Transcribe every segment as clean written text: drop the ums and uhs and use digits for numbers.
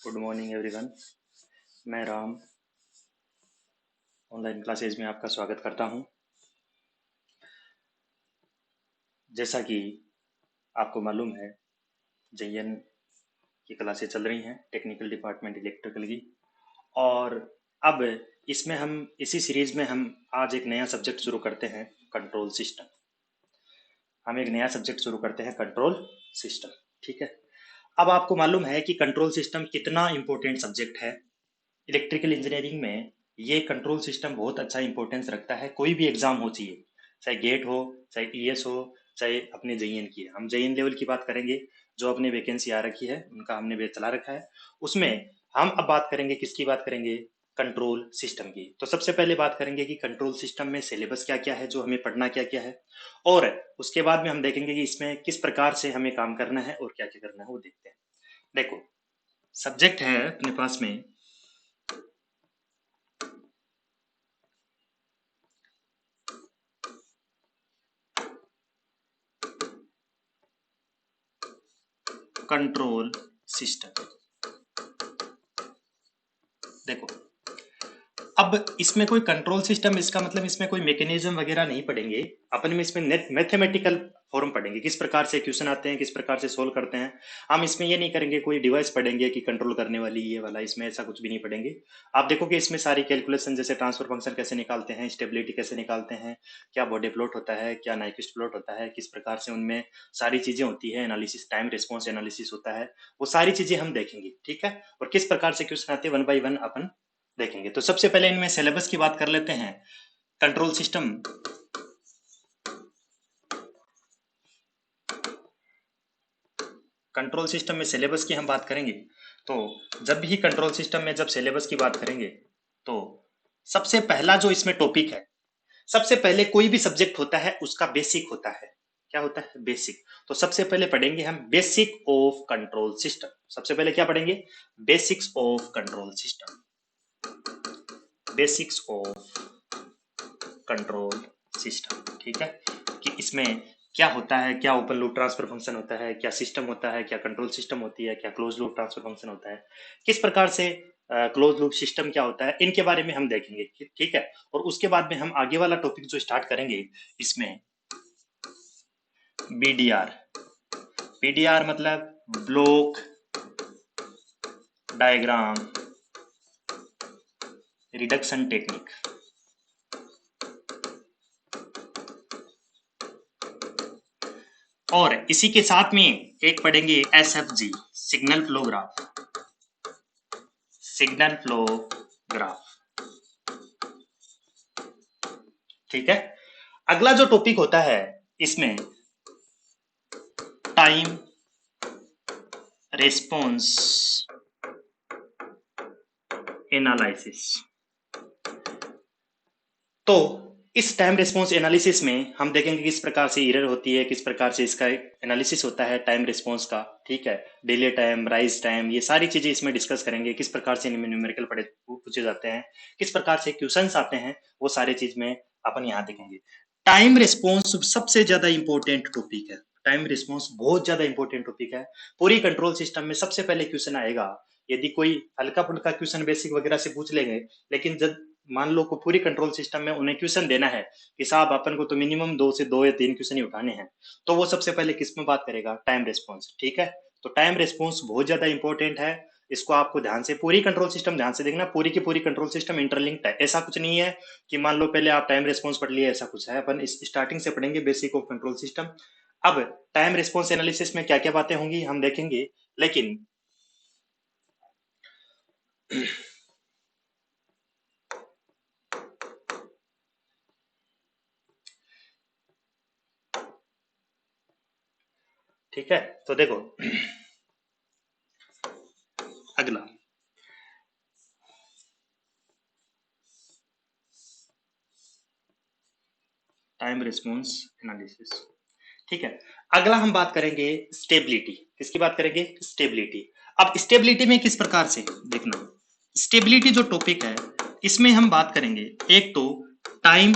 Good morning everyone. मैं Ram online classes में आपका स्वागत करता हूं। जैसा कि आपको मालूम है, जेईएन की क्लासेज चल रही हैं, टेक्निकल डिपार्टमेंट इलेक्ट्रिकल की। और अब इसमें हम इसी सीरीज में हम आज एक नया सब्जेक्ट शुरू करते हैं, कंट्रोल सिस्टम। हम एक नया सब्जेक्ट शुरू करते हैं, कंट्रोल सिस्टम। ठीक है। अब आपको मालूम है कि कंट्रोल सिस्टम कितना इम्पोर्टेंट सब्जेक्ट है। इलेक्ट्रिकल इंजीनियरिंग में ये कंट्रोल सिस्टम बहुत अच्छा इंपॉर्टेंस रखता है। कोई भी एग्जाम हो चाहिए, चाहे गेट हो, चाहे ईएस हो, चाहे अपने जेईएन की है। हम जेईएन लेवल की बात करेंगे, जो अपने वैकेंसी आ रखी है उनका हमने बैच चला रखा है। उसमें हम अब बात करेंगे, किसकी बात करेंगे? कंट्रोल सिस्टम की। तो सबसे पहले बात करेंगे कि कंट्रोल सिस्टम में सिलेबस क्या क्या है, जो हमें पढ़ना क्या क्या है। और उसके बाद में हम देखेंगे कि इसमें किस प्रकार से हमें काम करना है और क्या क्या करना है, वो देखते हैं। देखो, सब्जेक्ट है अपने पास में कंट्रोल सिस्टम। देखो, अब इसमें कोई कंट्रोल सिस्टम, इसका मतलब इसमें कोई मैकेनिज्म वगैरह नहीं पढ़ेंगे अपन। में इसमें नेट मैथमेटिकल फॉर्म पढ़ेंगे, किस प्रकार से क्वेश्चन आते हैं, किस प्रकार से सोल्व करते हैं। हम इसमें ये नहीं करेंगे कोई डिवाइस पढ़ेंगे कि कंट्रोल करने वाली ये वाला, इसमें ऐसा कुछ भी नहीं पढ़ेंगे। आप देखोगे इसमें सारी कैलकुलेशन, जैसे ट्रांसफर फंक्शन कैसे निकालते हैं, स्टेबिलिटी कैसे निकालते हैं, क्या बॉडी प्लॉट होता है, क्या नाइक्विस्ट प्लॉट होता है, किस प्रकार से उनमें सारी चीजें होती है, एनालिसिस, टाइम रिस्पॉन्स एनालिसिस होता है, वो सारी चीजें हम देखेंगे। ठीक है। और किस प्रकार से क्वेश्चन आते हैं, वन बाई वन अपन देखेंगे। तो सबसे पहले इनमें सिलेबस की बात कर लेते हैं। कंट्रोल सिस्टम कंट्रोल सिस्टम में सिलेबस की हम बात करेंगे। तो जब भी कंट्रोल सिस्टम में जब सिलेबस की बात करेंगे, तो सबसे पहला जो इसमें टॉपिक है, सबसे पहले कोई भी सब्जेक्ट होता है उसका बेसिक होता है। क्या होता है? बेसिक। तो सबसे पहले पढ़ेंगे हम बेसिक ऑफ कंट्रोल सिस्टम। सबसे पहले क्या पढ़ेंगे? Basics of control system. Basics of control system. ठीक है। कि इसमें क्या होता है, क्या ओपन लूप ट्रांसफर फंक्शन होता है, क्या सिस्टम होता है, क्या कंट्रोल सिस्टम होती है, क्या क्लोज लूप ट्रांसफर फंक्शन होता है, किस प्रकार से क्लोज लूप सिस्टम क्या होता है, इनके बारे में हम देखेंगे। ठीक है। और उसके बाद में हम आगे वाला टॉपिक जो स्टार्ट करेंगे, इसमें बीडीआर। बीडीआर मतलब ब्लॉक डायग्राम रिडक्शन टेक्निक। और इसी के साथ में एक पढ़ेंगे SFG, signal flow graph. Signal flow graph. ठीक है। अगला जो टॉपिक होता है इसमें टाइम रेस्पॉन्स एनालिसिस। तो इस टाइम रेस्पॉन्स एनालिसिस में हम देखेंगे किस प्रकार से एरर होती है, किस प्रकार से इसका एनालिसिस होता है टाइम रेस्पॉन्स का। ठीक है। डिले टाइम, राइज टाइम, ये सारी चीजें इसमें डिस्कस करेंगे। किस प्रकार से न्यूमेरिकल पढ़े पूछे जाते हैं, किस प्रकार से क्वेश्चंस आते हैं, वो सारी चीज में अपन यहाँ देखेंगे। टाइम रेस्पॉन्स सबसे ज्यादा इंपॉर्टेंट टॉपिक है। टाइम रिस्पॉन्स बहुत ज्यादा इंपॉर्टेंट टॉपिक है। पूरी कंट्रोल सिस्टम में सबसे पहले क्वेश्चन आएगा। यदि कोई हल्का फुल्का क्वेश्चन बेसिक वगैरह से पूछ लेंगे, लेकिन जब मान लो को पूरी कंट्रोल सिस्टम में उन्हें क्वेश्चन देना है कि साहब अपन को तो मिनिमम 2 या 3 क्वेश्चन ही उठाने हैं, तो वो सबसे पहले किस में बात करेगा? Time response. ठीक है। तो टाइम रेस्पॉन्स बहुत ज्यादा इंपॉर्टेंट है। इसको आपको ध्यान से, पूरी कंट्रोल सिस्टम ध्यान से देखना। पूरी की पूरी कंट्रोल सिस्टम इंटरलिंक्ड है। ऐसा कुछ नहीं है कि मान लो पहले आप टाइम रेस्पॉन्स पढ़ लिए, ऐसा कुछ है। अपन इस स्टार्टिंग से पढ़ेंगे बेसिक ऑफ कंट्रोल सिस्टम। अब टाइम रेस्पॉन्स एनालिसिस में क्या क्या बातें होंगी हम देखेंगे, लेकिन ठीक है। तो देखो, अगला टाइम रिस्पॉन्स एनालिसिस। ठीक है। अगला हम बात करेंगे स्टेबिलिटी। किसकी बात करेंगे? स्टेबिलिटी। अब स्टेबिलिटी में किस प्रकार से देखना, स्टेबिलिटी जो टॉपिक है इसमें हम बात करेंगे एक तो टाइम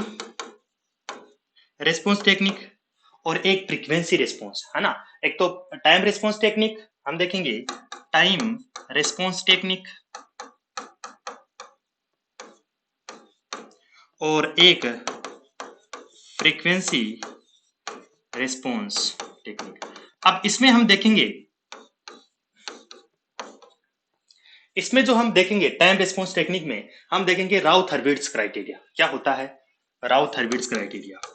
रेस्पॉन्स टेक्निक और एक फ्रीक्वेंसी रेस्पॉन्स, है ना। एक तो टाइम रेस्पॉन्स टेक्निक हम देखेंगे, टाइम रेस्पॉन्स टेक्निक और एक फ्रीक्वेंसी रेस्पॉन्स टेक्निक। अब इसमें हम देखेंगे, इसमें जो हम देखेंगे टाइम रेस्पॉन्स टेक्निक में हम देखेंगे राउथ हर्विट्ज क्राइटेरिया। क्या होता है राउथ हर्विट्ज क्राइटेरिया?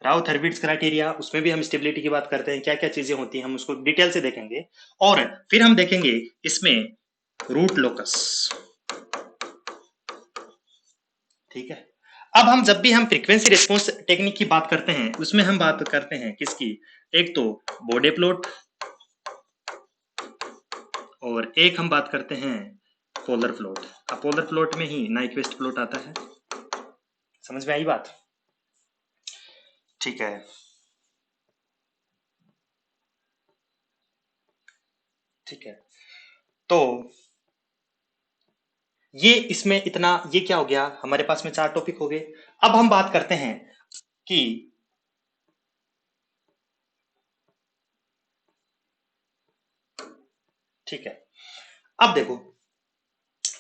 राउथ हर्विट्ज क्राइटेरिया, उसमें भी हम स्टेबिलिटी की बात करते हैं, क्या क्या चीजें होती हैं हम उसको डिटेल से देखेंगे। और फिर हम देखेंगे इसमें रूट लोकस। ठीक है। अब हम जब भी हम फ्रीक्वेंसी रिस्पॉन्स टेक्निक की बात करते हैं उसमें हम बात करते हैं किसकी? एक तो बॉडे प्लॉट और एक हम बात करते हैं पोलर प्लॉट। अब पोलर प्लॉट में ही नाइक्वेस्ट प्लॉट आता है। समझ में आई बात? ठीक है। ठीक है, तो ये इसमें इतना, ये क्या हो गया हमारे पास में 4 टॉपिक हो गए। अब हम बात करते हैं कि ठीक है, अब देखो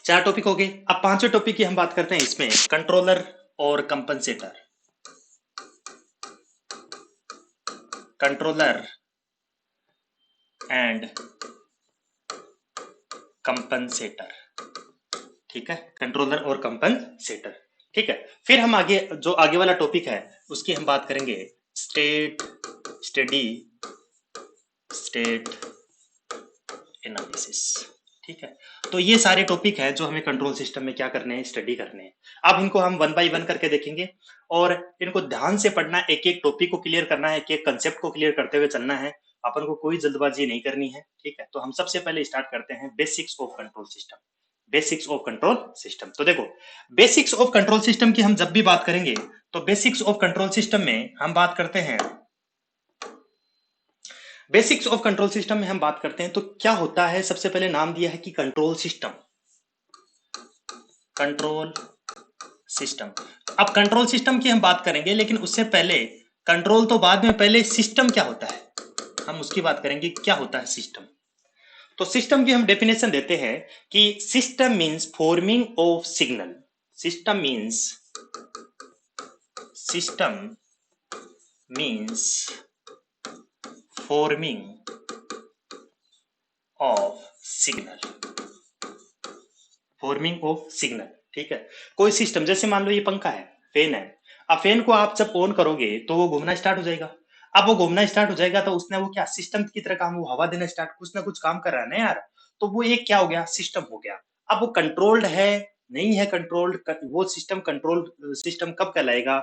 4 टॉपिक हो गए। अब 5वें टॉपिक की हम बात करते हैं, इसमें कंट्रोलर और कंपनसेटर। Controller and compensator. ठीक है, कंट्रोलर और कंपनसेटर। ठीक है, फिर हम आगे जो आगे वाला टॉपिक है उसकी हम बात करेंगे स्टेट स्टडी स्टेट एनालिसिस। ठीक है, तो ये सारे टॉपिक है जो हमें कंट्रोल सिस्टम में क्या करने हैं, स्टडी करने हैं। अब इनको हम 1 बाय 1 करके देखेंगे और इनको ध्यान से पढ़ना, एक एक टॉपिक को क्लियर करना है, एक एक कंसेप्ट को क्लियर करते हुए चलना है। अपन को कोई जल्दबाजी नहीं करनी है। ठीक है, तो हम सबसे पहले स्टार्ट करते हैं basics of control system. Basics of control system, तो देखो बेसिक्स ऑफ कंट्रोल सिस्टम की हम जब भी बात करेंगे तो बेसिक्स ऑफ कंट्रोल सिस्टम में हम बात करते हैं, बेसिक्स ऑफ कंट्रोल सिस्टम में हम बात करते हैं तो क्या होता है, सबसे पहले नाम दिया है कि कंट्रोल सिस्टम। कंट्रोल सिस्टम, अब कंट्रोल सिस्टम की हम बात करेंगे लेकिन उससे पहले कंट्रोल तो बाद में, पहले सिस्टम क्या होता है हम उसकी बात करेंगे। क्या होता है सिस्टम? तो सिस्टम की हम डेफिनेशन देते हैं कि system means forming of signal. System means, system means forming of signal. Forming of signal. ठीक है, कोई सिस्टम, जैसे मान लो ये पंखा है, फैन है। अब फैन को आप जब ऑन करोगे तो वो घूमना स्टार्ट हो जाएगा। अब वो घूमना स्टार्ट हो जाएगा तो उसने वो क्या सिस्टम की तरह काम, वो हवा देना स्टार्ट, कुछ ना कुछ काम कर रहा है ना यार। तो वो एक क्या हो गया, सिस्टम हो गया। अब वो कंट्रोल्ड है नहीं है, कंट्रोल्ड, वो सिस्टम कंट्रोल सिस्टम कब कहलाएगा?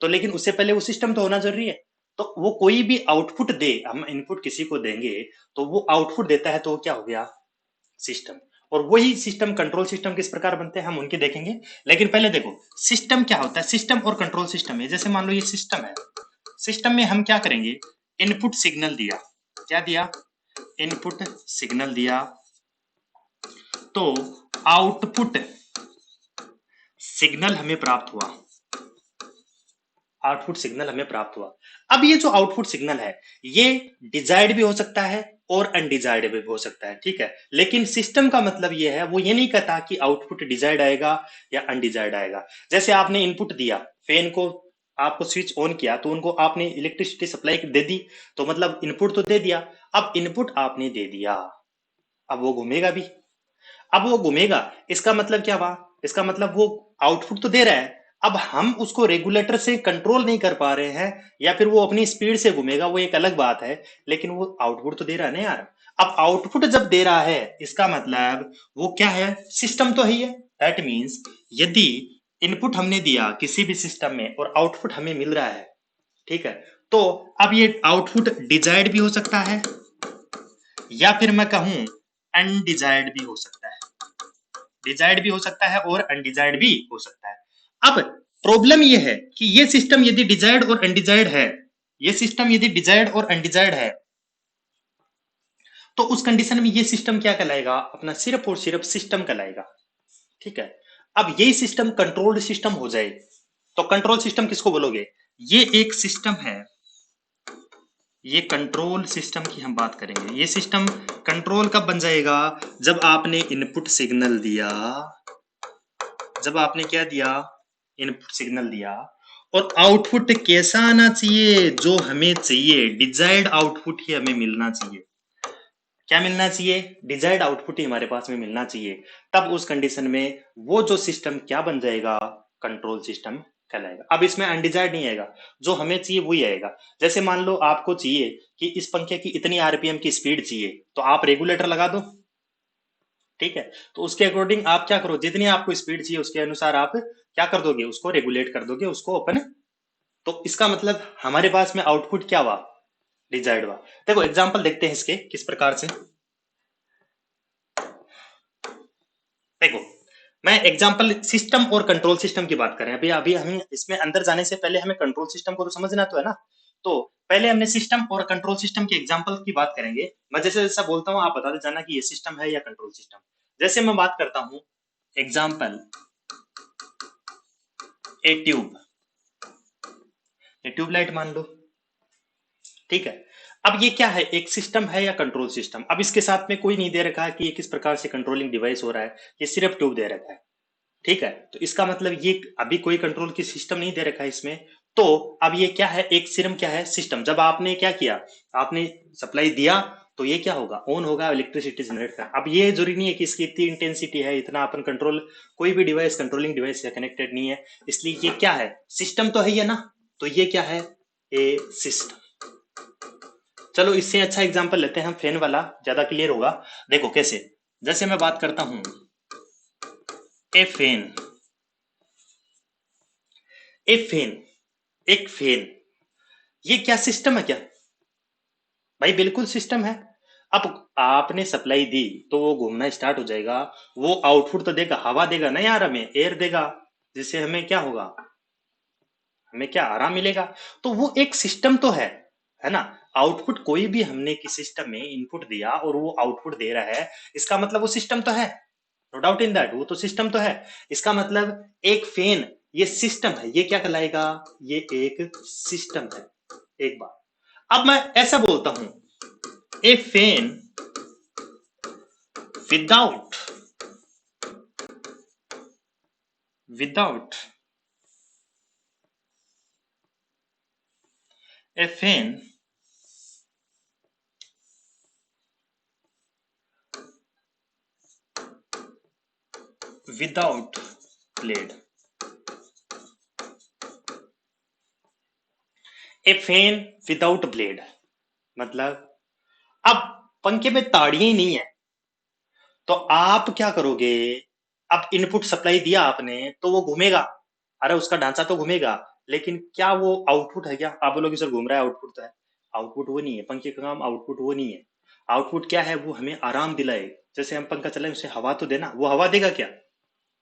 तो लेकिन उससे पहले वो सिस्टम तो होना जरूरी है। तो वो कोई भी आउटपुट दे, हम इनपुट किसी को देंगे तो वो आउटपुट देता है, तो वो क्या हो गया, सिस्टम। और वही सिस्टम, कंट्रोल सिस्टम किस प्रकार बनते हैं हम उनके देखेंगे। लेकिन पहले देखो सिस्टम क्या होता है। सिस्टम और कंट्रोल सिस्टम है, जैसे मान लो ये सिस्टम है, सिस्टम में हम क्या करेंगे, इनपुट सिग्नल दिया, क्या दिया, इनपुट सिग्नल दिया, तो आउटपुट सिग्नल हमें प्राप्त हुआ, आउटपुट सिग्नल हमें प्राप्त हुआ। अब ये जो आउटपुट सिग्नल है ये डिजायर्ड भी हो सकता है और अनडिजायर्ड भी हो सकता है। ठीक है, लेकिन सिस्टम का मतलब ये है, वो ये नहीं कहता कि आउटपुट डिजायर्ड आएगा या अनडिजायर्ड आएगा। जैसे आपने इनपुट दिया, फैन को आपको स्विच ऑन किया तो उनको आपने इलेक्ट्रिसिटी सप्लाई दे दी, तो मतलब इनपुट तो दे दिया। अब इनपुट आपने दे दिया, अब वो घूमेगा भी। अब वो घूमेगा, इसका मतलब क्या हुआ, इसका मतलब वो आउटपुट तो दे रहा है। अब हम उसको रेगुलेटर से कंट्रोल नहीं कर पा रहे हैं, या फिर वो अपनी स्पीड से घूमेगा, वो एक अलग बात है, लेकिन वो आउटपुट तो दे रहा है ना यार। अब आउटपुट जब दे रहा है इसका मतलब वो क्या है, सिस्टम तो है। दैट मीन्स यदि इनपुट हमने दिया किसी भी सिस्टम में और आउटपुट हमें मिल रहा है, ठीक है, तो अब ये आउटपुट डिजायर्ड भी हो सकता है या फिर मैं कहूं अनडिजायर्ड भी हो सकता है। डिजायर्ड भी हो सकता है और अनडिजायर्ड भी हो सकता है। अब प्रॉब्लम यह है कि ये सिस्टम यदि डिजायर्ड और अनडिजायर्ड है, ये सिस्टम यदि डिजायर्ड और अनडिजायर्ड है, तो उस कंडीशन में ये सिस्टम क्या कहलाएगा, अपना सिर्फ और सिर्फ सिस्टम कहलाएगा। ठीक है, अब यही सिस्टम कंट्रोल्ड सिस्टम हो जाए, तो कंट्रोल सिस्टम किसको बोलोगे? ये एक सिस्टम है, ये कंट्रोल सिस्टम की हम बात करेंगे। ये सिस्टम कंट्रोल कब बन जाएगा? जब आपने इनपुट सिग्नल दिया, जब आपने क्या दिया? इनपुट सिग्नल दिया, और आउटपुट कैसा आना चाहिए? जो हमें चाहिए, डिजायर्ड आउटपुट ही हमें मिलना चाहिए। क्या मिलना चाहिए? डिजायर्ड आउटपुट ही हमारे पास में मिलना चाहिए। तब उस कंडीशन में वो जो सिस्टम क्या बन जाएगा? कंट्रोल सिस्टम कहलाएगा। अब इसमें अनडिजायर्ड नहीं आएगा, जो हमें चाहिए वही आएगा। जैसे मान लो आपको चाहिए कि इस पंखे की इतनी आरपीएम की स्पीड चाहिए, तो आप रेगुलेटर लगा दो, ठीक है। तो उसके अकॉर्डिंग आप क्या करो, जितनी आपको स्पीड चाहिए उसके अनुसार आप क्या कर दोगे? उसको रेगुलेट कर दोगे, उसको ओपन। तो इसका मतलब हमारे पास में आउटपुट क्या हुआ? डिजायर्ड हुआ। देखो एग्जांपल देखते हैं इसके किस प्रकार से। देखो, मैं एग्जांपल सिस्टम और कंट्रोल सिस्टम की बात करें। अभी अभी हमें इसमें अंदर जाने से पहले हमें कंट्रोल सिस्टम को तो समझना तो है ना। तो पहले हमने सिस्टम और कंट्रोल सिस्टम के एग्जांपल की बात करेंगे। मैं जैसे जैसा बोलता हूँ आप बता दे जाना कि ये सिस्टम है या कंट्रोल सिस्टम। जैसे मैं बात करता हूँ, एग्जाम्पल ए ट्यूब, ये ट्यूबलाइट मान लो, ठीक है। अब ये क्या है, एक सिस्टम है या कंट्रोल सिस्टम? अब इसके साथ में कोई नहीं दे रखा है कि ये किस प्रकार से कंट्रोलिंग डिवाइस हो रहा है, ये सिर्फ ट्यूब दे रखा है, ठीक है। तो इसका मतलब ये अभी कोई कंट्रोल की सिस्टम नहीं दे रखा है इसमें। तो अब ये क्या है, एक सिर्फ क्या है, सिस्टम। जब आपने क्या किया, आपने सप्लाई दिया, तो ये क्या होगा? ऑन होगा, इलेक्ट्रिसिटी जनरेट कर। अब ये जरूरी नहीं है कि इसकी इतनी इंटेंसिटी है, इतना अपन कंट्रोल, कोई भी डिवाइस कंट्रोलिंग डिवाइस से कनेक्टेड नहीं है, इसलिए ये क्या है? सिस्टम तो है ये ना। तो ये क्या है? ए सिस्टम। चलो इससे अच्छा एग्जांपल लेते हैं हम, फैन वाला ज्यादा क्लियर होगा। देखो कैसे, जैसे मैं बात करता हूं ए फैन, ए फैन, एक फैन, ये क्या सिस्टम है क्या? भाई बिल्कुल सिस्टम है। अब आपने सप्लाई दी तो वो घूमना स्टार्ट हो जाएगा, वो आउटपुट तो देगा, हवा देगा ना यार, हमें एयर देगा, जिससे हमें क्या होगा? हमें क्या आराम मिलेगा। तो वो एक सिस्टम तो है ना। आउटपुट कोई भी हमने किसी सिस्टम में इनपुट दिया और वो आउटपुट दे रहा है, इसका मतलब वो सिस्टम तो है। नो डाउट इन दैट, वो तो सिस्टम तो है। इसका मतलब एक फैन ये सिस्टम है, ये क्या कहलाएगा? ये एक सिस्टम है। एक बात, अब मैं ऐसा बोलता हूं, ए फैन विदाउट, विदाउट ए फैन विदाउट ब्लेड, ए फैन विदाउट ब्लेड, मतलब अब पंखे में ताड़ियां ही नहीं है, तो आप क्या करोगे? अब इनपुट सप्लाई दिया आपने तो वो घूमेगा, अरे उसका ढांचा तो घूमेगा, लेकिन क्या वो आउटपुट है क्या? आप बोलोगे सर घूम रहा है, आउटपुट तो है। आउटपुट वो नहीं है, पंखे का काम आउटपुट वो नहीं है। आउटपुट क्या है? वो हमें आराम दिलाए। जैसे हम पंखा चलाए, उसे हवा तो देना, वो हवा देगा क्या?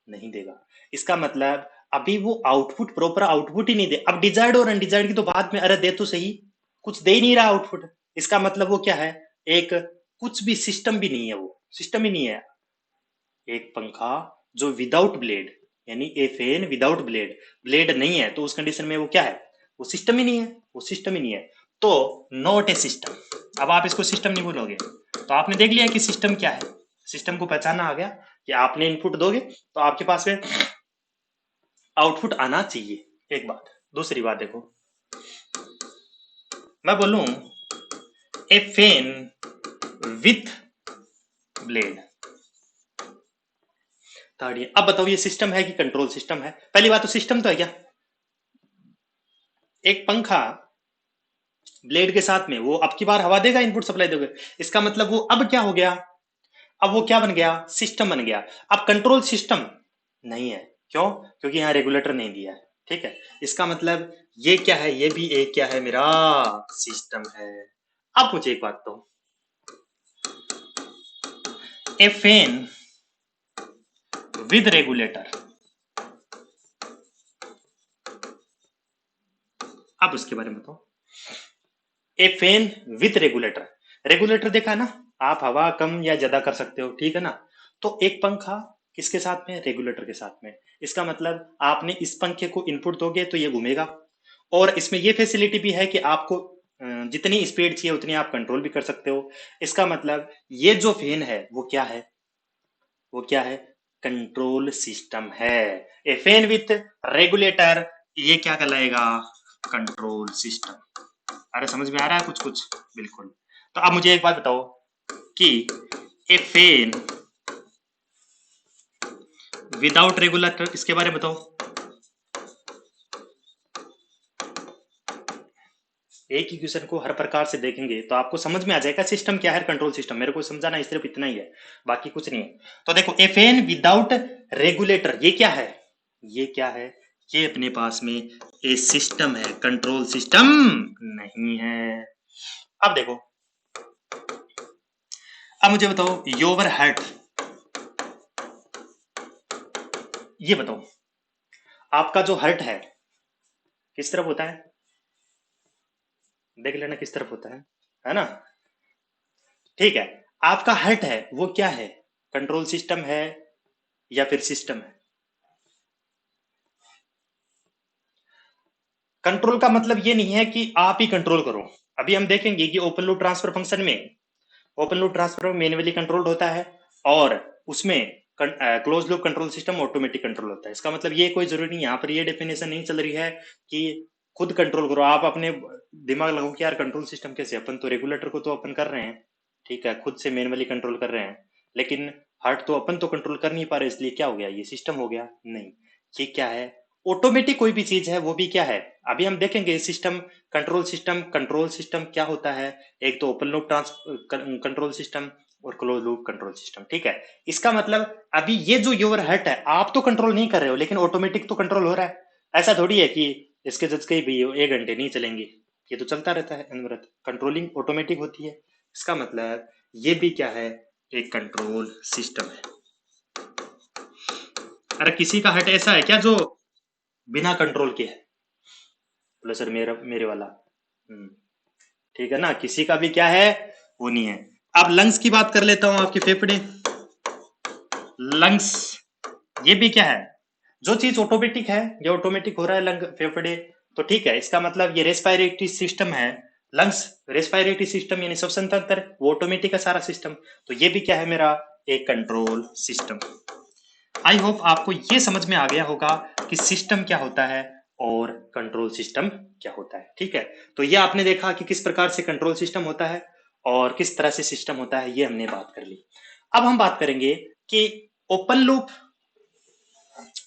नहीं देगा। इसका मतलब अभी वो आउटपुट, प्रॉपर आउटपुट ही नहीं दे। अब डिजायर्ड और अनडिजायर्ड की तो बात में, अरे दे तो सही, कुछ दे ही नहीं रहा आउटपुट। इसका मतलब वो क्या है? एक कुछ भी सिस्टम भी नहीं है, वो सिस्टम ही नहीं है। एक पंखा जो विदाउट ब्लेड, यानी ए फैन विदाउट ब्लेड, ब्लेड नहीं है, तो उस कंडीशन में वो क्या है? वो सिस्टम ही नहीं है, वो सिस्टम ही नहीं है। तो नॉट ए सिस्टम। अब आप इसको सिस्टम नहीं बोलोगे, तो आपने देख लिया कि सिस्टम क्या है। सिस्टम को पहचाना आ गया कि आपने इनपुट दोगे तो आपके पास में आउटपुट आना चाहिए। एक बात, दूसरी बात देखो, मैं बोलूं ए fan with blade, third year. अब बताओ ये सिस्टम है कि कंट्रोल सिस्टम है? पहली बात तो सिस्टम तो है क्या? एक पंखा ब्लेड के साथ में, वो अब की बार हवा देगा, इनपुट सप्लाई दोगे, इसका मतलब वो अब क्या हो गया? अब वो क्या बन गया? सिस्टम बन गया। अब कंट्रोल सिस्टम नहीं है, क्यों? क्योंकि यहाँ रेगुलेटर नहीं दिया है, ठीक है। इसका मतलब ये क्या है? ये भी एक क्या है मेरा? सिस्टम है। अब मुझे एक बात तो, ए फैन विद रेगुलेटर, अब उसके बारे में बताओ। ए फैन विथ रेगुलेटर, रेगुलेटर देखा ना, आप हवा कम या ज्यादा कर सकते हो, ठीक है ना। तो एक पंखा किसके साथ में? रेगुलेटर के साथ में। इसका मतलब आपने इस पंखे को इनपुट दोगे तो ये घूमेगा, और इसमें ये फैसिलिटी भी है कि आपको जितनी स्पीड चाहिए उतनी आप कंट्रोल भी कर सकते हो। इसका मतलब ये जो फैन है वो क्या है? वो क्या है? कंट्रोल सिस्टम है। ए फैन विथ रेगुलेटर, ये क्या कहलाएगा? Control system. अरे समझ में आ रहा है कुछ कुछ? बिल्कुल। तो अब मुझे एक बात बताओ कि ए फैन विदाउट रेगुलेटर, इसके बारे में बताओ। एक ही क्वेश्चन को हर प्रकार से देखेंगे तो आपको समझ में आ जाएगा सिस्टम क्या है, कंट्रोल सिस्टम। मेरे को समझाना है सिर्फ इतना ही है, बाकी कुछ नहीं है। तो देखो, ए फैन विदाउट रेगुलेटर, ये क्या है? ये क्या है? ये अपने पास में ए सिस्टम है, कंट्रोल सिस्टम नहीं है। अब देखो, अब मुझे बताओ योर हार्ट, ये बताओ आपका जो हार्ट है किस तरफ होता है? देख लेना किस तरफ होता है ना? ठीक है। आपका हार्ट है वो क्या है? कंट्रोल सिस्टम है या फिर सिस्टम है? कंट्रोल का मतलब ये नहीं है कि आप ही कंट्रोल करो। अभी हम देखेंगे कि ओपन लूप ट्रांसफर फंक्शन में, open loop transfer manually controlled होता है, और उसमें close loop control system automatic control होता है। इसका मतलब ये कोई जरूरी नहीं, यहाँ पर ये डेफिनेशन नहीं चल रही है कि खुद कंट्रोल करो। आप अपने दिमाग लगाओ कि यार कंट्रोल सिस्टम कैसे? अपन तो रेगुलेटर को तो अपन कर रहे हैं, ठीक है, खुद से मैन्युअली कंट्रोल कर रहे हैं, लेकिन हार्ट तो अपन तो कंट्रोल कर नहीं पा रहे, इसलिए क्या हो गया? ये सिस्टम हो गया? नहीं, ये क्या है? ऑटोमेटिक कोई भी चीज है वो भी क्या है? अभी हम देखेंगे सिस्टम, कंट्रोल सिस्टम क्या होता है। एक तो open loop trans control system और क्लोज लूप कंट्रोल सिस्टम, ठीक है। इसका मतलब अभी ये जो योर हर्ट है, आप तो कंट्रोल नहीं कर रहे हो, लेकिन ऑटोमेटिक तो कंट्रोल हो रहा है। ऐसा थोड़ी है कि इसके झटके भी 1 घंटे नहीं चलेंगे, ये तो चलता रहता है अनवरत, कंट्रोलिंग ऑटोमेटिक होती है। इसका मतलब ये भी क्या है? एक कंट्रोल सिस्टम है। अरे किसी का हर्ट ऐसा है क्या जो बिना कंट्रोल के है? बोले सर मेरा मेरे वाला। ठीक है ना, किसी का भी क्या है? वो नहीं है। अब लंग्स की बात कर लेता हूं, आपके फेफड़े, लंग्स, ये भी क्या है? जो चीज ऑटोमेटिक है, ये ऑटोमेटिक हो रहा है, लंग, फेफड़े, तो ठीक है। इसका मतलब ये रेस्पिरेटरी सिस्टम है, लंग्स रेस्पिरेटरी सिस्टम यानी श्वसन तंत्र, वो ऑटोमेटिक है सारा सिस्टम। तो ये भी क्या है मेरा? एक कंट्रोल सिस्टम। आई होप आपको ये समझ में आ गया होगा कि सिस्टम क्या होता है और कंट्रोल सिस्टम क्या होता है, ठीक है। तो ये आपने देखा कि किस प्रकार से कंट्रोल सिस्टम होता है और किस तरह से सिस्टम होता है, ये हमने बात कर ली। अब हम बात करेंगे कि ओपन लूप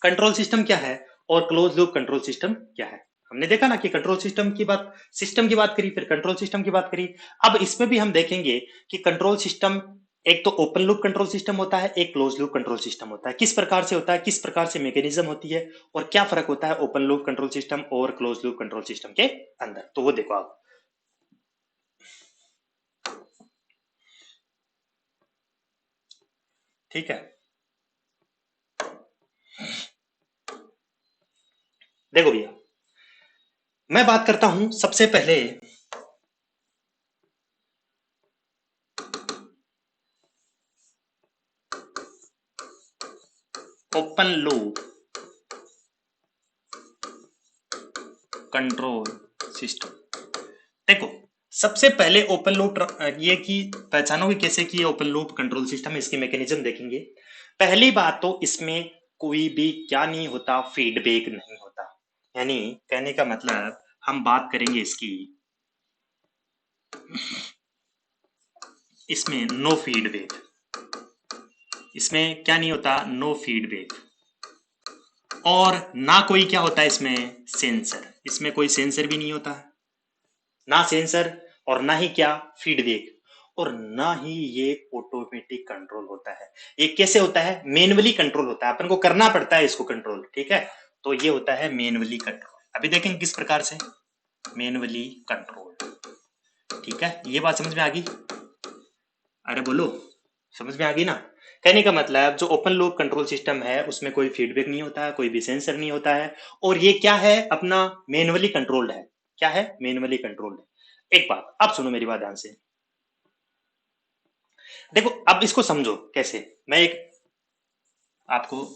कंट्रोल सिस्टम क्या है और क्लोज लूप कंट्रोल सिस्टम क्या है। हमने देखा ना कि कंट्रोल सिस्टम की बात, सिस्टम की बात करी, फिर कंट्रोल सिस्टम की बात करी। अब इसमें भी हम देखेंगे कि कंट्रोल सिस्टम, एक तो ओपन लूप कंट्रोल सिस्टम होता है, एक क्लोज लूप कंट्रोल सिस्टम होता है। किस प्रकार से होता है, किस प्रकार से मैकेनिज्म होती है, और क्या फर्क होता है ओपन लूप कंट्रोल सिस्टम और क्लोज लूप कंट्रोल सिस्टम के अंदर, तो वो देखो आप। ठीक है, देखो भैया, मैं बात करता हूं सबसे पहले ओपन लूप कंट्रोल सिस्टम। देखो, सबसे पहले ओपन लूप, ये की पहचानोगे कैसे कि ये ओपन लूप कंट्रोल सिस्टम है, इसकी मैकेनिज्म देखेंगे। पहली बात तो इसमें कोई भी क्या नहीं होता, फीडबैक नहीं होता। यानी कहने का मतलब, हम बात करेंगे इसकी, इसमें नो फीडबैक, इसमें क्या नहीं होता? No feedback. और ना कोई क्या होता है इसमें? सेंसर, इसमें कोई सेंसर भी नहीं होता है, ना सेंसर, और ना ही क्या? फीडबैक, और ना ही ये ऑटोमेटिक कंट्रोल होता है। ये कैसे होता है? मैन्युअली कंट्रोल होता है, अपन को करना पड़ता है इसको कंट्रोल, ठीक है। तो ये होता है मैन्युअली कंट्रोल। अभी देखेंगे किस प्रकार से मैन्युअली कंट्रोल, ठीक है। ये बात समझ में आ गई? अरे बोलो, समझ में आ गई ना? कहने का मतलब जो ओपन लूप कंट्रोल सिस्टम है उसमें कोई फीडबैक नहीं होता है, कोई भी सेंसर नहीं होता है, और ये क्या है? अपना मैन्युअली कंट्रोल्ड है। क्या है? मैन्युअली कंट्रोल्ड है। एक बात अब सुनो मेरी बात ध्यान से, देखो अब इसको समझो कैसे। मैं एक आपको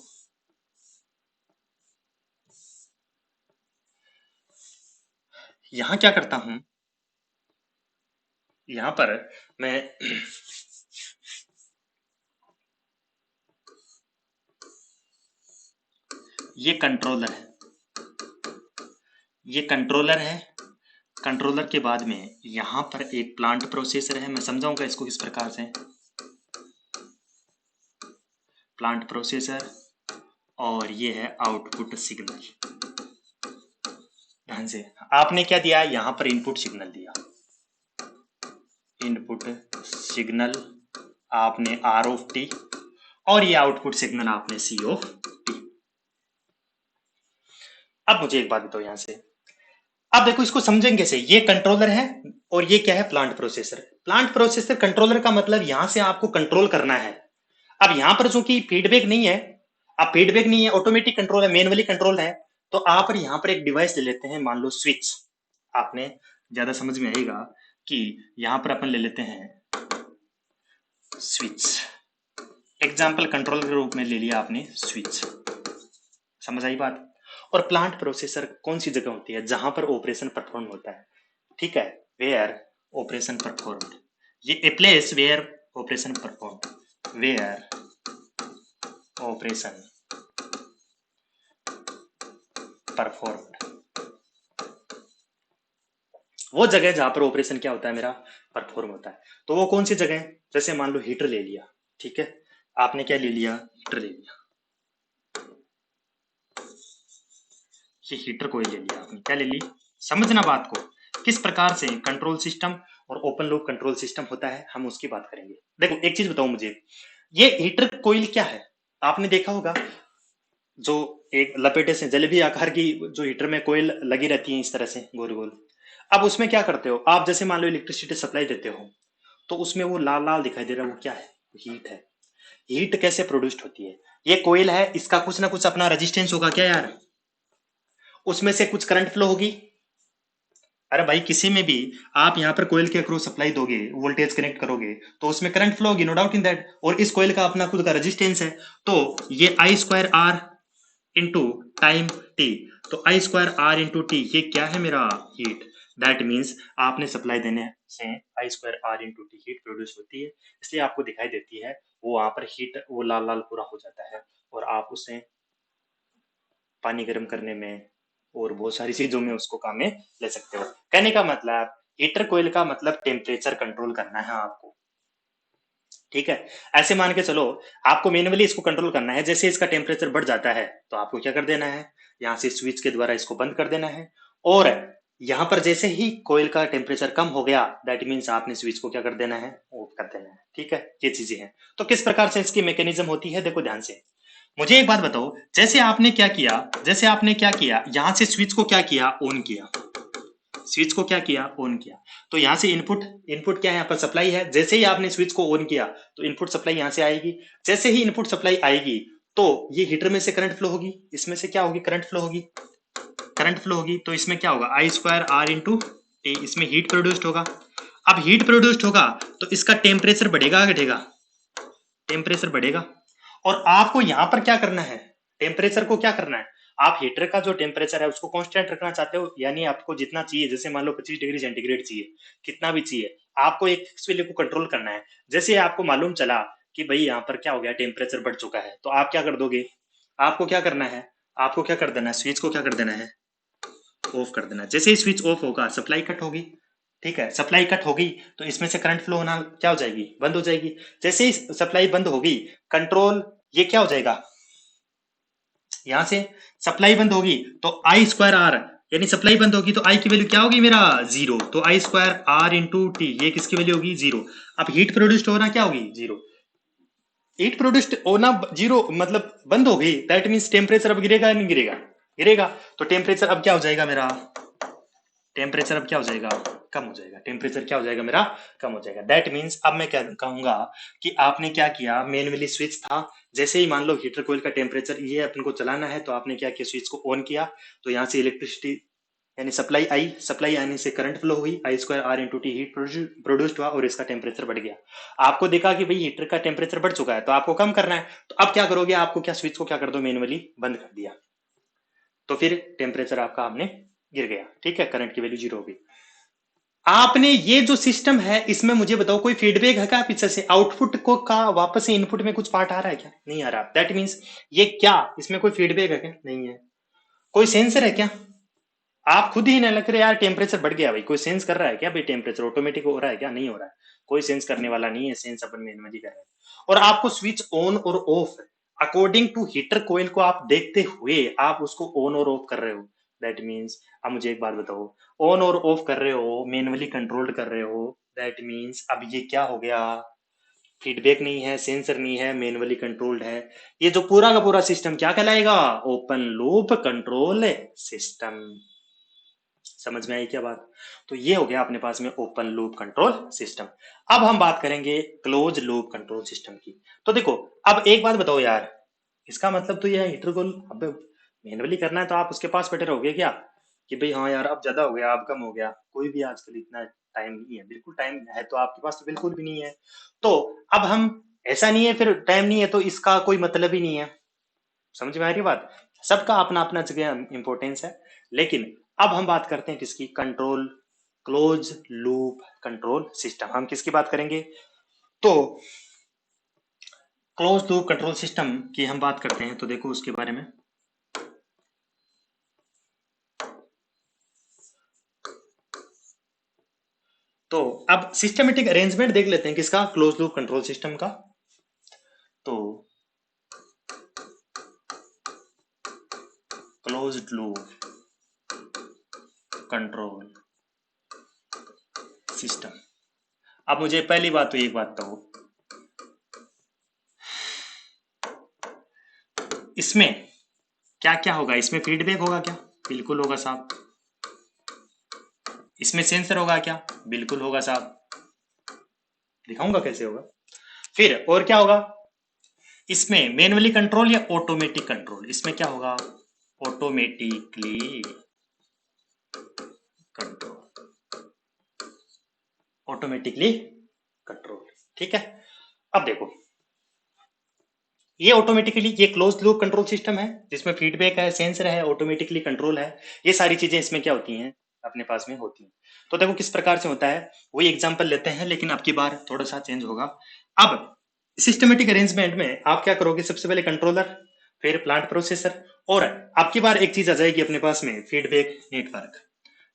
यहां क्या करता हूं, यहां पर मैं ये कंट्रोलर है, ये कंट्रोलर है। कंट्रोलर के बाद में यहां पर एक प्लांट प्रोसेसर है, मैं समझाऊंगा इसको किस प्रकार से। प्लांट प्रोसेसर, और ये है आउटपुट सिग्नल। ध्यान से, आपने क्या दिया, यहां पर इनपुट सिग्नल दिया, इनपुट सिग्नल आपने आर ऑफ टी, और ये आउटपुट सिग्नल आपने सी ऑफ टी। अब मुझे एक बात बताओ यहां से, अब देखो इसको समझेंगे कैसे, ये कंट्रोलर है और ये क्या है, plant processor. Plant processor controller का मतलब यहां से आपको कंट्रोल करना है। अब यहां पर चूंकि फीडबैक नहीं है, अब फीडबैक नहीं है, ऑटोमेटिक कंट्रोल है, मैनुअली कंट्रोल है, तो आप यहां पर एक डिवाइस ले लेते हैं, मान लो स्विच। आपने ज्यादा समझ में आएगा कि यहां पर अपन ले लेते हैं स्विच, एग्जाम्पल कंट्रोल के रूप में ले लिया आपने स्विच। समझ आई बात। और प्लांट प्रोसेसर कौन सी जगह होती है, जहां पर ऑपरेशन परफॉर्म होता है, ठीक है, वेयर ऑपरेशन परफॉर्म्ड, ये a place where operation performed, where operation performed, वो जगह जहां पर ऑपरेशन क्या होता है मेरा, परफॉर्म होता है। तो वो कौन सी जगह है, जैसे मान लो हीटर ले लिया, ठीक है, आपने क्या ले लिया, हीटर ले लिया, ये हीटर कोई ले लिया आपने, क्या ले ली, समझना बात को, किस प्रकार से कंट्रोल सिस्टम और ओपन लूप कंट्रोल सिस्टम होता है, हम उसकी बात करेंगे। देखो एक चीज बताओ मुझे, ये हीटर कोयल क्या है, आपने देखा होगा, जो एक लपेटे से जलेबी आकार की जो हीटर में कोयल लगी रहती है इस तरह से गोल गोल। अब उसमें क्या करते हो आप, जैसे मान लो इलेक्ट्रिसिटी सप्लाई देते हो, तो उसमें वो लाल लाल दिखाई दे रहा है, वो क्या है, हीट है। हीट कैसे प्रोड्यूस्ड होती है, ये कोयल है, इसका कुछ ना कुछ अपना रेजिस्टेंस होगा क्या यार, उसमें से कुछ करंट फ्लो होगी। अरे भाई किसी में भी आप यहाँ पर कोयल के अक्रॉस सप्लाई दोगे, वोल्टेज कनेक्ट करोगे, तो उसमें करंट फ्लो होगी, नो डाउट इन दैट, और इस कोयल का अपना खुद का रेजिस्टेंस है। तो ये I square R into time T, तो I square R into T ये क्या है मेरा, हीट। दैट मीन्स आपने सप्लाई देने से I square R into T heat produce होती है, इसलिए आपको दिखाई देती है, वो वहां पर हीट वो लाल लाल पूरा हो जाता है, और आप उसे पानी गर्म करने में और बहुत सारी चीजों में उसको काम में ले सकते हो। कहने का मतलब, हीटर कोयल का मतलब टेम्परेचर कंट्रोल करना है आपको, ठीक है। ऐसे मान के चलो, आपको मैन्युअली इसको कंट्रोल करना है, जैसे इसका टेम्परेचर बढ़ जाता है तो आपको क्या कर देना है, यहाँ से स्विच के द्वारा इसको बंद कर देना है, और यहाँ पर जैसे ही कोयल का टेम्परेचर कम हो गया, दैट मीन्स आपने स्विच को क्या कर देना है, ऑफ कर देना है, ठीक है। ये चीजें हैं, तो किस प्रकार से इसकी मैकेनिज्म होती है, देखो ध्यान से। मुझे एक बात बताओ, जैसे आपने क्या किया, जैसे आपने क्या किया, यहां से स्विच को क्या किया, ऑन किया, स्विच को क्या किया, ऑन किया, तो यहां से इनपुट, इनपुट क्या है, यहाँ पर सप्लाई है, जैसे ही आपने स्विच को ऑन किया तो इनपुट सप्लाई यहां से आएगी, जैसे ही इनपुट सप्लाई आएगी तो ये हीटर में से करंट फ्लो होगी, इसमें से क्या होगी, करंट फ्लो होगी, करंट फ्लो होगी, तो इसमें क्या होगा, आई स्क्वायर आर इंटू टी, इसमें हीट प्रोड्यूस्ड होगा। अब हीट प्रोड्यूस्ड होगा तो इसका टेम्परेचर बढ़ेगा घटेगा, टेम्परेचर बढ़ेगा, और आपको यहां पर क्या करना है, टेम्परेचर को क्या करना है, आप हीटर का जो टेम्परेचर है उसको कांस्टेंट रखना चाहते हो, यानी आपको जितना चाहिए, जैसे मान लो 25 डिग्री सेंटीग्रेड चाहिए, कितना भी चाहिए, आपको एक फिक्स वैल्यू को कंट्रोल करना है। जैसे आपको मालूम चला कि भाई यहाँ पर क्या हो गया, टेम्परेचर बढ़ चुका है, तो आप क्या कर दोगे, आपको क्या करना है, आपको क्या कर देना है, स्विच को क्या कर देना है, ऑफ कर देना है। जैसे ही स्विच ऑफ होगा सप्लाई कट होगी, ठीक है, सप्लाई कट होगी तो इसमें से करंट फ्लो होना क्या हो जाएगी, बंद हो जाएगी। जैसे ही सप्लाई बंद होगी, कंट्रोल ये क्या हो जाएगा, यहां से सप्लाई बंद होगी तो आई स्क्वायर आर, यानी सप्लाई बंद होगी तो आई की वैल्यू क्या होगी मेरा, जीरो, तो I square R into T ये किसकी वैल्यू होगी, जीरो। अब हीट प्रोड्यूस्ड होना क्या होगी, जीरो, हीट प्रोड्यूस्ड होना जीरो, मतलब बंद हो गई, दैट मीन्स टेम्परेचर अब गिरेगा नहीं गिरेगा, गिरेगा, तो टेम्परेचर अब क्या हो जाएगा मेरा, टेम्परेचर अब क्या हो जाएगा, कम हो जाएगा, टेम्परेचर क्या हो जाएगा मेरा, कम हो जाएगा। दैट मीन्स अब मैं क्या कहूंगा कि आपने क्या किया, मैनुअली स्विच था, जैसे ही मान लो हीटर कोयल का टेम्परेचर ये अपन को चलाना है, तो आपने क्या किया, स्विच को ऑन किया, तो यहाँ से इलेक्ट्रिसिटी यानी सप्लाई आने से करंट फ्लो हुई, I square R into T heat produced हुआ और इसका टेम्परेचर बढ़ गया। आपको देखा कि भाई हीटर का टेम्परेचर बढ़ चुका है, तो आपको कम करना है। तो अब क्या करोगे, आपको क्या स्विच को क्या कर दो, मैनुअली बंद कर दिया, तो फिर टेम्परेचर आपका हमने गिर गया, ठीक है, करंट की वैल्यू जीरो हो गई। आपने ये जो सिस्टम है इसमें मुझे बताओ कोई फीडबैक है क्या पीछे से, आउटपुट को का वापस से इनपुट में कुछ पार्ट आ रहा है क्या, नहीं आ रहा। दैट मीन्स ये क्या, इसमें कोई फीडबैक है क्या, नहीं है। कोई सेंसर है क्या, आप खुद ही ना लग रहे यार टेम्परेचर बढ़ गया, भाई कोई सेंस कर रहा है क्या, भाई टेम्परेचर ऑटोमेटिक हो रहा है क्या, नहीं हो रहा है। कोई सेंस करने वाला नहीं है, सेंस अपन मैनुअली कर रहे हैं। और आपको स्विच ऑन और ऑफ अकॉर्डिंग टू हीटर कोयल को आप देखते हुए आप उसको ऑन और ऑफ कर रहे हो। दैट मीन्स अब मुझे एक बात बताओ, ऑन और ऑफ कर रहे हो, मैनुअली कंट्रोल्ड कर रहे हो, दैट मीन्स अब ये क्या हो गया, फीडबैक नहीं है, सेंसर नहीं है, मैनुअली कंट्रोल्ड है। ये जो पूरा का पूरा सिस्टम क्या कहलाएगा, ओपन लूप कंट्रोल सिस्टम। समझ में आई क्या बात। तो ये हो गया अपने पास में ओपन लूप कंट्रोल सिस्टम। अब हम बात करेंगे क्लोज लूप कंट्रोल सिस्टम की। तो देखो, अब एक बात बताओ यार, इसका मतलब तो ये है हीटर को अब मैनुअली करना है तो आप उसके पास बैठे रहोगे क्या, कि भाई हाँ यार अब ज्यादा हो गया अब कम हो गया। कोई भी आजकल इतना टाइम नहीं है, बिल्कुल टाइम है तो आपके पास तो बिल्कुल भी नहीं है। तो अब हम, ऐसा नहीं है फिर टाइम नहीं है तो इसका कोई मतलब ही नहीं है। समझ में आ रही बात, सबका अपना अपना जगह इंपॉर्टेंस है। लेकिन अब हम बात करते हैं किसकी, control, close loop control system. हम किसकी बात करेंगे, तो क्लोज लूप कंट्रोल सिस्टम की हम बात करते हैं। तो देखो उसके बारे में, तो अब सिस्टमेटिक अरेंजमेंट देख लेते हैं किसका, क्लोज लूप कंट्रोल सिस्टम का। तो क्लोज लूप कंट्रोल सिस्टम। अब मुझे पहली बात तो एक बात तो, इसमें क्या क्या होगा, इसमें फीडबैक होगा क्या, बिल्कुल होगा साहब। इसमें सेंसर होगा क्या, बिल्कुल होगा साहब, दिखाऊंगा कैसे होगा। फिर और क्या होगा, इसमें मैनुअली कंट्रोल या ऑटोमेटिक कंट्रोल, इसमें क्या होगा, ऑटोमेटिकली कंट्रोल, ऑटोमेटिकली कंट्रोल, ठीक है। अब देखो, ये ऑटोमेटिकली, ये क्लोज लूप कंट्रोल सिस्टम है जिसमें फीडबैक है, सेंसर है, ऑटोमेटिकली कंट्रोल है। ये सारी चीजें इसमें क्या होती हैं, अपने पास में होती हैं। तो देखो किस प्रकार से होता है, वही एग्जांपल लेते हैं, लेकिन अब की बार थोड़ा सा चेंज होगा। अब सिस्टमेटिक अरेंजमेंट में आप क्या करोगे, सबसे पहले कंट्रोलर, फिर प्लांट प्रोसेसर, और आपकी बार एक चीज आ जाएगी अपने पास में, फीडबैक नेटवर्क।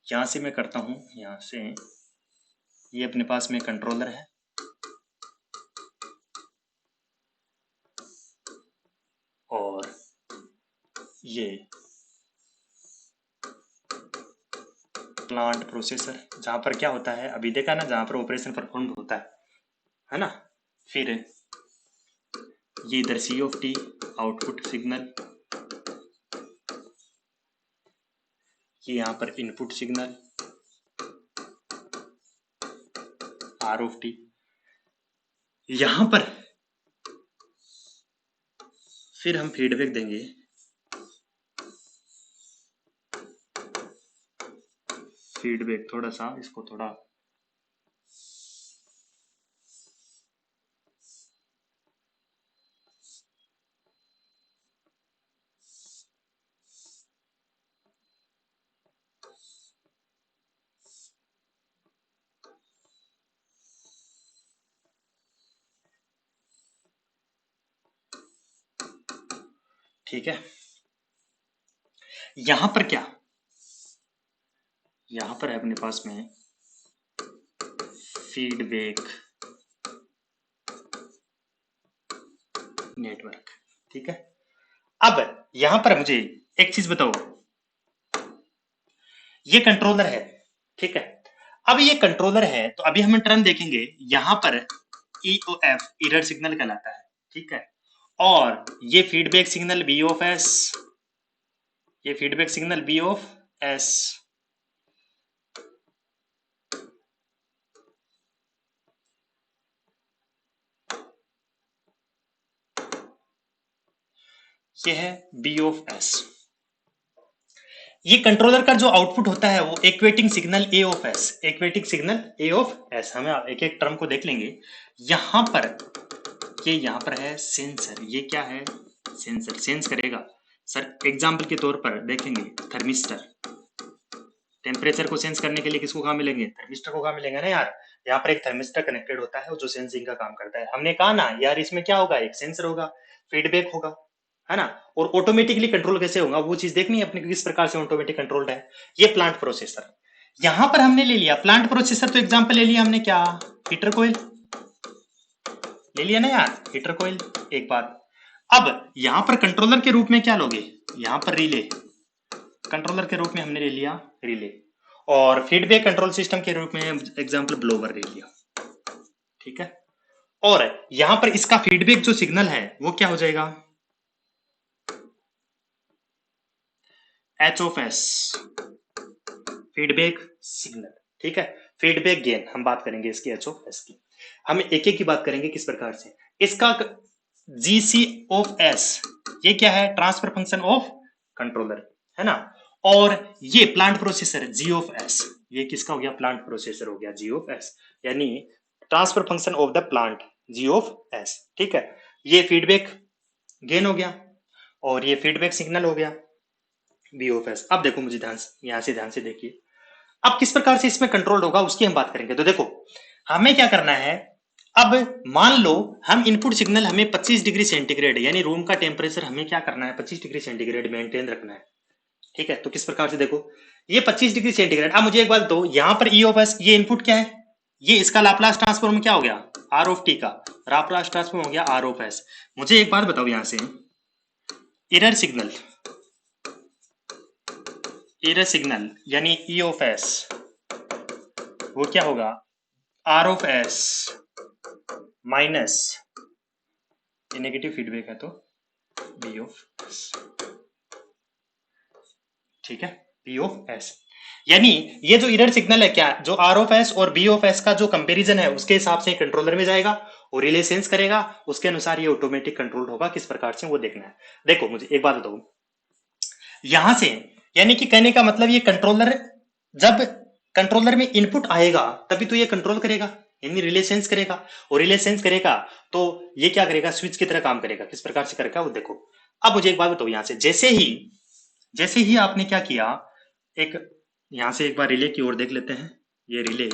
यहां से मैं करता हूं, यहां से, ये अपने पास में कंट्रोलर है, और ये प्लांट प्रोसेसर, जहां पर क्या होता है, अभी देखा ना, जहां पर ऑपरेशन परफॉर्म होता है ना। फिर ये इधर C of T, output signal, ये यहां पर input signal, R of T, यहां पर फिर हम फीडबैक देंगे, फीडबैक थोड़ा सा इसको थोड़ा, ठीक है। यहां पर क्या, यहां पर है अपने पास में फीडबैक नेटवर्क, ठीक है। अब यहां पर मुझे एक चीज बताओ, ये कंट्रोलर है, ठीक है। अब ये कंट्रोलर है तो अभी हम टर्म देखेंगे, यहां पर EOF एरर सिग्नल कहलाता है, ठीक है। और ये feedback signal B of S, ये feedback signal B of S, ये है बी ऑफ एस। ये कंट्रोलर का जो आउटपुट होता है वो actuating signal A of S, actuating signal A of S. हम एक एक टर्म को देख लेंगे। यहां पर ये यहां पर है सेंसर, ये क्या है सेंसर, सेंस करेगा। सर एग्जाम्पल के तौर पर देखेंगे थर्मिस्टर, टेम्परेचर को सेंस करने के लिए किसको कहाँ मिलेंगे, थर्मिस्टर को कहाँ मिलेंगे ना यार। यहाँ पर एक थर्मिस्टर कनेक्टेड होता है जो सेंसिंग का काम करता है। हमने कहा ना यार इसमें क्या होगा, एक सेंसर होगा, फीडबैक होगा, है ना। और ऑटोमेटिकली कंट्रोल कैसे होगा वो चीज देखनी है अपने को, किस प्रकार से ऑटोमेटिक कंट्रोल्ड है। ये प्लांट प्रोसेसर, यहां पर हमने ले लिया प्लांट प्रोसेसर। तो एग्जांपल ले लिया हमने क्या, हीटर कोयल ले लिया ना यार, हीटर कोयल। एक बात, अब यहां पर कंट्रोलर के रूप में क्या लोगे, यहां पर रिले, कंट्रोलर के रूप में हमने ले लिया रिले, और फीडबैक कंट्रोल सिस्टम के रूप में एग्जांपल ब्लोवर ले लिया, ठीक है। और यहां पर इसका फीडबैक जो सिग्नल है वो क्या हो जाएगा, H of S, feedback signal, ठीक है। फीडबैक गेन हम बात करेंगे इसकी एच ऑफ एस की, हम एक एक की बात करेंगे किस प्रकार से। इसका जीसी ऑफ एस, ये क्या है, ट्रांसफर फंक्शन ऑफ कंट्रोलर, है ना। और ये plant processor G of S, ये किसका हो गया, प्लांट प्रोसेसर हो गया जी ऑफ एस, यानी transfer function of the plant G of S, ठीक है। ये फीडबैक गेन हो गया और ये फीडबैक सिग्नल हो गया बी ऑफ एस। अब देखो मुझे ध्यान से, यहां से ध्यान से देखिए, अब किस प्रकार से इसमें कंट्रोल होगा उसकी हम बात करेंगे। तो देखो हमें क्या करना है, अब मान लो हम इनपुट सिग्नल हमें 25 डिग्री सेंटीग्रेड यानी रूम का टेम्परेचर हमें क्या करना है, 25 डिग्री सेंटीग्रेड मेंटेन रखना है, ठीक है। तो किस प्रकार से देखो ये 25 डिग्री सेंटीग्रेड। अब मुझे एक बात दो, यहां पर ई ऑफ एस ये इनपुट क्या है, ये इसका लाप्लास ट्रांसफॉर्म क्या हो गया, आर ऑफ टी का लाप्लास ट्रांसफॉर्म हो गया आर ऑफ एस। मुझे एक बात बताओ यहां से, एरर सिग्नल, एरर सिग्नल यानी ई ऑफ एस वो क्या होगा, आर ऑफ एस माइनस, ये नेगेटिव फीडबैक है तो बी ऑफ एस, ठीक है, बी ऑफ एस। यानी ये जो एरर सिग्नल है क्या, जो आर ऑफ एस और बी ऑफ एस का जो कंपैरिजन है उसके हिसाब से कंट्रोलर में जाएगा और रिले सेंस करेगा, उसके अनुसार ये ऑटोमेटिक कंट्रोल होगा, किस प्रकार से वो देखना है। देखो मुझे एक बात बताओ, यहां से यानी कि कहने का मतलब ये कंट्रोलर, जब कंट्रोलर में इनपुट आएगा तभी तो ये कंट्रोल करेगा, यानी रिले सेंस करेगा, और रिले सेंस करेगा तो ये क्या करेगा, स्विच की तरह काम करेगा, किस प्रकार से करेगा वो देखो। अब मुझे एक बात बताओ, यहां से जैसे ही आपने क्या किया, एक यहां से एक बार रिले की ओर देख लेते हैं। ये रिले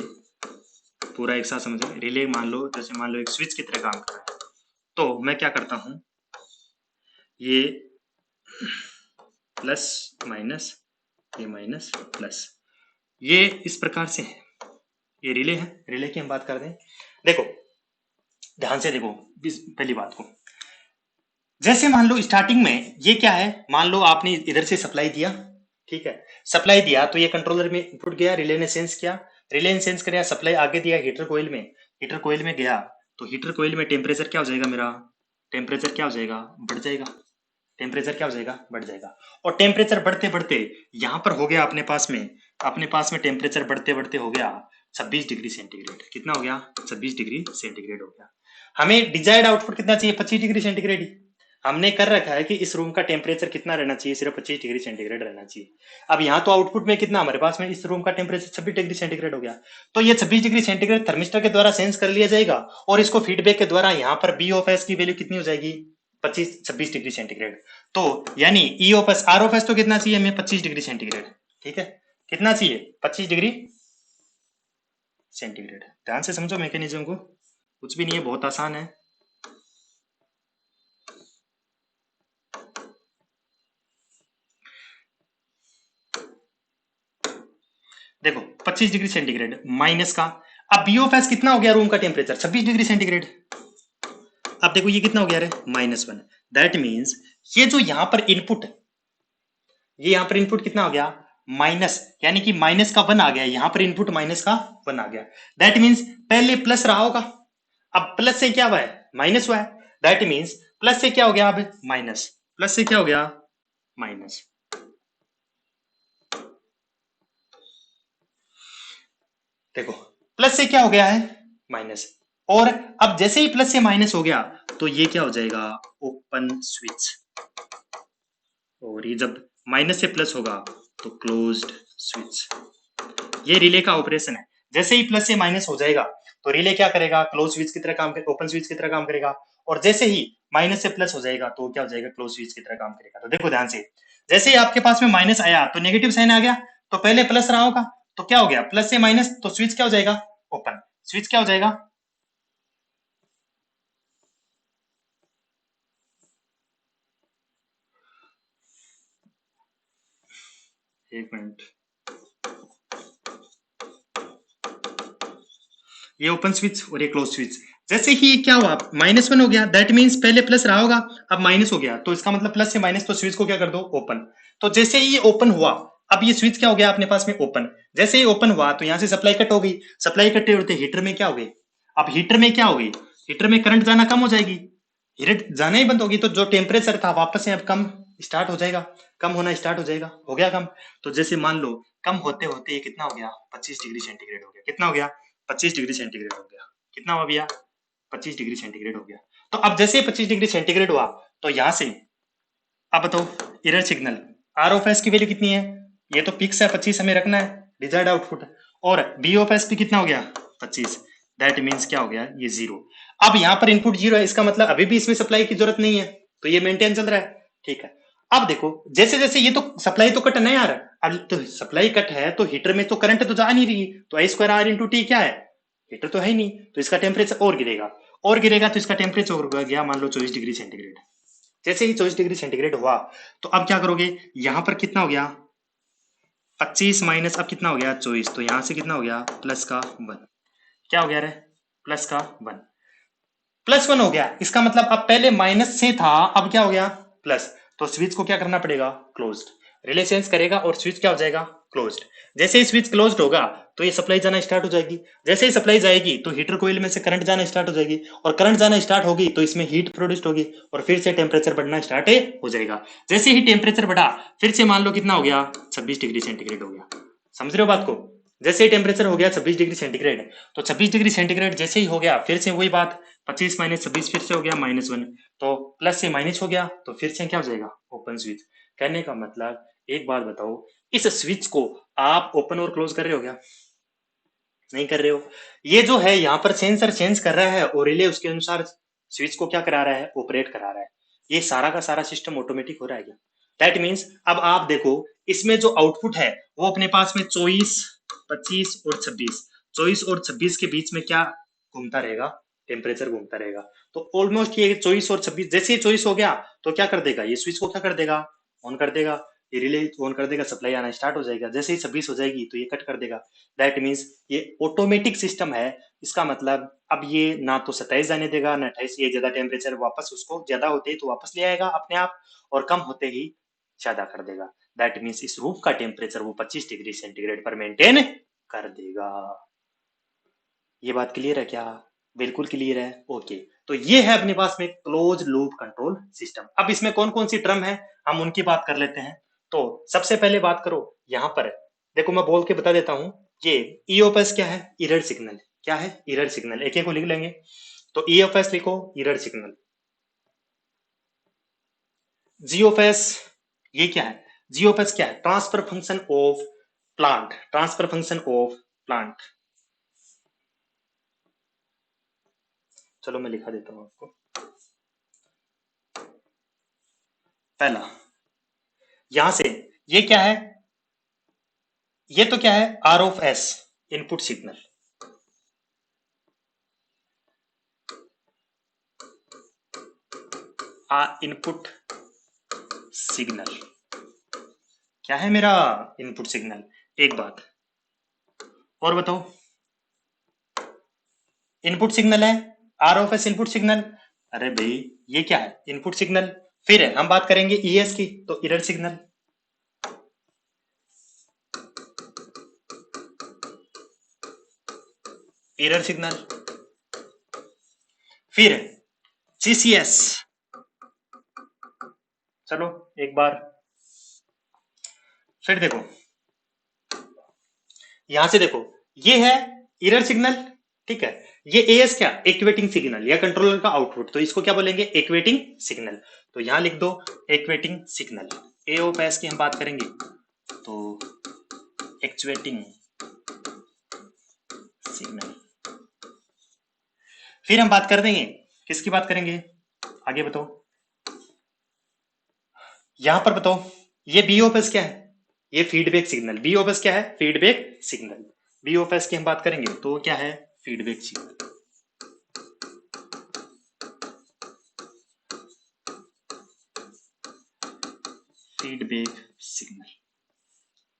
पूरा एक साथ समझे, रिले मान लो जैसे मान लो एक स्विच की तरह काम कर रहा है। तो मैं क्या करता हूं, ये प्लस माइनस, ये माइनस प्लस, ये इस प्रकार से है, ये रिले है। रिले की हम बात कर दें, देखो ध्यान से देखो पहली बात को, जैसे मान लो स्टार्टिंग में ये क्या है, मान लो आपने इधर से सप्लाई दिया, ठीक है, सप्लाई दिया तो ये कंट्रोलर में इनपुट गया, रिले ने सेंस किया, रिले ने सेंस किया, सप्लाई आगे दिया हीटर कोयल में, हीटर कोयल में गया तो हीटर कोयल में टेम्परेचर क्या हो जाएगा, मेरा टेम्परेचर क्या हो जाएगा, बढ़ जाएगा, टेम्परेचर क्या हो जाएगा, बढ़ जाएगा। और टेम्परेचर बढ़ते बढ़ते यहां पर हो गया अपने पास में टेम्परेचर बढ़ते बढ़ते हो गया 26 डिग्री सेंटीग्रेड। कितना हो गया, 26 डिग्री सेंटीग्रेड हो गया। हमें डिजायर्ड आउटपुट कितना चाहिए, 25 डिग्री सेंटीग्रेड ही। हमने कर रखा है कि इस रूम का टेम्परेचर कितना रहना चाहिए, सिर्फ 25 डिग्री सेंटीग्रेड रहना चाहिए। अब यहाँ तो आउटपुट में कितना हमारे पास में, इस रूम का टेम्परेचर 26 डिग्री सेंटीग्रेड हो गया, तो ये 26 डिग्री सेंटीग्रेड थर्मिस्टर के द्वारा सेंस कर लिया जाएगा, और इसको फीडबैक के द्वारा यहाँ पर बी ऑफ एस की वैल्यू कितनी हो जाएगी, 26 डिग्री सेंटीग्रेड। तो यानी E of S, R of S तो कितना चाहिए हमें, 25 डिग्री सेंटीग्रेड, ठीक है, कितना चाहिए, 25 डिग्री सेंटीग्रेड। ध्यान से समझो मैकेनिज्म को, कुछ भी नहीं है, बहुत आसान है। देखो 25 डिग्री सेंटीग्रेड माइनस का, अब बी ऑफ एस कितना हो गया, रूम का टेम्परेचर 26 डिग्री सेंटीग्रेड। अब देखो ये कितना हो गया रे, -1। दैट मीन्स ये जो यहां पर इनपुट, ये यहां पर इनपुट कितना हो गया, माइनस, यानी कि माइनस का 1 आ गया, यहां पर इनपुट माइनस का 1 आ गया। दैट मीन्स पहले प्लस रहा होगा, अब प्लस से क्या हुआ है, माइनस हुआ है। दैट मीन्स प्लस से क्या हो गया, अब माइनस, प्लस से क्या हो गया, माइनस। देखो प्लस से क्या हो गया है, माइनस, और अब जैसे ही प्लस से माइनस हो गया तो ये क्या हो जाएगा, ओपन स्विच, और ये जब माइनस से प्लस होगा तो क्लोज्ड स्विच। ये रिले का ऑपरेशन है। जैसे ही प्लस से माइनस हो जाएगा तो रिले क्या करेगा, क्लोज स्विच की तरह काम करेगा, ओपन स्विच की तरह काम करेगा। और जैसे ही माइनस से प्लस हो जाएगा तो क्या हो जाएगा, क्लोज स्विच की तरह काम करेगा। तो देखो ध्यान से, जैसे ही आपके पास में माइनस आया तो नेगेटिव साइन आ गया, तो पहले प्लस रहा होगा, तो क्या हो गया, प्लस से माइनस, तो स्विच क्या हो जाएगा, ओपन। स्विच क्या हो जाएगा, एक मिनट, ये ओपन स्विच और ये क्लोज स्विच। जैसे ही क्या हुआ, -1 हो गया, दैट मींस पहले प्लस रहा होगा, अब माइनस हो गया, तो इसका मतलब प्लस से माइनस, तो स्विच को क्या कर दो, ओपन। तो जैसे ही ये ओपन हुआ, अब ये स्विच क्या हो गया अपने पास में, ओपन। जैसे ही ओपन हुआ तो यहां से सप्लाई कट हो गई, सप्लाई कट होते हीटर में क्या हो गई, अब हीटर में क्या हो गई, हीटर में करंट जाना कम हो जाएगी, हीट जाना ही बंद होगी, तो जो टेम्परेचर था वापस से अब कम स्टार्ट हो जाएगा, कम होना स्टार्ट हो जाएगा, हो गया कम। तो जैसे मान लो कम होते होते ये कितना हो गया, 25 डिग्री सेंटीग्रेड हो गया, कितना हो गया, 25 डिग्री सेंटीग्रेड हो गया, कितना हुआ भैया, 25 डिग्री सेंटीग्रेड हो गया। तो अब जैसे 25 डिग्री सेंटीग्रेड हुआ तो यहां से, अब बताओ, error signal, R of S की वैल्यू कितनी है, ये तो फिक्स है 25 हमें रखना है, डिजायर्ड आउटपुट। और बी ऑफ एस भी कितना हो गया, 25, दैट मीन्स क्या हो गया, ये जीरो। अब यहाँ पर इनपुट जीरो है, इसका मतलब अभी भी इसमें सप्लाई की जरूरत नहीं है, तो ये मेंटेन चल रहा है, ठीक है। अब देखो, जैसे जैसे ये तो सप्लाई तो कट नहीं आ रहा, अब तो सप्लाई कट है तो हीटर में तो करंट तो जा नहीं रही, तो I square R into T क्या है, हीटर तो है ही नहीं, तो इसका टेम्परेचर और गिरेगा, और गिरेगा तो इसका टेम्परेचर और गया, मान लो 24 डिग्री सेंटीग्रेड। जैसे ही 24 डिग्री सेंटीग्रेड हुआ तो अब क्या करोगे, यहां पर कितना हो गया, 25 माइनस अब कितना हो गया 24, तो यहां से कितना हो गया, प्लस का 1, क्या हो गया रे, प्लस का 1, +1 हो गया। इसका मतलब अब पहले माइनस से था, अब क्या हो गया, प्लस। तो स्विच को क्या करना पड़ेगा, क्लोज्ड। रिले सेंस करेगा और स्विच क्या हो जाएगा, क्लोज्ड। जैसे ही स्विच क्लोज्ड होगा तो ये सप्लाई जाना स्टार्ट हो जाएगी, जैसे ही सप्लाई जाएगी तो हीटर कोइल में से करंट जाना स्टार्ट हो जाएगी, और करंट जाना स्टार्ट होगी तो इसमें हीट प्रोड्यूस होगी, और फिर से टेम्परेचर बढ़ना स्टार्ट हो जाएगा। जैसे ही टेम्परेचर बढ़ा, फिर से मान लो कितना हो गया, 26 डिग्री सेंटीग्रेड हो गया। समझ रहे हो बात को, जैसे ही टेम्परेचर हो गया 26 डिग्री सेंटीग्रेड, तो 26 डिग्री सेंटीग्रेड जैसे ही हो गया, फिर से वही बात, 25 माइनस 26 फिर से हो गया -1, तो प्लस से माइनस हो गया, तो फिर से क्या हो जाएगा, ओपन स्विच। कहने का मतलब, एक बात बताओ, इस स्विच को आप ओपन और क्लोज कर रहे हो क्या, नहीं कर रहे हो। ये जो है यहाँ पर सेंसर चेंज कर रहा है और रिले उसके अनुसार स्विच को क्या करा रहा है, ऑपरेट करा रहा है। ये सारा का सारा सिस्टम ऑटोमेटिक हो रहा है क्या, दैट मीन्स अब आप देखो, इसमें जो आउटपुट है वो अपने पास में 24, 25 और 26, 24 और 26 के बीच में क्या घूमता रहेगा, टेम्परेचर घूमता रहेगा। तो ऑलमोस्ट ये 24 और 26, जैसे ही 24 हो गया तो क्या कर देगा, ये स्विच को क्या कर देगा, ऑन कर देगा, ये रिले ऑन कर देगा, सप्लाई आना स्टार्ट हो जाएगा। जैसे ही 26 हो जाएगी तो ये कट कर देगा, दैट मीन्स ये ऑटोमेटिक सिस्टम है। इसका मतलब अब ये ना तो 27 जाने देगा ना 28, ये ज्यादा टेम्परेचर वापस उसको, ज्यादा होते ही तो वापस ले आएगा अपने आप, और कम होते ही ज्यादा कर देगा। दैट मीन्स इस रूफ का टेम्परेचर वो 25 डिग्री सेंटीग्रेड पर मेंटेन कर देगा। ये बात क्लियर है क्या, बिल्कुल क्लियर है, ओके। तो ये है अपने पास में क्लोज लूप कंट्रोल सिस्टम। अब इसमें कौन कौन सी टर्म है, हम उनकी बात कर लेते हैं। तो सबसे पहले बात करो, यहां पर देखो मैं बोल के बता देता हूं, ये ईओपीएस क्या है, एरर सिग्नल, क्या है, एरर सिग्नल, एक एक को लिख लेंगे। तो ईओपीएस लिखो, एरर सिग्नल। जीओपीएस, ये क्या है, जीओपीएस क्या है, transfer function of plant, transfer function of plant. चलो मैं लिखा देता हूं आपको। पहला, यहां से ये क्या है, ये तो क्या है, R of S, input signal. Input signal क्या है मेरा, इनपुट सिग्नल। एक बात और बताओ, इनपुट सिग्नल है, R of S input signal. अरे भाई ये क्या है, इनपुट सिग्नल। फिर हम बात करेंगे ईएस की, तो एरर सिग्नल, एरर सिग्नल। फिर सीसीएस, चलो एक बार फिर देखो, यहां से देखो, ये है एरर सिग्नल, ठीक है। ये एएस क्या, एक्वेटिंग सिग्नल या कंट्रोलर का आउटपुट, तो इसको क्या बोलेंगे, एक्वेटिंग सिग्नल। तो यहां लिख दो एक्वेटिंग सिग्नल, ए ऑफ एस की हम बात करेंगे। तो एक्चुएटिंग सिग्नल। फिर हम बात कर देंगे, किसकी बात करेंगे आगे बताओ, यहां पर बताओ ये बी ऑफ एस क्या है, ये feedback signal, B of S क्या है, feedback signal. B of S की हम बात करेंगे तो क्या है, फीडबैक सिग्नल। फीडबैक सिग्नल,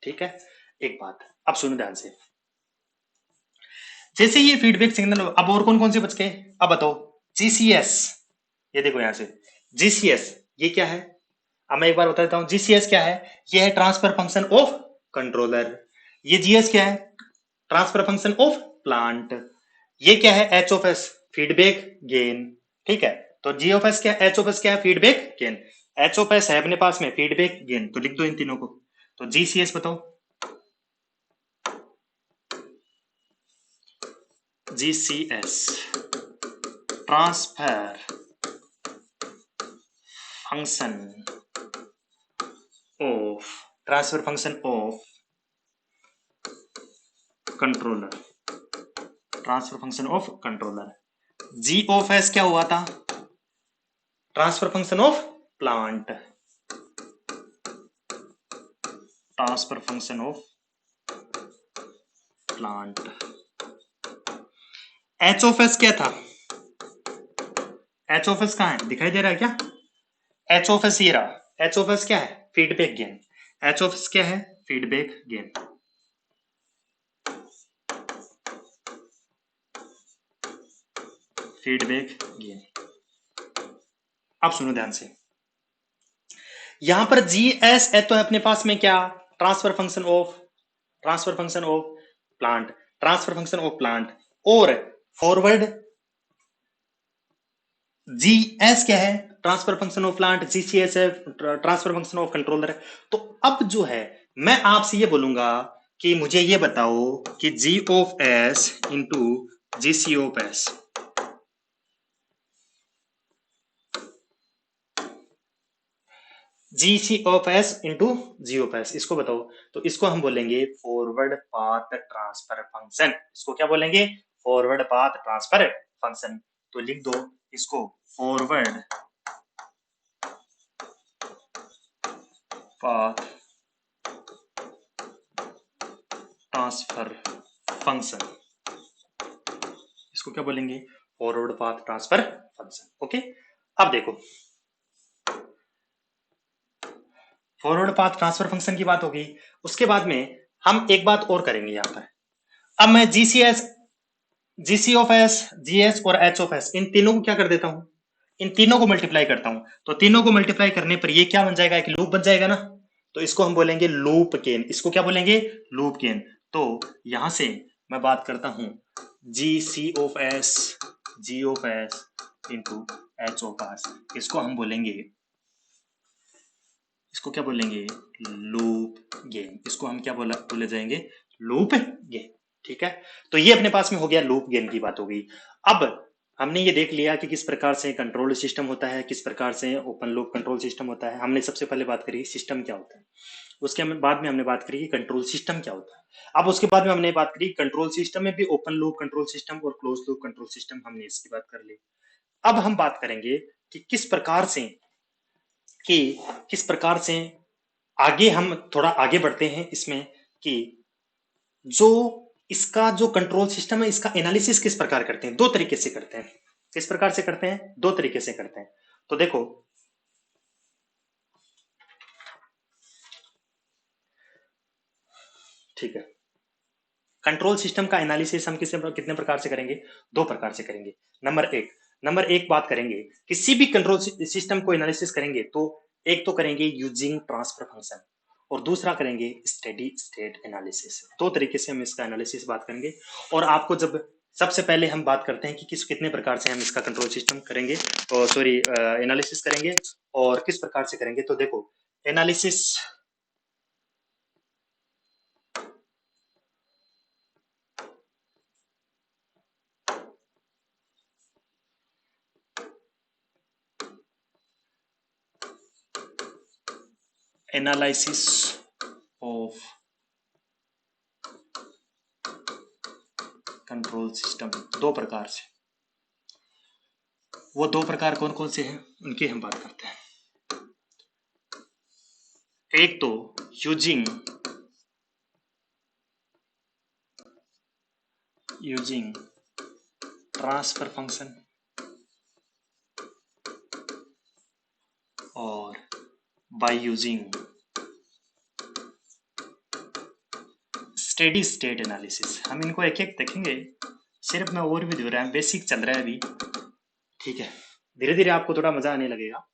ठीक है। एक बात अब सुनो ध्यान से, जैसे ये फीडबैक सिग्नल, अब और कौन कौन से बच गए, अब बताओ। जीसीएस, ये देखो यहां से, जीसीएस ये क्या है, अब मैं एक बार बता देता हूं, जीसीएस क्या है, ये है ट्रांसफर फंक्शन ऑफ कंट्रोलर। ये जीएस क्या है, ट्रांसफर फंक्शन ऑफ प्लांट। ये क्या है, H of S, feedback gain, ठीक है। तो जी ऑफ एस क्या है, एच ऑफ एस क्या है, feedback gain. H of S है अपने पास में, फीडबैक गेन, तो लिख दो इन तीनों को। तो जीसीएस बताओ, GCS transfer function of, transfer function of controller, transfer function of controller. G of S क्या हुआ था, transfer function of plant, transfer function of plant. H of S क्या था, एच ऑफ एस कहां है, दिखाई दे रहा है क्या, एच ऑफ एस ये रहा, एच ऑफ एस क्या है, feedback gain. H of S क्या है, फीडबैक गेन। Feedback gain. अब सुनो ध्यान से, यहां पर जी एस है तो है अपने पास में क्या, transfer function of, transfer function of plant, transfer function of plant. और फॉरवर्ड जी एस क्या है, transfer function of plant, GCS है ट्रांसफर फंक्शन ऑफ कंट्रोलर। तो अब जो है मैं आपसे ये बोलूंगा कि मुझे ये बताओ कि G of S into GC of S, GC of S into G of S, इसको बताओ। तो इसको हम बोलेंगे फॉरवर्ड पाथ ट्रांसफर फंक्शन, इसको क्या बोलेंगे, फॉरवर्ड पाथ ट्रांसफर फंक्शन। तो लिख दो इसको, फॉरवर्ड पाथ ट्रांसफर फंक्शन, इसको क्या बोलेंगे, forward path transfer function. Okay, अब देखो फॉरवर्ड पाथ ट्रांसफर फंक्शन की बात होगी, उसके बाद में हम एक बात और करेंगे यहां पर। अब मैं GCS, GC of S, GS और एच ऑफ एस, इन तीनों को क्या कर देता हूं, इन तीनों को मल्टीप्लाई करता हूं। तो तीनों को मल्टीप्लाई करने पर ये क्या बन जाएगा, एक लूप बन जाएगा ना। तो इसको हम बोलेंगे लूप गेन, इसको क्या बोलेंगे, लूप गेन। तो यहां से मैं बात करता हूं G C of S, G of S into H of S, इसको हम बोलेंगे, इसको क्या बोलेंगे, लूप गेन। इसको हम क्या बोले जाएंगे, लूप गेन, ठीक है। तो ये अपने पास में हो गया, लूप गेन की बात हो गई। अब हमने ये देख लिया कि किस प्रकार से कंट्रोल सिस्टम होता है, किस प्रकार से ओपन लूप कंट्रोल सिस्टम होता है। हमने सबसे पहले बात करी सिस्टम क्या होता है, उसके बाद में हमने बात करी कि कंट्रोल सिस्टम क्या होता है। अब उसके बाद में हमने बात करी कंट्रोल सिस्टम में भी ओपन लूप कंट्रोल सिस्टम और क्लोज लूप कंट्रोल सिस्टम, हमने इसकी बात कर ली। अब हम बात करेंगे कि किस प्रकार से, कि किस प्रकार से आगे हम थोड़ा आगे बढ़ते हैं इसमें, कि जो इसका जो कंट्रोल सिस्टम है इसका एनालिसिस किस प्रकार करते हैं, दो तरीके से करते हैं। किस प्रकार से करते हैं, दो तरीके से करते हैं। तो देखो ठीक है, कंट्रोल सिस्टम का एनालिसिस हम कितने प्रकार से करेंगे, दो प्रकार से करेंगे। नंबर एक बात करेंगे, किसी भी कंट्रोल सिस्टम को एनालिसिस करेंगे तो एक तो करेंगे यूजिंग ट्रांसफर फंक्शन, और दूसरा करेंगे स्टेडी स्टेट एनालिसिस। दो तरीके से हम इसका एनालिसिस बात करेंगे। और आपको जब सबसे पहले हम बात करते हैं कि कितने प्रकार से हम इसका कंट्रोल सिस्टम करेंगे, और सॉरी एनालिसिस करेंगे और किस प्रकार से करेंगे। तो देखो analysis, analysis of control system, दो प्रकार से। वो दो प्रकार कौन कौन से हैं उनकी हम बात करते हैं। एक तो यूजिंग ट्रांसफर फंक्शन और by using steady state analysis. हम इनको एक एक देखेंगे, सिर्फ मैं ओवरव्यू दे रहा हूं, बेसिक चल रहा है अभी, ठीक है। धीरे धीरे आपको थोड़ा मजा आने लगेगा।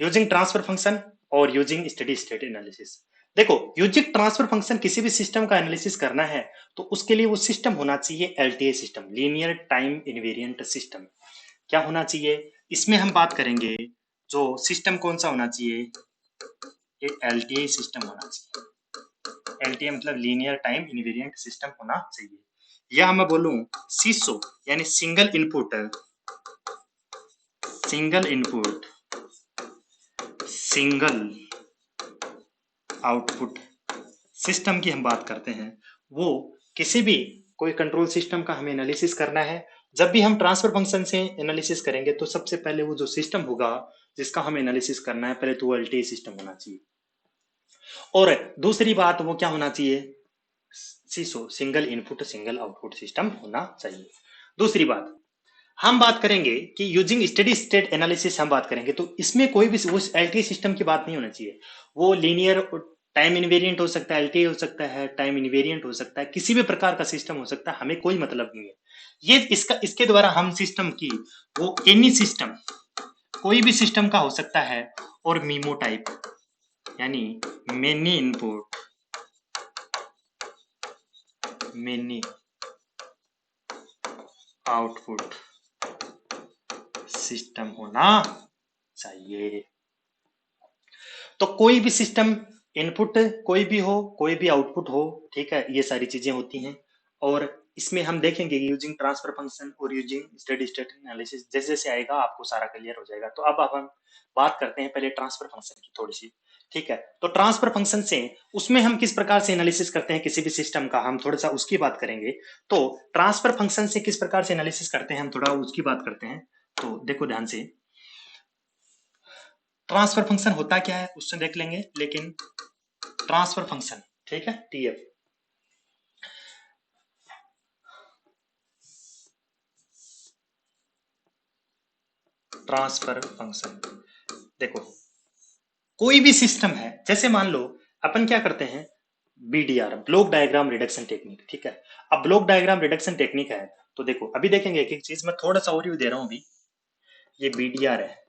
यूजिंग ट्रांसफर फंक्शन और यूजिंग स्टेडी स्टेट एनालिसिस। देखो, यूजिंग ट्रांसफर फंक्शन किसी भी सिस्टम का एनालिसिस करना है तो उसके लिए वो सिस्टम होना चाहिए LTA system, linear time invariant system. क्या होना चाहिए इसमें हम बात करेंगे, जो सिस्टम कौन सा होना चाहिए, ये एलटीए सिस्टम होना चाहिए। एलटीए मतलब लीनियर टाइम इनवेरिएंट सिस्टम होना चाहिए। या मैं बोलूं सीसो यानी single input single output system की हम बात करते हैं। वो किसी भी कोई कंट्रोल सिस्टम का हमें एनालिसिस करना है, जब भी हम ट्रांसफर फंक्शन से एनालिसिस करेंगे तो सबसे पहले वो जो सिस्टम होगा जिसका हमें एनालिसिस करना है, पहले तो वो एलटीए सिस्टम होना चाहिए। और दूसरी बात वो क्या होना चाहिए, SISO single input single output system होना चाहिए। दूसरी बात हम बात करेंगे कि यूजिंग स्टेडी स्टेट एनालिसिस हम बात करेंगे तो इसमें कोई भी वो एलटीए सिस्टम की बात नहीं होना चाहिए। वो लीनियर टाइम इनवेरिएंट हो सकता है, एलटीए हो सकता है, टाइम इनवेरिएंट हो सकता है, किसी भी प्रकार का सिस्टम हो सकता है, हमें कोई मतलब नहीं है। ये इसके द्वारा हम सिस्टम की वो एनी सिस्टम कोई भी सिस्टम का हो सकता है, और मीमो टाइप यानी many input many output system होना चाहिए। तो कोई भी सिस्टम इनपुट कोई भी हो, कोई भी आउटपुट हो, ठीक है, ये सारी चीजें होती हैं। और इसमें हम देखेंगे कि यूजिंग ट्रांसफर फंक्शन और यूजिंग स्टेडी स्टेट एनालिसिस जैसे जैसे आएगा आपको सारा क्लियर हो जाएगा। तो अब हम बात करते हैं पहले ट्रांसफर फंक्शन की थोड़ी सी, ठीक है। तो ट्रांसफर फंक्शन से उसमें हम किस प्रकार से एनालिसिस करते हैं किसी भी सिस्टम का, हम थोड़ा सा उसकी बात करेंगे। तो ट्रांसफर फंक्शन से किस प्रकार से एनालिसिस करते हैं हम थोड़ा उसकी बात करते हैं। तो देखो ध्यान से, ट्रांसफर फंक्शन होता क्या है उससे देख लेंगे, लेकिन ट्रांसफर फंक्शन, ठीक है, टीएफ। ट्रांसफर फंक्शन देखो, कोई भी सिस्टम है, जैसे मान लो अपन क्या करते हैं, BDR block diagram reduction technique, ठीक है। अब ब्लॉक डायग्राम रिडक्शन टेक्निक है तो देखो अभी देखेंगे एक एक चीज, मैं थोड़ा सा ओवरव्यू दे रहा हूं अभी। ये बीडीआर है,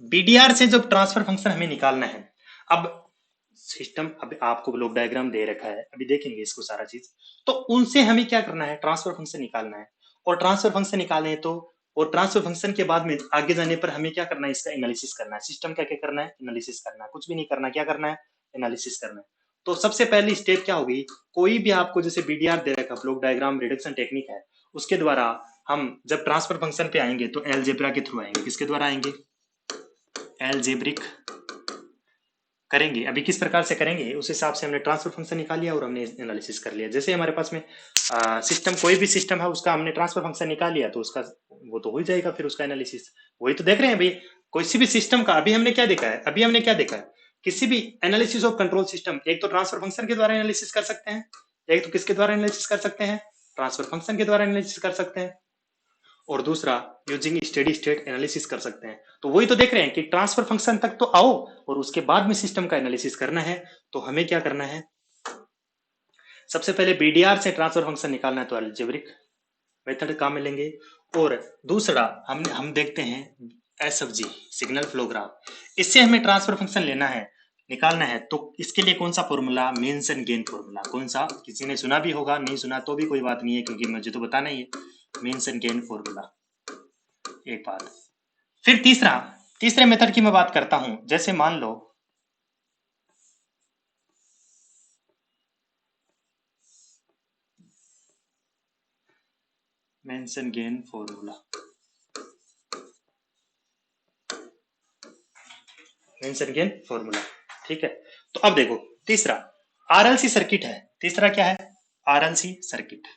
बीडीआर से जब ट्रांसफर फंक्शन हमें निकालना है, अब सिस्टम अभी आपको ब्लॉक डायग्राम दे रखा है, अभी देखेंगे इसको सारा चीज। तो उनसे हमें क्या करना है, ट्रांसफर फंक्शन निकालना है। और ट्रांसफर फंक्शन निकालने है तो, और ट्रांसफर फंक्शन के बाद में आगे जाने पर हमें क्या करना है, इसका एनालिसिस करना है। सिस्टम का क्या करना है, एनालिसिस करना है, कुछ भी नहीं करना, क्या करना है, एनालिसिस करना है। तो सबसे पहली स्टेप क्या होगी, कोई भी आपको जैसे बीडीआर दे रखा ब्लॉक डायग्राम रिडक्शन टेक्निक है, उसके द्वारा हम जब ट्रांसफर फंक्शन पे आएंगे तो एलजेब्रा के थ्रू आएंगे। किसके द्वारा आएंगे, एलजेब्रिक करेंगे। अभी किस प्रकार से करेंगे उस हिसाब से हमने ट्रांसफर फंक्शन निकाल लिया और हमने एनालिसिस कर लिया। जैसे हमारे पास में सिस्टम कोई भी सिस्टम है उसका हमने ट्रांसफर फंक्शन निकाल लिया तो उसका वो तो हो ही जाएगा फिर उसका एनालिसिस। वही तो देख रहे हैं भाई, कोई भी सिस्टम का अभी हमने क्या देखा है, अभी हमने क्या देखा है, किसी भी एनालिसिस ऑफ कंट्रोल सिस्टम एक तो ट्रांसफर फंक्शन के द्वारा एनालिसिस कर सकते हैं, एक तो किसके द्वारा एनालिसिस कर सकते हैं, ट्रांसफर फंक्शन के द्वारा एनालिसिस कर सकते हैं, और दूसरा यूजिंग स्टेडी स्टेट एनालिसिस कर सकते हैं। तो वही तो देख रहे हैं कि ट्रांसफर फंक्शन तक तो आओ और उसके बाद में सिस्टम का एनालिसिस करना है। तो हमें क्या करना है, सबसे पहले बीडीआर से ट्रांसफर फंक्शन निकालना है तो अलजेब्रिक मेथड काम में लेंगे। और दूसरा हम देखते हैं एसएफजी सिग्नल फ्लो ग्राफ, इससे हमें ट्रांसफर फंक्शन लेना है, निकालना है। तो इसके लिए कौन सा formula, means and gain formula, कौन सा, किसी ने सुना भी होगा, नहीं सुना तो भी कोई बात नहीं है क्योंकि मुझे तो बताना ही है, मीन्स एंड गेन फॉर्मूला एक बात। फिर तीसरे मेथड की मैं बात करता हूं, जैसे मान लो Mason gain formula, Mason gain formula, ठीक है। तो अब देखो तीसरा, आरएलसी सर्किट है। तीसरा क्या है? RLC circuit.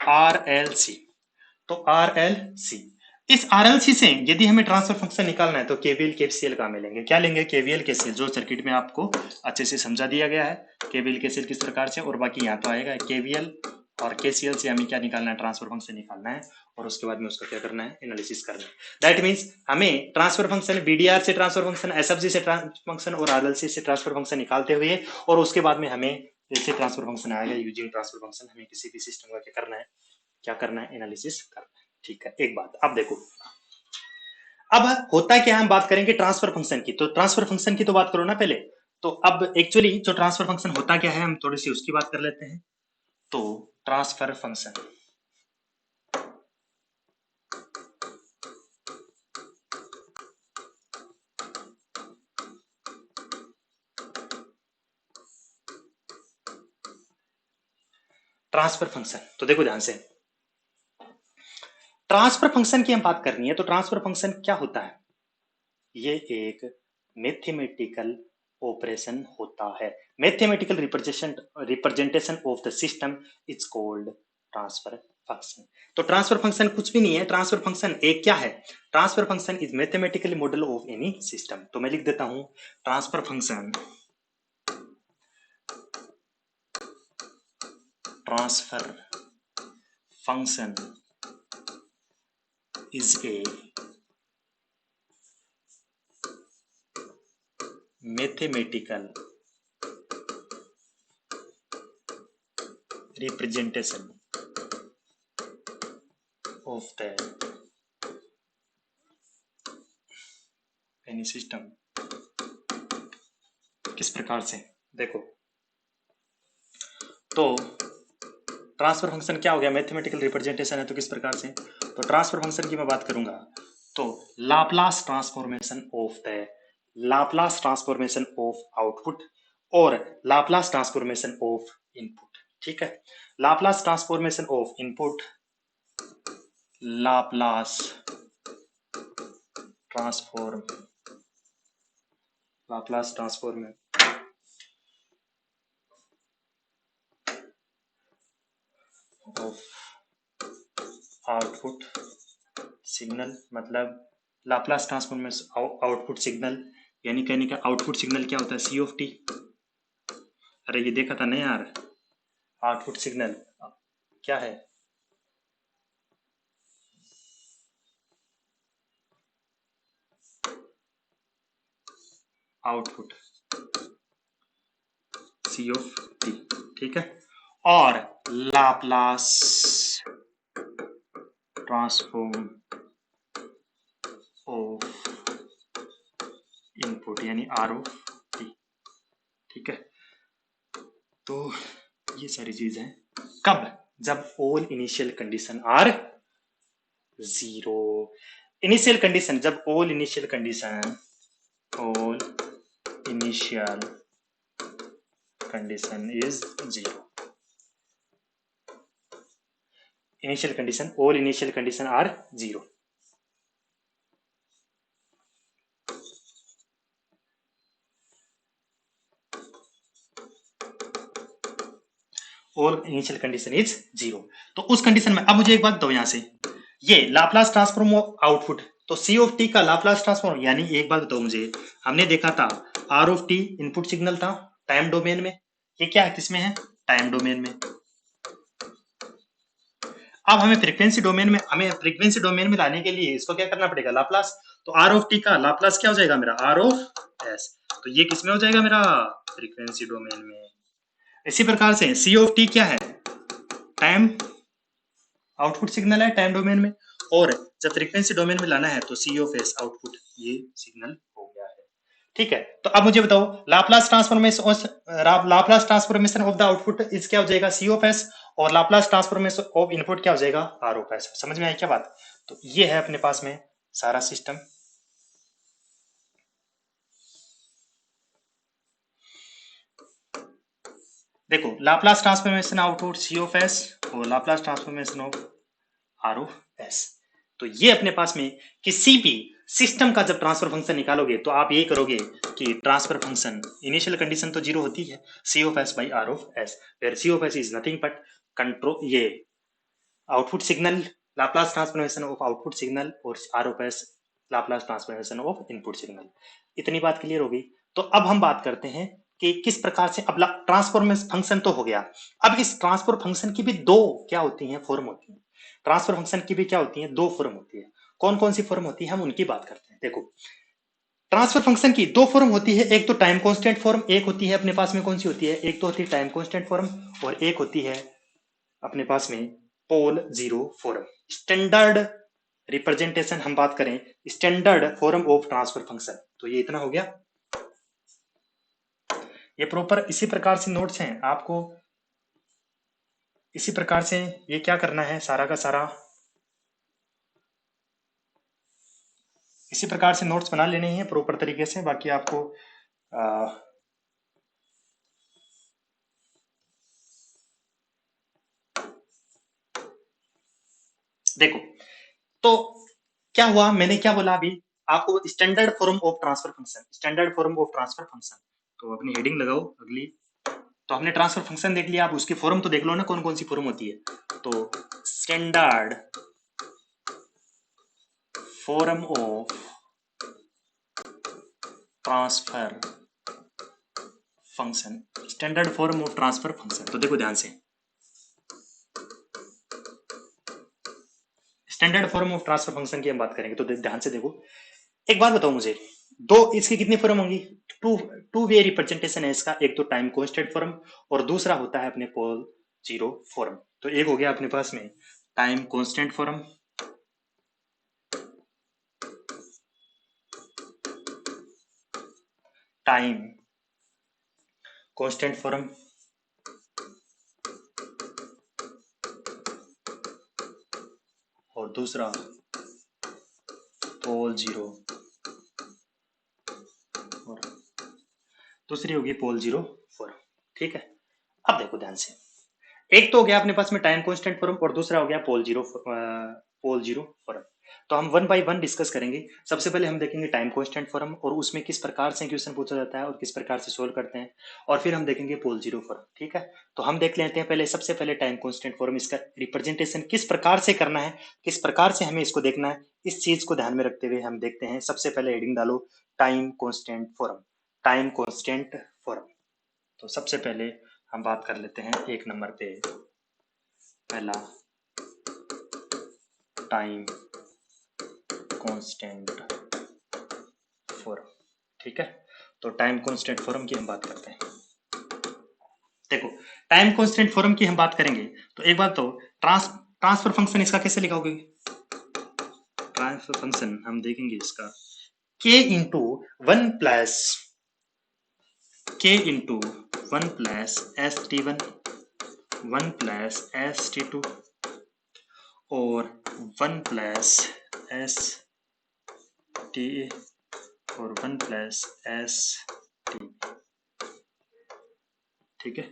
आरएलसी, तो आरएलसी, इस आरएलसी से यदि हमें ट्रांसफर फंक्शन निकालना है तो केवीएल केसीएल कहाँ मिलेंगे? क्या लेंगे? केवीएल केसीएल, जो सर्किट में आपको अच्छे से समझा दिया गया है केवीएल केसीएल किस प्रकार से, और बाकी यहाँ तो आएगा केवीएल और केसीएल से हमें क्या निकालना है? ट्रांसफर फंक्शन निकालना है, और उसके बाद में उसका क्या करना है? एनालिसिस करना है। दैट मीन्स हमें ट्रांसफर फंक्शन बीडीआर से ट्रांसफर फंक्शन, एसएफजी से ट्रांसफर फंक्शन और आरएलसी से ट्रांसफर फंक्शन निकालते हुए, और उसके बाद में हमें जैसे ट्रांसफर फंक्शन आएगा यूजिंग ट्रांसफर फंक्शन, हमें किसी भी सिस्टम का क्या करना है? क्या करना है? एनालिसिस करना है। ठीक है, एक बात अब देखो, अब होता क्या है, हम बात करेंगे ट्रांसफर फंक्शन की, तो ट्रांसफर फंक्शन की तो बात करो ना पहले। तो अब एक्चुअली जो ट्रांसफर फंक्शन होता क्या है, हम थोड़ी सी उसकी बात कर लेते हैं। तो ट्रांसफर फंक्शन ट्रांसफर फंक्शन, तो देखो ध्यान से, ट्रांसफर फंक्शन की हम बात करनी है, तो ट्रांसफर फंक्शन क्या होता है? ये एक मैथमेटिकल ऑपरेशन होता है। Mathematical representation of the system is called transfer function. तो ट्रांसफर फंक्शन कुछ भी नहीं है, ट्रांसफर फंक्शन एक क्या है? Transfer function is mathematically model of any system. तो मैं लिख देता हूं, transfer function, transfer function is a mathematical representation of the any system। किस प्रकार से? देखो, तो ट्रांसफर फंक्शन क्या हो गया? मैथमेटिकल रिप्रेजेंटेशन है, तो किस प्रकार से? तो ट्रांसफर फंक्शन की मैं बात करूंगा, तो Laplace transformation of the, Laplace transformation of output और लाप्लास ट्रांसफॉर्मेशन ऑफ इनपुट। ठीक है, Laplace transformation of input, Laplace transform, Laplace transform of output signal, मतलब लाप्लास ट्रांसफॉर्मेशन आउटपुट सिग्नल, यानी कहने का आउटपुट सिग्नल क्या होता है? C of T. अरे ये देखा था ना यार, आउटपुट सिग्नल क्या है? Output C of T. ठीक है, और लाप्लास ट्रांसफॉर्म ऑफ इनपुट यानी आर ऑफ टी। ठीक है, तो ये सारी चीज है कब? जब all initial condition are zero. Initial condition, जब all initial condition, all initial condition is zero. Initial condition, all initial condition are zero. All initial condition is zero. तो उस कंडीशन में अब मुझे एक बात दो, यहां से ये लाप्लास ट्रांसफॉर्म ऑफ आउटपुट, तो सी ऑफ टी का लाप्लास ट्रांसफॉर्म, यानी एक बात बताओ मुझे, हमने देखा था R of T input signal था टाइम डोमेन में, ये क्या है? किसमें है? टाइम डोमेन में। अब हमें फ्रीक्वेंसी डोमेन में, हमें फ्रीक्वेंसी डोमेन में लाने के लिए इसको क्या करना पड़ेगा? लाप्लास। तो आर ऑफ टी का लाप्लास क्या हो जाएगा मेरा? R of S. तो ये किसमें हो जाएगा मेरा? फ्रीक्वेंसी डोमेन में। इसी प्रकार से सी ऑफ टी क्या है? टाइम आउटपुट सिग्नल है टाइम डोमेन में, और जब फ्रीक्वेंसी डोमेन में लाना है तो सी ऑफ एस आउटपुट, ये सिग्नल हो गया है। ठीक है, तो अब मुझे बताओ Laplace transformation of the output is क्या हो जाएगा? सी ऑफ एस, और लाप्लास ट्रांसफॉर्मेशन ऑफ इनपुट क्या हो जाएगा? R of S. समझ में आई क्या बात? तो ये है अपने पास में सारा सिस्टम। देखो, Laplace transformation output C of S और Laplace transformation of R of S. तो ये अपने पास में किसी भी सिस्टम का जब ट्रांसफर फंक्शन निकालोगे तो आप ये करोगे कि ट्रांसफर फंक्शन इनिशियल कंडीशन तो जीरो होती है, C of S by R of S, where C of S is nothing but control ये output signal Laplace transformation of output signal और R of S Laplace transformation of input signal. इतनी बात clear होगी। तो अब हम बात करते हैं कि किस प्रकार से, अब ट्रांसफॉर्मेशन फंक्शन तो हो गया, अब इस ट्रांसफर फंक्शन की भी दो क्या होती हैं, फॉर्म होती हैं। ट्रांसफर फंक्शन की भी क्या होती है, दो फॉर्म होती है। कौन कौन सी फॉर्म होती है हम उनकी बात करते हैं। देखो ट्रांसफर फंक्शन की दो फॉर्म होती है, एक तो टाइम कांस्टेंट फॉर्म, एक होती है अपने पास में कौन सी होती है, एक तो होती है टाइम कांस्टेंट फॉर्म और एक होती है अपने पास में pole zero form. Standard representation हम बात करें, standard form of transfer function, तो ये इतना हो गया। ये प्रॉपर इसी प्रकार से नोट्स हैं आपको, इसी प्रकार से ये क्या करना है, सारा का सारा इसी प्रकार से नोट्स बना लेने हैं प्रॉपर तरीके से। बाकी आपको देखो तो क्या हुआ, मैंने क्या बोला अभी आपको, standard form of transfer function, standard form of transfer function. तो अपनी हेडिंग लगाओ अगली। तो हमने ट्रांसफर फंक्शन देख लिया, आप उसकी फॉर्म तो देख लो ना, कौन कौन सी फॉर्म होती है। तो standard form of transfer function, standard form of transfer function. तो देखो ध्यान से, standard form of transfer function की हम बात करेंगे तो ध्यान से देखो। एक बात बताओ मुझे, दो इसकी कितनी फॉर्म होंगी, टू टू वे रिप्रेजेंटेशन है इसका, एक तो टाइम कांस्टेंट फॉर्म और दूसरा होता है अपने पोल जीरो फॉर्म। तो एक हो गया अपने पास में time constant form, time constant form और दूसरा पोल जीरो और दूसरी होगी पोल जीरो फॉर्म। ठीक है, अब देखो ध्यान से, एक तो हो गया अपने पास में टाइम कांस्टेंट फॉर्म और दूसरा हो गया पोल जीरो फॉर्म। तो हम वन बाय वन डिस्कस करेंगे। सबसे पहले हम देखेंगे टाइम कांस्टेंट फॉर्म और उसमें किस प्रकार से क्वेश्चन पूछा जाता है और किस प्रकार से सोल्व करते हैं, और फिर हम देखेंगे पोल जीरो फॉर्म। ठीक है, तो हम देख लेते हैं पहले, सबसे पहले टाइम कांस्टेंट फॉर्म, इसका रिप्रेजेंटेशन किस प्रकार से करना है, किस प्रकार से हमें इसको देखना है, इस चीज को ध्यान में रखते हुए हम देखते हैं। सबसे पहले हेडिंग डालो time constant form, time constant form. तो सबसे पहले हम बात कर लेते हैं एक नंबर पे, पहला टाइम कांस्टेंट फॉर्म। ठीक है, तो टाइम कांस्टेंट फॉर्म की हम बात करते हैं। देखो टाइम कांस्टेंट फॉर्म की हम बात करेंगे तो एक बात तो ट्रांसफर फंक्शन इसका कैसे लिखोगे, ट्रांसफर फंक्शन हम देखेंगे इसका k into one plus S T one plus S T two और वन प्लस एस टी और वन प्लस एस टी। ठीक है,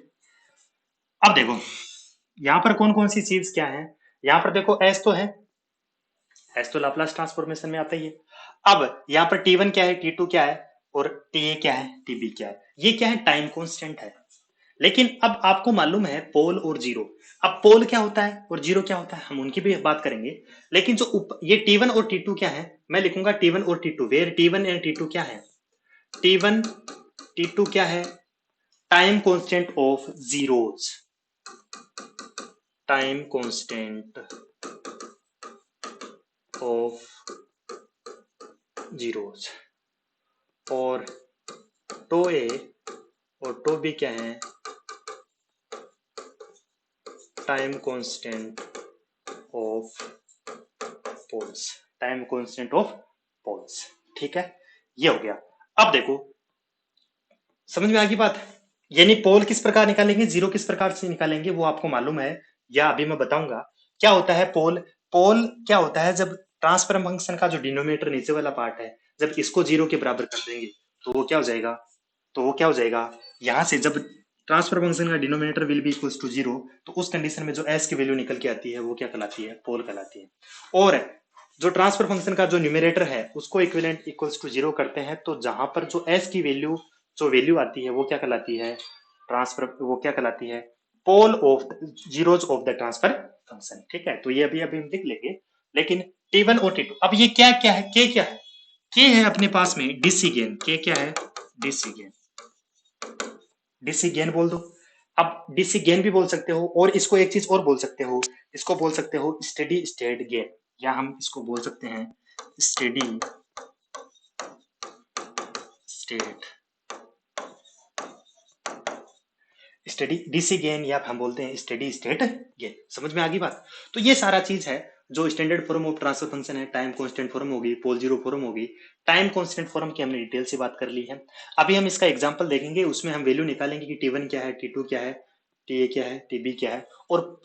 अब देखो यहां पर कौन कौन सी चीज क्या है, यहां पर देखो एस तो है, एस तो लाप्लास ट्रांसफॉर्मेशन में आता ही है। अब यहाँ पर टी वन क्या है, टी टू क्या है और टी ए क्या है, टी बी क्या है, ये क्या है, टाइम कांस्टेंट है। लेकिन अब आपको मालूम है पोल और जीरो, अब पोल क्या होता है और जीरो क्या होता है हम उनकी भी बात करेंगे। लेकिन जो ये टी वन और टी टू क्या है, मैं लिखूंगा टी वन और T two, where T one and T two क्या है, टी वन टी टू क्या है, time constant of zeros, time constant of zeros, और टो ए और टो बी क्या है, time constant of poles, time constant of poles. ठीक है, ये हो गया। अब देखो समझ में आ गई बात, यानी पोल किस प्रकार निकालेंगे, जीरो किस प्रकार से निकालेंगे वो आपको मालूम है या अभी मैं बताऊंगा। क्या होता है पोल, पोल क्या होता है, जब ट्रांसफर फंक्शन का जो डिनोमिनेटर नीचे वाला पार्ट है, जब इसको जीरो के बराबर कर देंगे तो वो क्या हो जाएगा, तो वो क्या हो जाएगा, यहां से जब ट्रांसफर फंक्शन का denominator will be equals to zero, तो उस कंडीशन में जो एस की वैल्यू निकल के आती है वो क्या कहलाती है, पोल कहलाती है। और जो ट्रांसफर फंक्शन का जो न्यूमरेटर है उसको इक्विवेलेंट इक्वल्स टू 0 करते हैं, तो जहां पर जो s की वैल्यू जो वैल्यू आती है वो क्या कहलाती है, ट्रांसफर, वो क्या कहलाती है, pole of zeros of the transfer function. ठीक है, तो ये अभी अभी हम लिख लेंगे। लेकिन T1 और T2, अब ये क्या क्या है, के क्या है, के है अपने पास में डीसी गेन, के क्या है, डीसी गेन, डीसी गेन बोल दो। अब डीसी गेन भी बोल सकते हो, और इसको एक चीज और बोल सकते हो, इसको बोल सकते हो स्टेडी स्टेट गेन, या हम इसको बोल सकते हैं steady state, steady DC gain, या हम बोलते हैं स्टेडी स्टेट गेन। समझ में आ गई बात। तो ये सारा चीज है जो standard form of transfer function है, टाइम कांस्टेंट फॉर्म होगी, पोल जीरो फॉर्म होगी। टाइम कांस्टेंट फॉर्म की हमने डिटेल से बात कर ली है। अभी हम इसका एग्जांपल देखेंगे, उसमें हम वैल्यू निकालेंगे कि T1 क्या है, T2 क्या है, TA क्या है, TB क्या है, और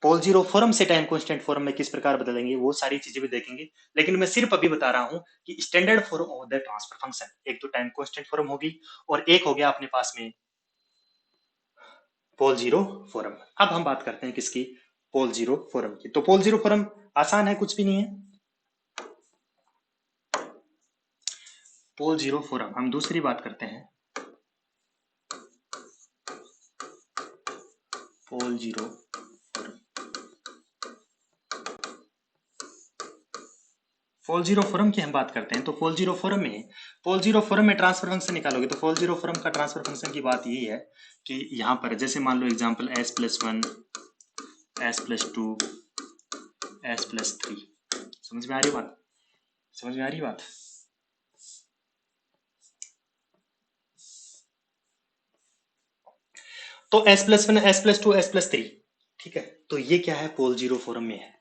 पोल जीरो फॉर्म से टाइम कांस्टेंट फॉर्म में किस प्रकार बदलेंगे, वो सारी चीजें भी देखेंगे। लेकिन मैं सिर्फ अभी बता रहा हूं कि standard form of the transfer function, एक तो टाइम कांस्टेंट फॉर्म होगी और एक हो गया अपने पास में पोल जीरो फॉर्म। अब हम बात करते हैं किसकी, पोल जीरो फॉर्म की। तो पोल जीरो फॉर्म आसान है, कुछ भी नहीं है। पोल जीरो फॉर्म, हम दूसरी बात करते हैं pole zero form. Pole zero form की हम बात करते हैं, तो पोल जीरो फॉर्म में, पोल जीरो फॉर्म में ट्रांसफर फंक्शन निकालोगे, तो पोल जीरो फॉर्म का ट्रांसफर फंक्शन की बात यही है कि यहां पर जैसे मान लो एग्जांपल s+1, s+2, s+3। समझ में आ रही बात, समझ में आ रही बात। तो s+1, s+2, s+3, ठीक है, तो ये क्या है, पोल जीरो फॉर्म में है,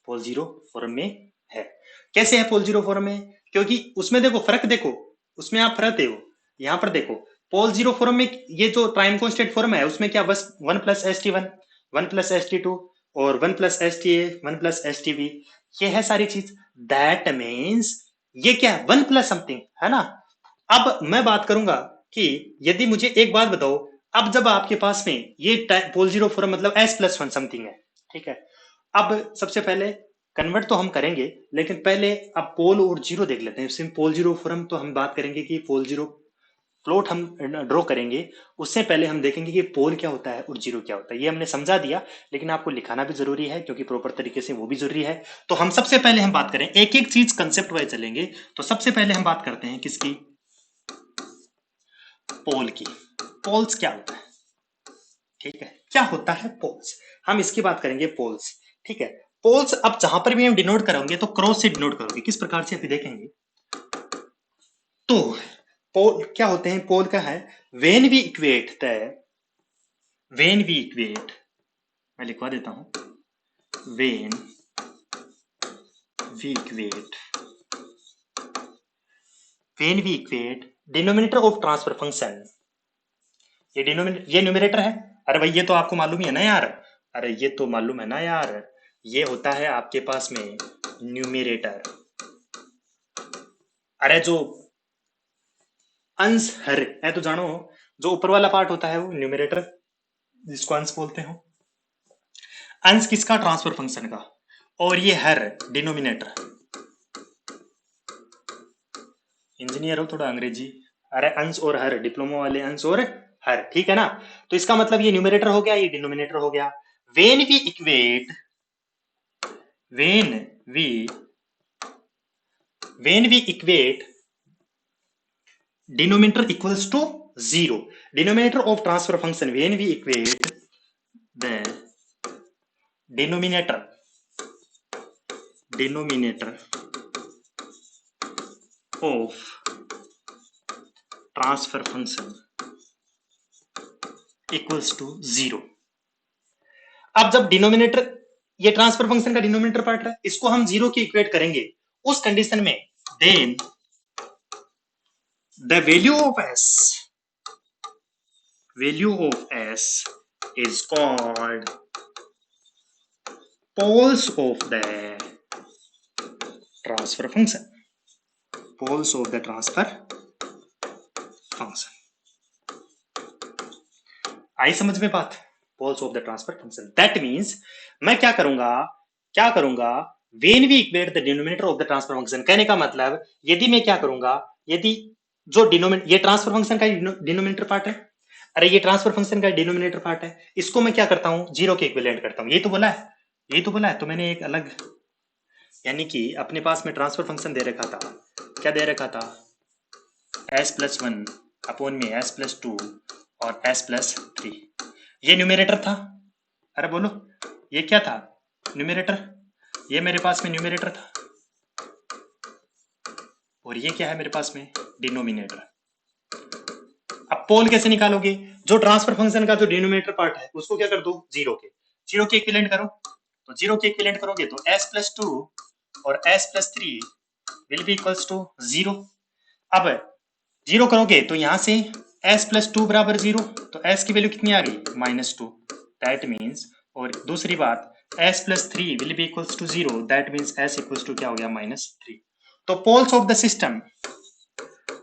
पोल जीरो फॉर्म में है। कैसे है पोल जीरो फॉर्म में, क्योंकि उसमें देखो फर्क, देखो उसमें आप फर्क देखो, यहां पर देखो पोल जीरो फॉर्म में ये जो टाइम कांस्टेंट फॉर्म है उसमें क्या, बस 1+ST1, 1+ST2 और 1+STA, 1+STB, ये है सारी चीज। दैट मीन्स ये क्या है, 1+ समथिंग है ना। अब मैं बात करूंगा कि यदि मुझे एक बात बताओ, अब जब आपके पास में ये पोल जीरो फॉर्म मतलब s+1 समथिंग है, ठीक है, अब सबसे पहले कन्वर्ट तो हम करेंगे, लेकिन पहले अब पोल और जीरो देख लेते हैं। सिर्फ पोल जीरो फॉर्म तो हम बात करेंगे कि पोल जीरो प्लॉट हम ड्रॉ करेंगे, उससे पहले हम देखेंगे कि पोल क्या होता है और जीरो क्या होता है। ये हमने समझा दिया, लेकिन आपको लिखाना भी जरूरी है, क्योंकि प्रॉपर तरीके से वो भी जरूरी है। तो हम सबसे पहले हम बात करें, एक एक चीज कंसेप्ट वाइज चलेंगे। तो सबसे पहले हम बात करते हैं किसकी, पोल की। पोल्स क्या होता है, ठीक है, क्या होता है पोल्स, हम इसकी बात करेंगे पोल्स। ठीक है, पोल्स अब जहां पर भी हम डिनोट करेंगे तो क्रॉस से डिनोट करोगे, किस प्रकार से अभी देखेंगे। तो पोल क्या होते हैं, पोल का है when we equate the, when we equate, मैं लिखवा देता हूं, when we equate, when we equate denominator of transfer function, ये डिनोमिनेटर, ये न्यूमरेटर है। अरे भाई ये तो आपको मालूम ही है ना यार, अरे ये तो मालूम है ना यार, ये होता है आपके पास में न्यूमरेटर। अरे जो अंश हर है तो जानो, जो ऊपर वाला पार्ट होता है वो न्यूमरेटर, जिसको अंश बोलते हो। अंश किसका, ट्रांसफर फंक्शन का, और ये हर डिनोमिनेटर। इंजीनियर हो थोड़ा अंग्रेजी, अरे अंश और हर, डिप्लोमा वाले अंश और हर, ठीक है ना। तो इसका मतलब ये न्यूमरेटर हो गया, ये डिनोमिनेटर हो गया। When we equate, when we, when we equate denominator equals to 0, denominator of transfer function, when we equate the denominator, denominator of transfer function equals to 0। अब जब डिनोमिनेटर, ये ट्रांसफर फंक्शन का denominator part है, इसको हम 0 की equate करेंगे, उस कंडीशन में then the value of s is called poles of the transfer function, poles of the transfer function। आई समझ में बात, poles of the transfer function. That means मैं क्या करूंगा, क्या करूंगा, when we equate the denominator of the transfer function, कहने का मतलब यदि मैं क्या करूंगा, यदि जो डिनोमिनेटर, ये ट्रांसफर फंक्शन का डिनोमिनेटर पार्ट है, अरे ये ट्रांसफर फंक्शन का डिनोमिनेटर पार्ट है, इसको मैं क्या करता हूं, जीरो के इक्विवेलेंट करता हूं। ये तो बोला है, ये तो बोला है, तो मैंने एक अलग, यानी कि अपने पास में ट्रांसफर फंक्शन दे रखा था, क्या दे रखा था, s+1 अपॉन में s+2 और s+3, ये न्यूमेरेटर था। अरे बोलो, ये क्या था, न्यूमेरेटर, ये मेरे पास में न्यूमेरेटर था, और ये क्या है मेरे पास में, डिनोमिनेटर। अब पोल कैसे निकालोगे, जो ट्रांसफर फंक्शन का जो डिनोमिनेटर पार्ट है उसको क्या कर दो, जीरो के, जीरो के इक्विवेलेंट करो, तो जीरो के इक्विवेलेंट करोगे तो s+2 और s+3 will be equals to zero. अब जीरो करोगे तो यहां से s+2 बराबर जीरो, तो s की वैल्यू कितनी आ गई, -2, दैट मीन्स, और दूसरी बात s+3 will be equals to zero, that means s equals to क्या हो गया, -3। तो पोल्स ऑफ द सिस्टम,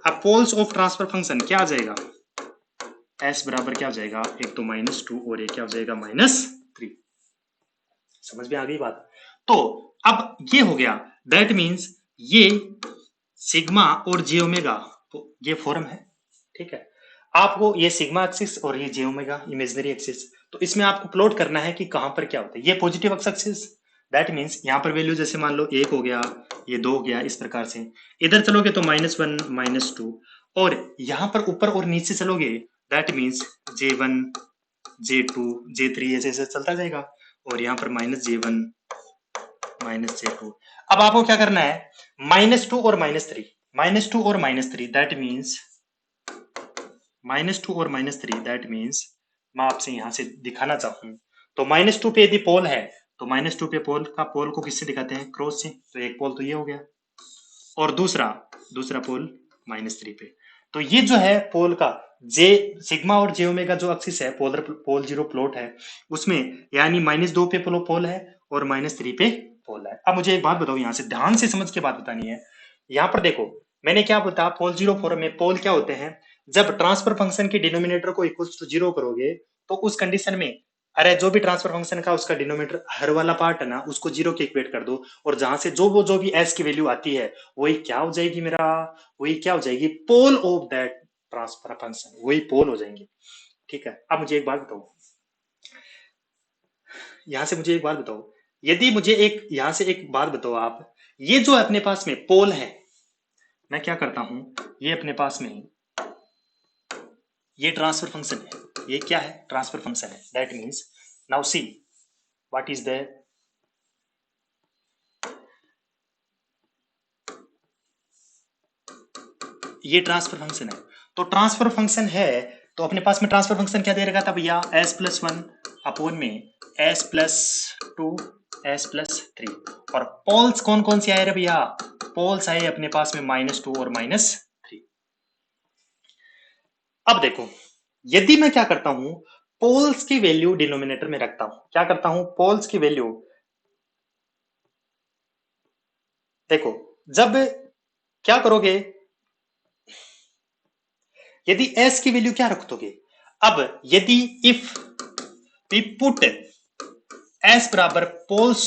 अब पोल्स ऑफ ट्रांसफर फंक्शन क्या आ जाएगा, s बराबर क्या हो जाएगा, एक तो -2 और एक क्या हो जाएगा, -3। समझ में आ गई बात। तो अब ये हो गया, दैट मीन्स ये सिग्मा और जे ओमेगा, तो ये फॉर्म है, ठीक है। आपको ये सिग्मा एक्सिस और ये जे ओमेगा इमेजिनरी एक्सिस, तो इसमें आपको प्लॉट करना है कि कहां पर क्या होता है। ये positive x axis, that means यहां पर वैल्यू जैसे मान लो 1 हो गया, ये 2 हो गया, इस प्रकार से इधर चलोगे तो -1 -2, और यहां पर ऊपर और नीचे चलोगे that means J1 J2 J3 ऐसे ऐसे चलता जाएगा, और यहाँ पर -J1 -J2। अब आपको क्या करना है, -2 और -3, -2 और -3 दैट मीन्स, -2 और -3 दैट मीन्स, मैं आपसे यहां से दिखाना चाहूं तो -2 पे यदि पोल है तो -2 पे पोल का, पोल को किससे दिखाते हैं, क्रॉस से, तो एक पोल तो ये हो गया, और दूसरा दूसरा पोल -3 पे। तो ये जो है पोल का जे सिग्मा और जे ओमेगा जो एक्सिस है, पोलर पोल जीरो प्लॉट है उसमें, यानी -2 पे पोल है और -3 पे पोल है। अब मुझे एक बात बताओ, यहां से ध्यान से समझ के बात बतानी है। यहां पर देखो मैंने क्या बताया, पोल जीरो फॉर्म में पोल क्या होते हैं, जब ट्रांसफर फंक्शन के डिनोमिनेटर को इक्वल टू जीरो करोगे तो उस कंडीशन में, अरे जो भी ट्रांसफर फंक्शन का उसका डिनोमिनेटर हर वाला पार्ट है ना, उसको जीरो के इक्वेट कर दो, और जहां से जो भी एस की वैल्यू आती है वही क्या हो जाएगी मेरा, वही क्या हो जाएगी, pole of that transfer function, वही पोल हो जाएंगे। ठीक है। अब मुझे एक बात बताओ, यहां से मुझे एक बात बताओ, यदि मुझे एक यहां से एक बात बताओ आप, ये जो अपने पास में पोल है, मैं क्या करता हूं, ये अपने पास में ये ट्रांसफर फंक्शन है, ये क्या है, ट्रांसफर फंक्शन है, that means now see what is the, ये ट्रांसफर फंक्शन है, तो ट्रांसफर फंक्शन है, तो अपने पास में ट्रांसफर फंक्शन क्या दे रखा था भैया, s+1 अपॉन में s+2 s+3, और पोल्स कौन कौन से आए रे भैया, पोल्स आए अपने पास में -2 और -3। अब देखो, यदि मैं क्या करता हूं, पोल्स की वैल्यू डिनोमिनेटर में रखता हूं, क्या करता हूं, पोल्स की वैल्यू, देखो जब क्या करोगे, यदि s की वैल्यू क्या रख दोगे, अब यदि इफ वी पुट s बराबर poles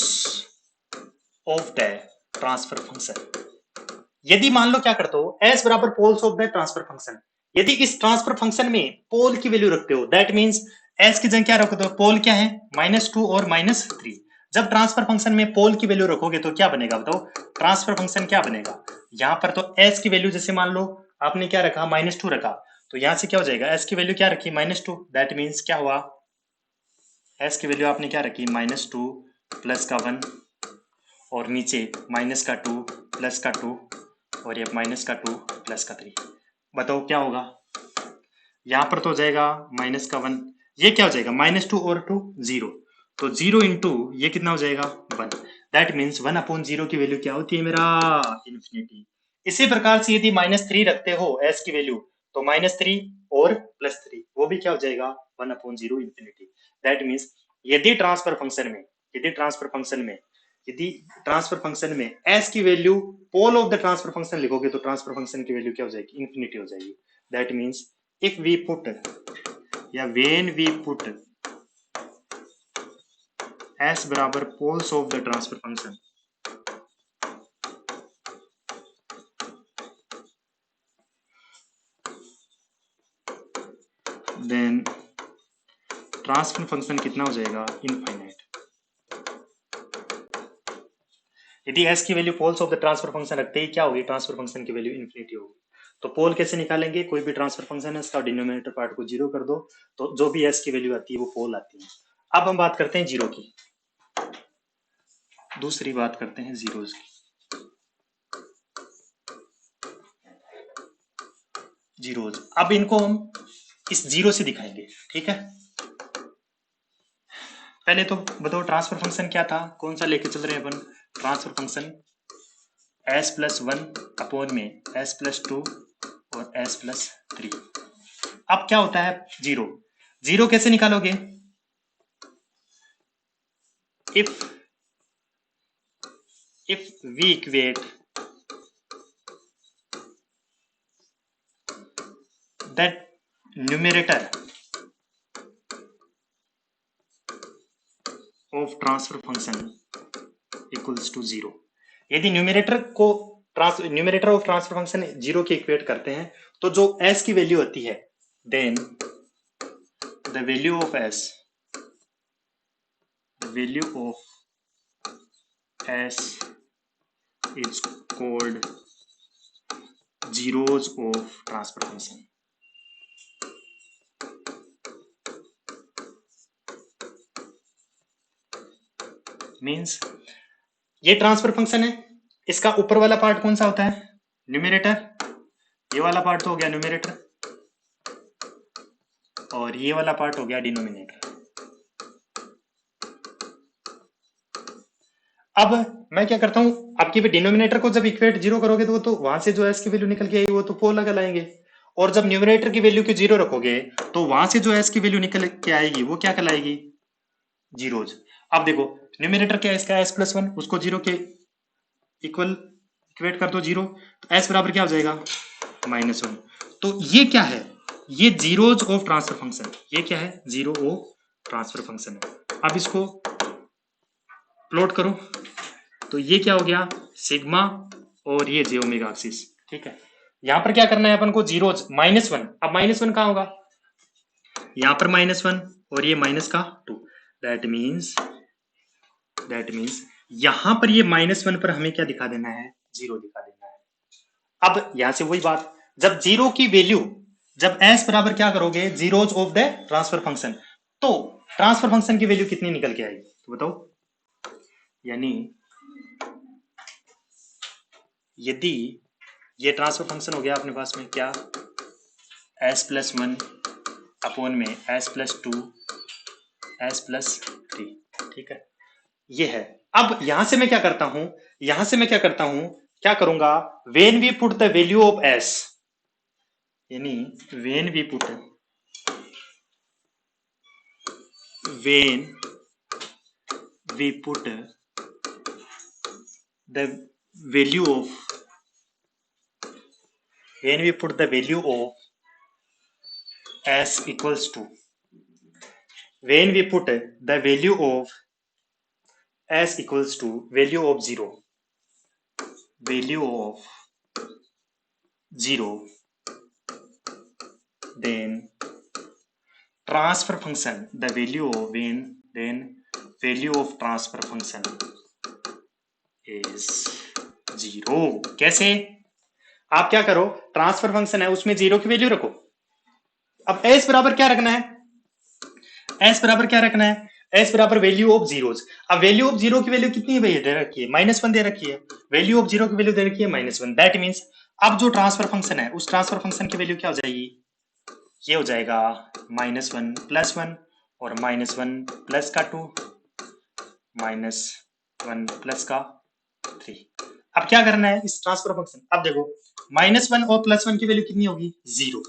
of the transfer function, यदि मान लो क्या करते हो, s बराबर poles of the transfer function, यदि इस ट्रांसफर फंक्शन में पोल की वैल्यू रखते हो, दैट मींस s की जगह क्या रखते हो, पोल क्या है, -2 और -3। जब ट्रांसफर फंक्शन में पोल की वैल्यू रखोगे तो क्या बनेगा बताओ, ट्रांसफर फंक्शन क्या बनेगा, यहां पर तो s की वैल्यू जैसे मान लो आपने क्या रखा, -2 रखा, तो यहां से क्या हो जाएगा, s की वैल्यू क्या रखी, -2, दैट मीन्स क्या हुआ, s की वैल्यू आपने क्या रखी, -2 प्लस का 1, और नीचे -2 प्लस का 2, और ये -2 प्लस का 3। बताओ क्या होगा, यहां पर तो हो जाएगा -1, ये क्या हो जाएगा, -2 और 2 0, तो 0 इंटू ये कितना हो जाएगा, 1, दैट मीन्स 1/0 की वैल्यू क्या होती है मेरा, इन्फिनिटी। इसी प्रकार से यदि -3 रखते हो s की वैल्यू, तो -3 और +3 वो भी क्या हो जाएगा, 1/0 इन्फिनिटी। दैट मीन्स यदि ट्रांसफर फंक्शन में, यदि ट्रांसफर फंक्शन में, यदि ट्रांसफर फंक्शन में s की value pole of the transfer function लिखोगे तो ट्रांसफर फंक्शन की वैल्यू क्या हो जाएगी, इन्फिनिटी हो जाएगी। That means if we put या when we put s बराबर poles of the transfer function, then transfer function कितना हो जाएगा, इनफाइनाइट। यदि एस की value poles of the transfer function रखते ही क्या होगी, ट्रांसफर फंक्शन की वैल्यू इन्फिनिटी होगी। तो पोल कैसे निकालेंगे, कोई भी ट्रांसफर फंक्शन है उसका डिनोमिनेटर पार्ट को जीरो कर दो, तो जो भी एस की वैल्यू आती है वो पोल आती है। अब हम बात करते हैं जीरो की, दूसरी बात करते हैं जीरोज की। जीरोज, अब इनको हम इस जीरो से दिखाएंगे, ठीक है। पहले तो बताओ ट्रांसफर फंक्शन क्या था, कौन सा लेके चल रहे हैं अपन, transfer function S plus one upon में एस प्लस टू और एस प्लस थ्री। अब क्या होता है जीरो, जीरो कैसे निकालोगे, if we equate that numerator of transfer function equals to zero. यदि numerator of transfer function zero के इक्वेट करते हैं तो जो एस की वैल्यू होती है, then the value of S, the value of S is called zeros of transfer function. Means ये ट्रांसफर फंक्शन है, इसका ऊपर वाला पार्ट कौन सा होता है, न्यूमरेटर, ये वाला पार्ट तो हो गया न्यूमरेटर, और ये वाला पार्ट हो गया डिनोमिनेटर। अब मैं क्या करता हूं, आपकी भी डिनोमिनेटर को जब इक्वेट जीरो करोगे तो वो तो वहां से जो एस की वैल्यू निकल के आएगी वो तो पोल लगा लाएंगे, और जब न्यूमरेटर की वैल्यू को जीरो रखोगे तो वहां से जो एस की वैल्यू निकल के आएगी वो क्या कहलाएगी, जीरोज। अब देखो न्यूमरेटर क्या है इसका, एस प्लस वन, उसको जीरो के इक्वल इक्वेट कर दो जीरो, तो एस बराबर क्या हो जाएगा, माइनस वन। तो ये क्या है, ये जीरोज ऑफ ट्रांसफर फंक्शन, ये क्या है, जीरो ऑफ ट्रांसफर फंक्शन है। अब इसको प्लॉट करो तो ये क्या हो गया, सिग्मा और ये जे ओमेगा एक्सिस, ठीक है। यहां पर क्या करना है अपन को, जीरोज माइनस वन, अब माइनस वन कहां होगा, यहां पर माइनस वन और ये माइनस का टू, दैट मीन्स यहां पर ये माइनस वन पर हमें क्या दिखा देना है, जीरो दिखा देना है। अब यहां से वही बात, जब जीरो की वैल्यू, जब एस बराबर क्या करोगे, zeros of the transfer function, तो ट्रांसफर फंक्शन की वैल्यू कितनी निकल के आएगी, तो बताओ। यानी यदि ये ट्रांसफर फंक्शन हो गया अपने पास में क्या, एस प्लस वन अपॉन में S plus to S plus three, ठीक है, ये है। अब यहां से मैं क्या करता हूं, क्या करूंगा, when we put the value of S, यानी when we put the value of s equals to, when we put the value of s equals to value of 0, then transfer function, the value of then value of transfer function is 0। कैसे, आप क्या करो, transfer function है उसमें zero की value रखो। अब s बराबर क्या रखना है, एस बराबर वैल्यू ऑफ जीरोज। अब वैल्यू ऑफ जीरो की वैल्यू कितनी दे रखी है, माइनस वन दे रखी है, वैल्यू ऑफ जीरो की वैल्यू दे रखी है माइनस वन, दैट मीन्स अब जो ट्रांसफर फंक्शन है उस ट्रांसफर फंक्शन की वैल्यू क्या हो जाएगी, ये हो जाएगा माइनस वन प्लस वन और माइनस वन प्लस का टू माइनस वन प्लस का थ्री। अब क्या करना है इस ट्रांसफर फंक्शन, अब देखो माइनस वन और प्लस वन की वैल्यू कितनी होगी, जीरो,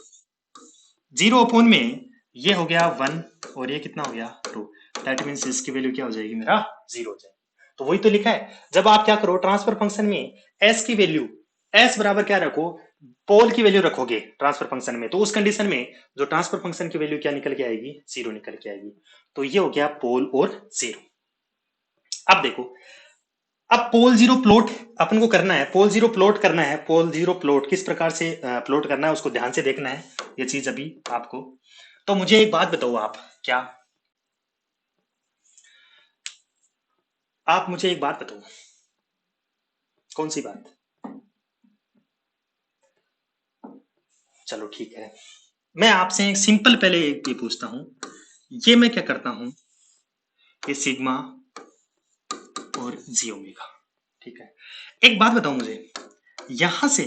जीरो अपॉन में ये हो गया वन और ये कितना हो गया टू, दैट मीन्स इसकी वैल्यू क्या हो जाएगी, मेरा जीरो हो जाएगी। तो वही तो लिखा है, जब आप क्या करो ट्रांसफर फंक्शन में एस की वैल्यू, एस बराबर क्या रखो, पोल की वैल्यू रखोगे ट्रांसफर फंक्शन में, तो उस कंडीशन में जो ट्रांसफर फंक्शन की वैल्यू क्या निकल के आएगी, जीरो निकल के आएगी। तो ये हो गया पोल और जीरो। अब देखो अब पोल जीरो प्लॉट अपन को करना है, पोल जीरो प्लॉट करना है, पोल जीरो प्लॉट किस प्रकार से प्लॉट करना है उसको ध्यान से देखना है, ये चीज अभी आपको। तो मुझे एक बात बताओ, क्या आप मुझे एक बात बताओ, कौन सी बात? चलो ठीक है, मैं आपसे एक सिंपल पहले एक ये पूछता हूं, ये मैं क्या करता हूं, ये सिग्मा और जी ओमेगा, ठीक है। एक बात बताओ मुझे, यहां से,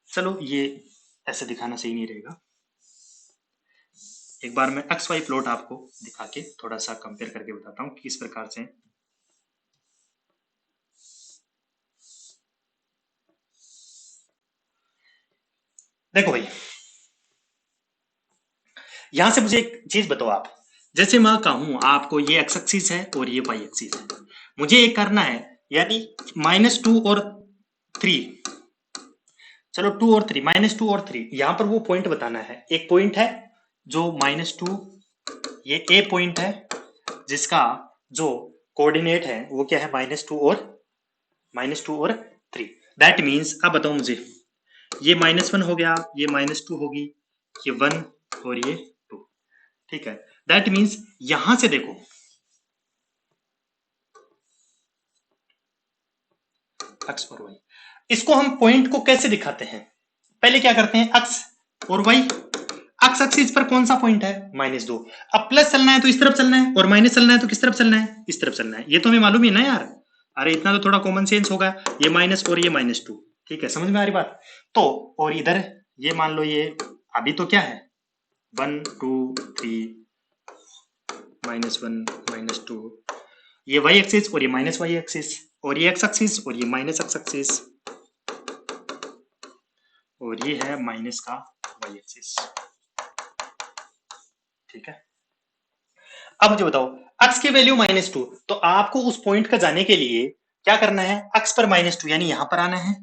चलो ये ऐसे दिखाना सही नहीं रहेगा, एक बार मैं एक्स वाई प्लॉट आपको दिखा के थोड़ा सा कंपेयर करके बताता हूं कि किस प्रकार से। देखो भाई, यहां से मुझे एक चीज बताओ आप, जैसे मैं कहूं आपको ये एक्स एक्सिस है और ये वाई एक्सिस है, मुझे ये करना है, यानी -2 और 3, चलो 2 और 3, -2 और 3, यहां पर वो पॉइंट बताना है। एक पॉइंट है जो -2, ये ए पॉइंट है जिसका जो कोऑर्डिनेट है वो क्या है, -2 और 3। दैट मीन्स, अब बताओ मुझे, ये -1 हो गया, ये -2 होगी, ये 1 और ये 2, ठीक है। दैट मीन्स यहां से देखो, एक्स और वाई, इसको हम पॉइंट को कैसे दिखाते हैं, पहले क्या करते हैं, एक्स और वाई, एक्स एक्सिस पर कौन सा पॉइंट है, -2। अब प्लस चलना है तो इस तरफ चलना है, और माइनस चलना है तो किस तरफ चलना है, इस तरफ चलना है, ये तो हमें मालूम ही ना यार, अरे इतना तो थोड़ा कॉमन सेंस होगा, ये माइनस और ये -2, ठीक है, समझ में आ रही बात। तो और इधर ये मान लो, ये अभी तो क्या है, 1 2 3, -1 -2, ये वाई एक्सिस और ये माइनस वाई एक्सिस, और ये एक्स एक्सिस और ये माइनस एक्स एक्सिस, और ये है माइनस का वाई एक्सिस, ठीक है। अब मुझे बताओ, x की वैल्यू -2, तो आपको उस पॉइंट का जाने के लिए क्या करना है, x पर -2 यानी यहां पर आना है,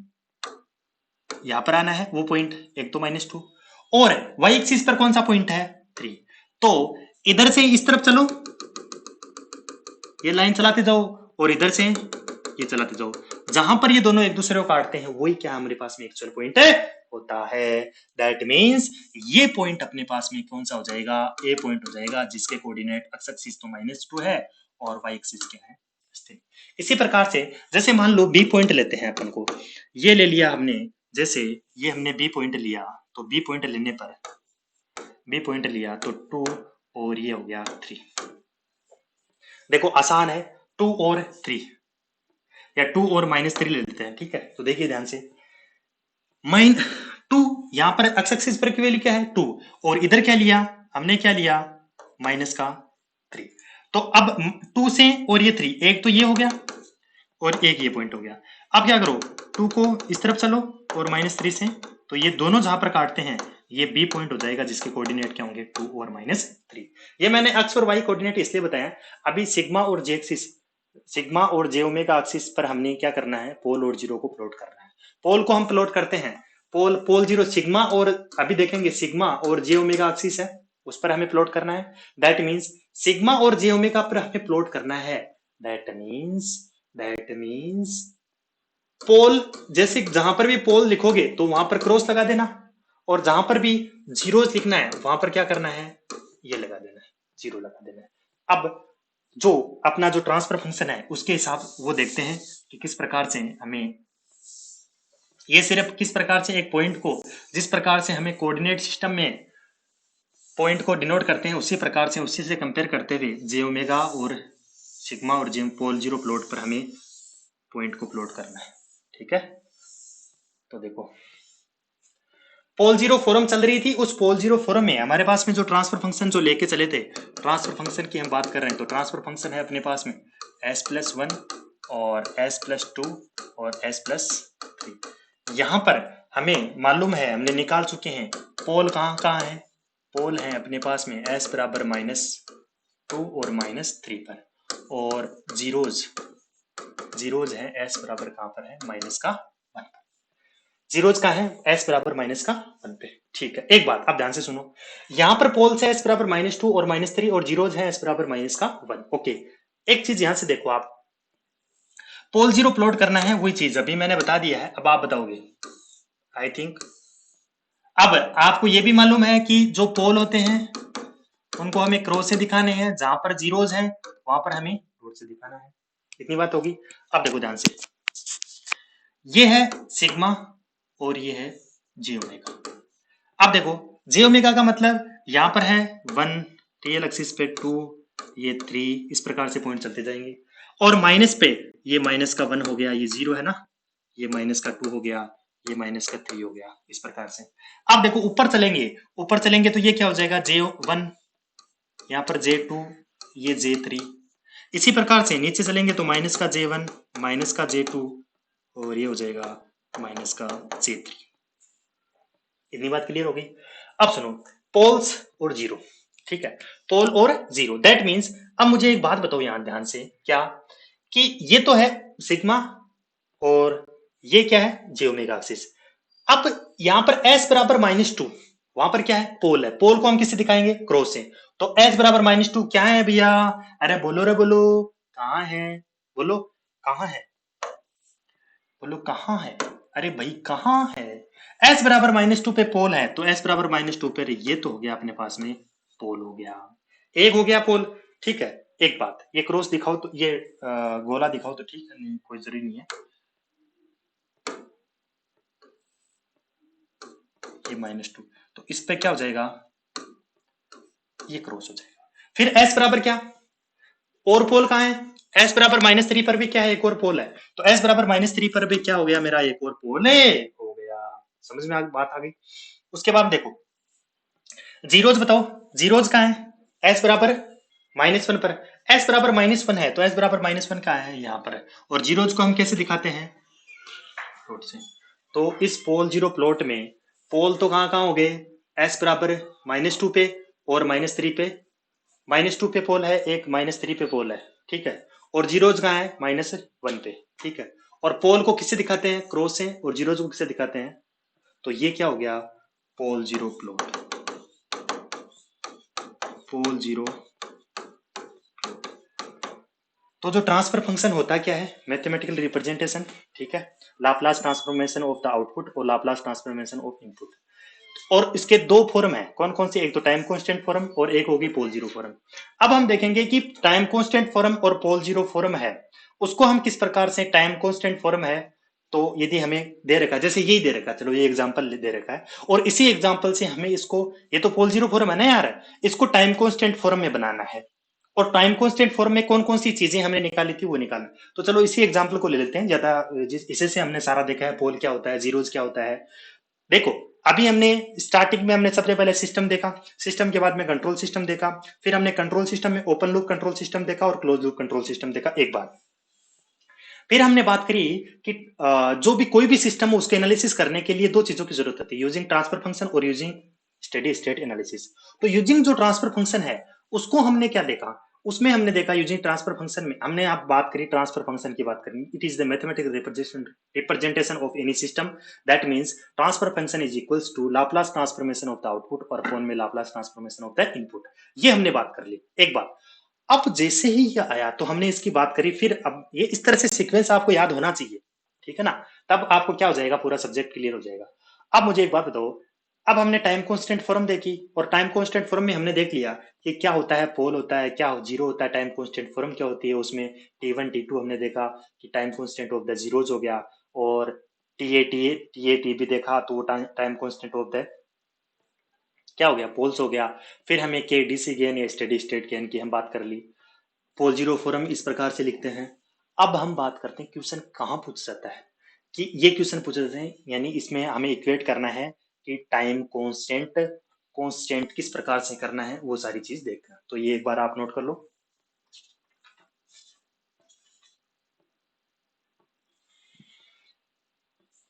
यहां पर आना है वो पॉइंट, एक तो -2, और y एक्सिस पर कौन सा पॉइंट है, 3। तो इधर से इस तरफ चलो, ये लाइन चलाते जाओ, और इधर से ये चलाते जाओ, जहां पर ये दोनों एक दूसरे को काटते हैं वही क्या हमारे पास में एक्चुअल पॉइंट है होता है। दैट मीन्स ये पॉइंट अपने पास में कौन सा हो जाएगा, ए पॉइंट हो जाएगा, जिसके कोऑर्डिनेट एक्स एक्सिस तो -2 है और वाई एक्सिस क्या है, 3। इसी प्रकार से जैसे मान लो बी पॉइंट लेते हैं अपन को, ये ले लिया हमने, जैसे ये हमने बी पॉइंट लिया, तो बी पॉइंट लेने पर, बी पॉइंट लिया तो 2 और ये हो गया 3, देखो आसान है, 2 और 3, या 2 और -3 ले लेते हैं, ठीक है। तो देखिए ध्यान से, -2, यहां पर एक्स एक्सिस पर की वैल्यू क्या है, 2, और इधर क्या लिया हमने, क्या लिया, माइनस का 3। तो अब 2 से और ये 3, एक तो ये हो गया और एक ये पॉइंट हो गया। अब क्या करो, 2 को इस तरफ चलो और -3 से, तो ये दोनों जहां पर काटते हैं ये बी पॉइंट हो जाएगा, जिसके कोऑर्डिनेट क्या होंगे, 2 और -3। ये मैंने एक्स और वाई कोऑर्डिनेट इसलिए बताया, अभी सिग्मा और जे एक्सिस, सिग्मा और जे ओमेगा एक्सिस पर हमने क्या करना है, पोल और जीरो को प्लॉट करना है। पोल को हम प्लॉट करते हैं, पोल पोल जीरो सिग्मा, और अभी देखेंगे सिग्मा और जे ओमेगा एक्सिस है, उस पर हमें प्लॉट करना है। दैट मीन्स सिग्मा और जे ओमेगा पर हमें प्लॉट करना है। दैट मीन्स पोल, जैसे जहां पर भी पोल लिखोगे तो वहां पर क्रॉस लगा देना, और जहां पर भी जीरोस लिखना है वहां पर क्या करना है, ये लगा देना है, जीरो लगा देना है। अब जो अपना जो ट्रांसफर फंक्शन है उसके हिसाब वो देखते हैं कि किस प्रकार से हमें, ये सिर्फ किस प्रकार से एक पॉइंट को, जिस प्रकार से हमें कोऑर्डिनेट सिस्टम में पॉइंट को डिनोट करते हैं उसी प्रकार से, उसी से कंपेयर करते हुए जे ओमेगा और सिग्मा और जे पोल जीरो प्लॉट पर हमें पॉइंट को प्लॉट करना है, ठीक है। तो देखो, पोल जीरो फोरम चल रही थी, उस पोल जीरो फोरम में हमारे पास में जो ट्रांसफर फंक्शन जो लेके चले थे, ट्रांसफर फंक्शन की हम बात कर रहे हैं, तो ट्रांसफर फंक्शन है अपने पास में s+1 और s+2 और s+3। यहां पर हमें मालूम है, हमने निकाल चुके हैं, पोल कहाँ कहाँ है, पोल है अपने पास में s बराबर -2 और -3 पर, और जीरोज, जीरोज है s बराबर कहाँ पर है, -1 पर, जीरोज का है s बराबर -1 पे, ठीक है। एक बात आप ध्यान से सुनो, यहां पर पोल्स है s बराबर -2 और -3, और जीरोज है s बराबर -1। ओके, एक चीज यहां से देखो आप, पोल जीरो प्लॉट करना है, वही चीज अभी मैंने बता दिया है, अब आप बताओगे आई थिंक। अब आपको ये भी मालूम है कि जो पोल होते हैं उनको हमें क्रॉस से दिखाने हैं, जहां पर जीरोज हैं वहां पर हमें डॉट से दिखाना है। इतनी बात होगी। अब देखो ध्यान से, ये है सिग्मा और ये है जे ओमेगा। अब देखो जे ओमेगा का मतलब यहां पर है 1, रियल एक्सिस पे 2, ये 3, इस प्रकार से पॉइंट चलते जाएंगे। और माइनस पे ये माइनस का 1 हो गया, ये 0 है ना, ये माइनस का 2 हो गया, ये माइनस का 3 हो गया, इस प्रकार से। अब देखो ऊपर चलेंगे, ऊपर चलेंगे तो ये क्या हो जाएगा, J1, यहाँ पर J2, ये J3। इसी प्रकार से नीचे चलेंगे तो माइनस का J1, माइनस का J2 और ये हो जाएगा माइनस का J3। इतनी बात क्लियर हो गई। अब सुनो, पोल्स और जीरो, ठीक है, पोल और जीरो, दैट मीन्स अब मुझे एक बात बताओ यहां ध्यान से, क्या कि ये तो है सिग्मा और ये क्या है जे ओमेगा एक्सिस। अब यहां पर s बराबर -2, वहां पर क्या है, पोल है, पोल को हम किससे दिखाएंगे, क्रॉस से। तो s बराबर -2 क्या है भैया, अरे बोलो रे बोलो, कहां है, बोलो कहां है, बोलो कहां है, अरे भाई कहां है। s बराबर -2 पे पोल है, तो s बराबर -2 पे ये तो हो गया अपने पास में पोल हो गया, एक हो गया पोल, ठीक है। एक बात, ये क्रॉस दिखाओ तो ये गोला दिखाओ तो ठीक है, नहीं कोई जरूरी नहीं है, ये -2, तो इस पे क्या हो जाएगा, ये क्रॉस हो जाएगा। फिर s बराबर क्या, और पोल कहाँ है, s बराबर -3 पर भी क्या है, एक और पोल है, तो s बराबर -3 पर भी क्या हो गया मेरा, एक और पोल है हो गया। समझ में बात आ गई। उसके बाद देखो जीरोज बताओ, जीरोज कहाँ है, s बराबर -1 पर, s बराबर -1 है तो s बराबर -1 कहाँ है, यहाँ पर है। और जीरोज को हम कैसे दिखाते हैं, डॉट से। तो इस पोल जीरो प्लॉट में पोल तो कहाँ कहाँ हो गए, s बराबर -2 पे और -3 पे, -2 पे पोल है एक, -3 पे पोल है, ठीक है। और जीरोज कहाँ है, -1 पे, ठीक है। और पोल को किससे दिखाते हैं, क्रॉस से, और जीरोज को किससे दिखाते हैं, तो ये क्या हो गया, pole zero plot, pole zero. तो जो ट्रांसफर फंक्शन होता क्या है, मैथमेटिकल रिप्रेजेंटेशन, ठीक है, Laplace transformation of the output और लाप्लास ट्रांसफॉर्मेशन ऑफ इनपुट। और इसके दो फॉर्म है, कौन कौन सी, एक तो टाइम कांस्टेंट फॉर्म और एक होगी पोल जीरो फॉर्म। अब हम देखेंगे कि टाइम कांस्टेंट फॉर्म और पोल जीरो फॉर्म है, उसको हम किस प्रकार से, टाइम कांस्टेंट फॉर्म है तो यदि हमें दे रखा है, जैसे यही दे रखा है, चलो ये एग्जांपल दे रखा है, और इसी एग्जांपल से हमें इसको, ये तो पोल जीरो फॉर्म है ना यार, इसको टाइम कांस्टेंट फॉर्म में बनाना है। और टाइम कांस्टेंट फॉर्म में कौन कौन सी चीजें हमने निकाली थी वो निकालना। तो चलो इसी एग्जांपल को ले लेते हैं, ज्यादा इसे से हमने सारा देखा है, पोल क्या होता है, जीरोज क्या होता है। देखो अभी हमने स्टार्टिंग में हमने सबसे पहले सिस्टम देखा, सिस्टम के बाद में कंट्रोल सिस्टम देखा, फिर हमने कंट्रोल सिस्टम में ओपन लूप कंट्रोल सिस्टम देखा और क्लोज लूप कंट्रोल सिस्टम देखा एक बार। फिर हमने बात करी कि जो भी कोई भी सिस्टम हो उसके एनालिसिस करने के लिए दो चीजों की जरूरत होती है, यूजिंग ट्रांसफर फंक्शन और यूजिंग स्टेडी स्टेट एनालिसिस। तो यूजिंग जो ट्रांसफर फंक्शन है उसको हमने क्या देखा, उसमें हमने देखा यूजिंग ट्रांसफर फंक्शन में हमने आप बात करी ट्रांसफर फंक्शन की बात करी, it is the mathematical representation of any system, that means transfer function is equals to Laplace transformation of the output और फोन में Laplace transformation of the input. ये हमने बात कर ली एक बात। अब जैसे ही ये आया तो हमने इसकी बात करी, फिर अब ये इस तरह से सीक्वेंस आपको याद होना चाहिए, ठीक है ना, तब आपको क्या हो जाएगा, पूरा सब्जेक्ट क्लियर हो जाएगा। अब मुझे एक बात बताओ, अब हमने टाइम कांस्टेंट फॉर्म देखी और टाइम कांस्टेंट फॉर्म में हमने देख लिया कि क्या होता है, पोल होता है, क्या जीरो होता है, टाइम कांस्टेंट फॉर्म क्या होती है, उसमें T1 T2 हमने देखा कि time constant of the zeros हो गया, और टी ए टी भी देखा तो वो टाइम कांस्टेंट ऑफ द क्या हो गया, पोल्स हो गया। फिर हमें के डी सी गेन या स्टेडी स्टेट गेन की हम बात कर ली। पोल जीरो फोरम इस प्रकार से लिखते हैं। अब हम बात करते हैं क्वेश्चन कहाँ पूछ सकता है, कि ये क्वेश्चन पूछ रहे हैं, यानी इसमें हमें इक्वेट करना है कि टाइम कांस्टेंट कांस्टेंट किस प्रकार से करना है, वो सारी चीज देखना। तो ये एक बार आप नोट कर लो।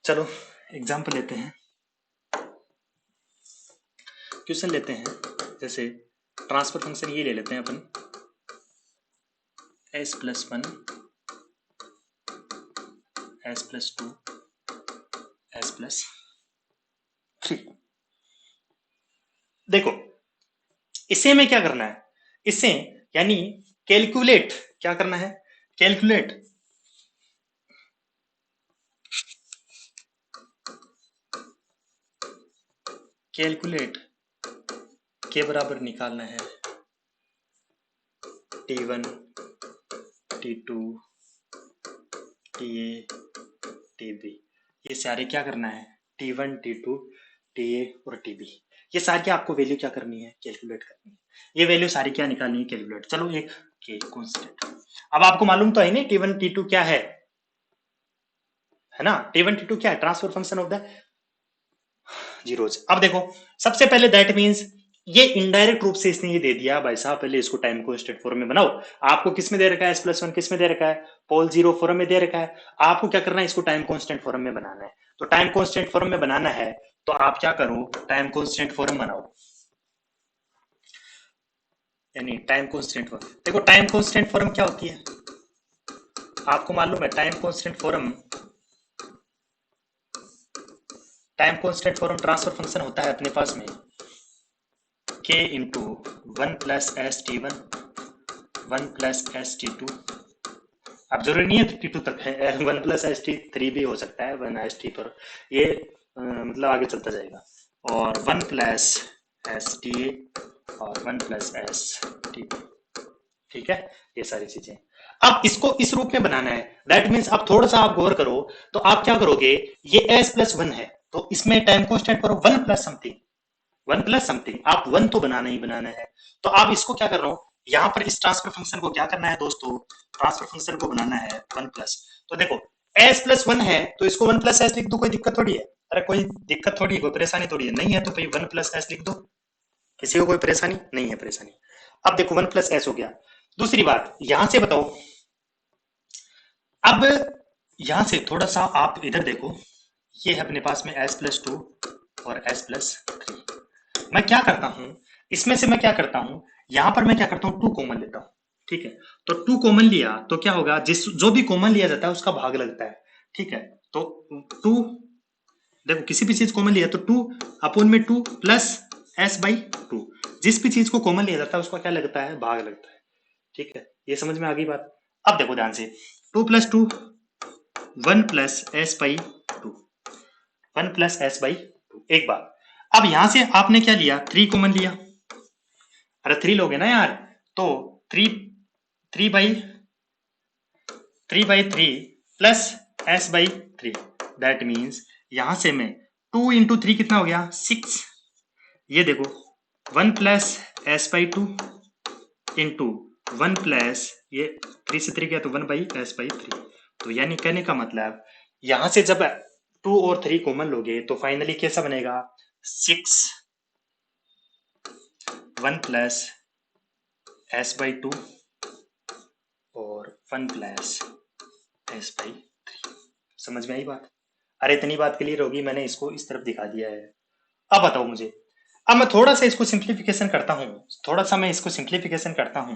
चलो एग्जांपल लेते हैं, क्वेश्चन लेते हैं, जैसे ट्रांसफर फंक्शन ये ले लेते हैं अपन, s+1 s+2 s+3। देखो इसे में क्या करना है, इसे यानी कैलकुलेट, क्या करना है, कैलकुलेट कैलकुलेट के बराबर निकालना है T1 T2 TA TB, ये सारे क्या करना है T1 T2 TA और TB, ये सारी आपको वैल्यू क्या करनी है कैलकुलेट करनी है, ये वैल्यू सारी क्या निकालनी है कैलकुलेट। चलो एक के कांस्टेंट, अब आपको मालूम तो है नहीं T1 T2 क्या है ना, T1 T2 क्या है transfer function of the zeros. अब देखो सबसे पहले दैट मींस ये इनडायरेक्ट रूप से इसने ये दे दिया भाई साहब, पहले इसको टाइम कांस्टेंट फॉर्म में बनाओ। आपको किस में दे रखा है S+1, किस में दे रखा है पोल जीरो फॉर्म में दे रखा है, आपको क्या करना है इसको टाइम कांस्टेंट फॉर्म में बनाना है। तो टाइम कांस्टेंट फॉर्म में बनाना है तो आप क्या करो टाइम कांस्टेंट फॉर्म बनाओ, यानी टाइम कांस्टेंट फॉर्म। देखो टाइम कांस्टेंट फॉर्म क्या होती है आपको मालूम है, time constant form transfer function होता है अपने पास में k into 1 plus S T one 1 plus S T two, अब जरूरी नहीं है T2 तक है, 1 प्लस एस टी थ्री भी हो सकता है 1 एस टी पर, ये मतलब आगे चलता जाएगा, और 1 प्लस एस टी और 1 प्लस एस टी, ठीक है ये सारी चीजें। अब इसको इस रूप में बनाना है, दैट मीन्स अब थोड़ा सा आप गौर करो तो आप क्या करोगे, ये s+1 है तो इसमें टाइम कांस्टेंट करो 1 प्लस समथिंग, 1 प्लस समथिंग, आप 1 तो बनाना ही बनाना है। तो आप इसको क्या कर रहा हूं यहां पर इस ट्रांसफर फंक्शन को क्या करना है दोस्तों, ट्रांसफर फंक्शन को बनाना है 1 प्लस। तो देखो s+1 है तो इसको 1 प्लस एस लिख दो, कोई दिक्कत थोड़ी है, अरे कोई दिक्कत थोड़ी है, कोई परेशानी थोड़ी है, नहीं है तो भाई 1 प्लस एस लिख दो, किसी को कोई परेशानी नहीं है परेशानी। अब देखो 1 प्लस एस हो गया। दूसरी बात यहां से बताओ, अब यहां से थोड़ा सा आप इधर देखो, ये है अपने पास में s+2 और s+3, मैं क्या करता हूं इसमें से, मैं क्या करता हूं यहां पर, मैं क्या करता हूं 2 कॉमन लेता हूं, ठीक है। तो 2 कॉमन लिया तो क्या होगा, जिस जो भी कॉमन लिया जाता है उसका भाग लगता है, ठीक है। तो 2, देखो किसी भी चीज कॉमन लिया तो 2 अपॉन में 2 प्लस s/2, जिस भी चीज को कॉमन लिया जाता है उसका क्या लगता है भाग लगता है, ठीक है। ये समझ में आ गई बात। अब देखो ध्यान से 2 + 2 1 प्लस s/2, 1 प्लस s/2, एक बार। अब यहां से आपने क्या लिया 3 कॉमन लिया, अरे 3 लोगे ना यार, तो 3/3 प्लस s/3, दैट मीन्स यहां से मैं 2 इंटू 3 कितना हो गया 6, ये देखो 1 प्लस s/2 इंटू 1 प्लस ये 3 से 3 गया तो 1/s/3, तो यानी कहने का मतलब यहां से जब 2 और 3 कॉमन लोगे तो फाइनली कैसा बनेगा 6 1 प्लस s/2 और 1 प्लस s/3, समझ में आई बात। अरे इतनी बात क्लियर होगी, मैंने इसको इस तरफ दिखा दिया है। अब बताओ मुझे, अब मैं थोड़ा सा इसको सिंप्लीफिकेशन करता हूं, थोड़ा सा मैं इसको सिंप्लीफिकेशन करता हूं,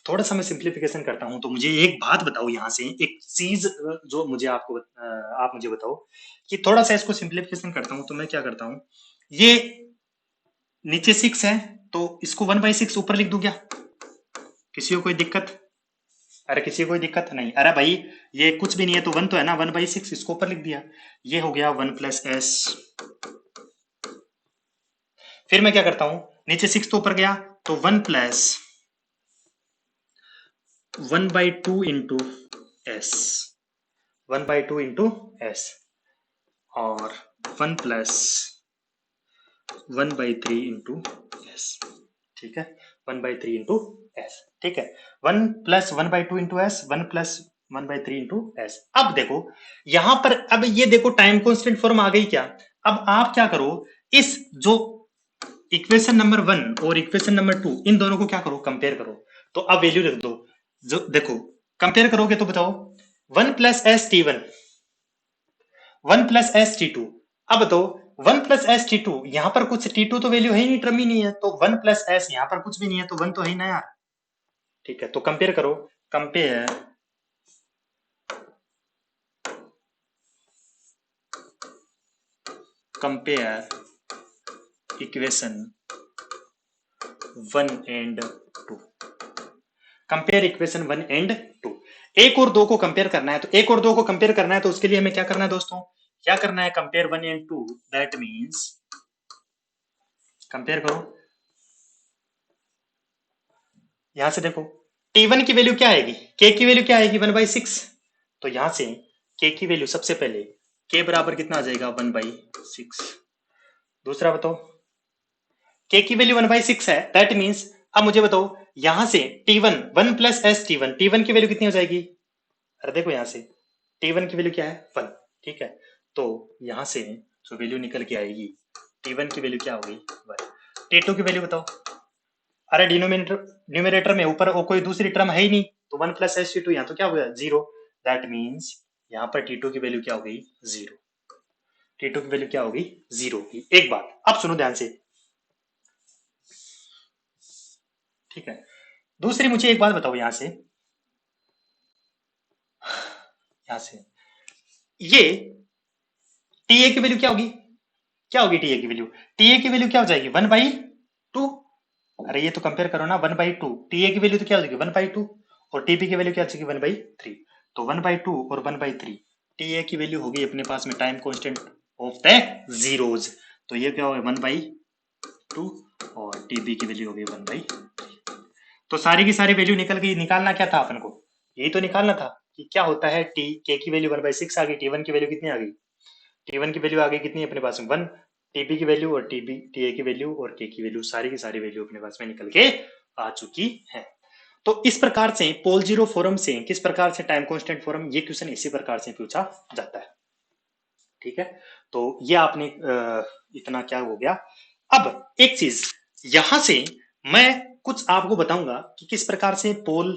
थोड़ा सा मैं सिंप्लीफिकेशन करता हूं, तो मुझे एक बात बताओ यहां से, एक चीज जो मुझे आप मुझे बताओ कि थोड़ा सा इसको सिंप्लीफिकेशन करता हूं तो मैं क्या करता हूं, ये नीचे 6 है तो इसको 1/6 ऊपर लिख दूं क्या, किसी को कोई दिक्कत, अरे किसी को कोई दिक्कत नहीं, अरे भाई ये कुछ भी नहीं है तो 1 तो है ना, 1/6 इसको ऊपर लिख दिया, ये हो गया 1 प्लस एस। फिर मैं क्या करता हूं नीचे 6 तो ऊपर गया तो 1 plus 1/2 into S, 1/2 into S, और 1 प्लस 1/3 इंटू एस, ठीक है 1/3 इंटू एस, ठीक है 1 plus 1/2 into S, 1 plus 1/3 into S. अब देखो यहां पर, अब ये देखो टाइम कांस्टेंट फॉर्म आ गई क्या। अब आप क्या करो, इस जो इक्वेशन नंबर 1 और इक्वेशन नंबर 2 इन दोनों को क्या करो कंपेयर करो, तो अब वैल्यू रख दो, जो देखो कंपेयर करोगे तो बताओ 1 plus S T one 1 plus S T two, अब तो 1 प्लस एस टी टू, यहां पर कुछ टी टू तो वैल्यू है ही नहीं, टर्म ही नहीं है, तो 1 प्लस एस यहां पर कुछ भी नहीं है तो 1 तो है ही ना यार, ठीक है। तो कंपेयर करो, compare compare equation 1 and 2, compare equation 1 and 2। एक और दो को कंपेयर करना है, तो एक और दो को कंपेयर करना है तो उसके लिए हमें क्या करना है दोस्तों, क्या करना है, compare 1 and 2, that means compare करो। यहां से देखो T1 की वैल्यू क्या आएगी, K की वैल्यू क्या आएगी 1/6। तो यहां से K की वैल्यू सबसे पहले K बराबर कितना आ जाएगा 1/6। दूसरा बताओ K की वैल्यू 1/6 है, दैट मीन्स अब मुझे बताओ यहां से T1 1 plus S T1, T1 की वैल्यू कितनी हो जाएगी, अरे देखो यहां से T1 की वैल्यू क्या है 1, ठीक है। तो यहां से जो वैल्यू निकल के आएगी T1 की वैल्यू क्या होगी 1। T2 की वैल्यू बताओ, अरे डिनोमिनेटर न्यूमरेटर में ऊपर वो कोई दूसरी टर्म है ही नहीं, तो 1 प्लस एस T2 यहाँ तो क्या हो गया 0, दैट मीन्स यहाँ पर T2 की वैल्यू क्या हो गई 0। T2 की वैल्यू क्या होगी 0 की। एक बात अब सुनो ध्यान से, ठीक है। दूसरी मुझे एक बात बताओ, यहां से ये टी ए की वैल्यू क्या होगी, क्या होगी टी ए की वैल्यू, टी ए की वैल्यू क्या हो जाएगी 1/2। अरे ये तो कंपेयर करो ना 1/2, टी ए की वैल्यू तो क्या हो जाएगी 1/2 और टीबी की वैल्यू क्या हो जाएगी 1/3। तो 1/2 और 1/3 टी ए की वैल्यू होगी अपने पास में time constant of the zeros. तो ये क्या होगा 1/2 और टीबी की वैल्यू होगी 1/3। तो सारी की सारी वैल्यू निकल गई। निकालना क्या था अपन को, यही तो निकालना था कि क्या होता है टी के की वैल्यू 1/6 आ गई, टी वन की वैल्यू कितनी आ गई, टी वन की वैल्यू आ गई कितनी अपने पास में 1, टीबी की वैल्यू और टीबी टी ए की वैल्यू और के की वैल्यू, सारी की सारी वैल्यू अपने पास में निकल के आ चुकी है। तो इस प्रकार से पोल जीरो फोरम से किस प्रकार से टाइम कांस्टेंट फोरम, ये क्वेश्चन इसी प्रकार से पूछा जाता है, ठीक है। तो ये आपने इतना क्या हो गया। अब एक चीज यहां से मैं कुछ आपको बताऊंगा कि किस प्रकार से पोल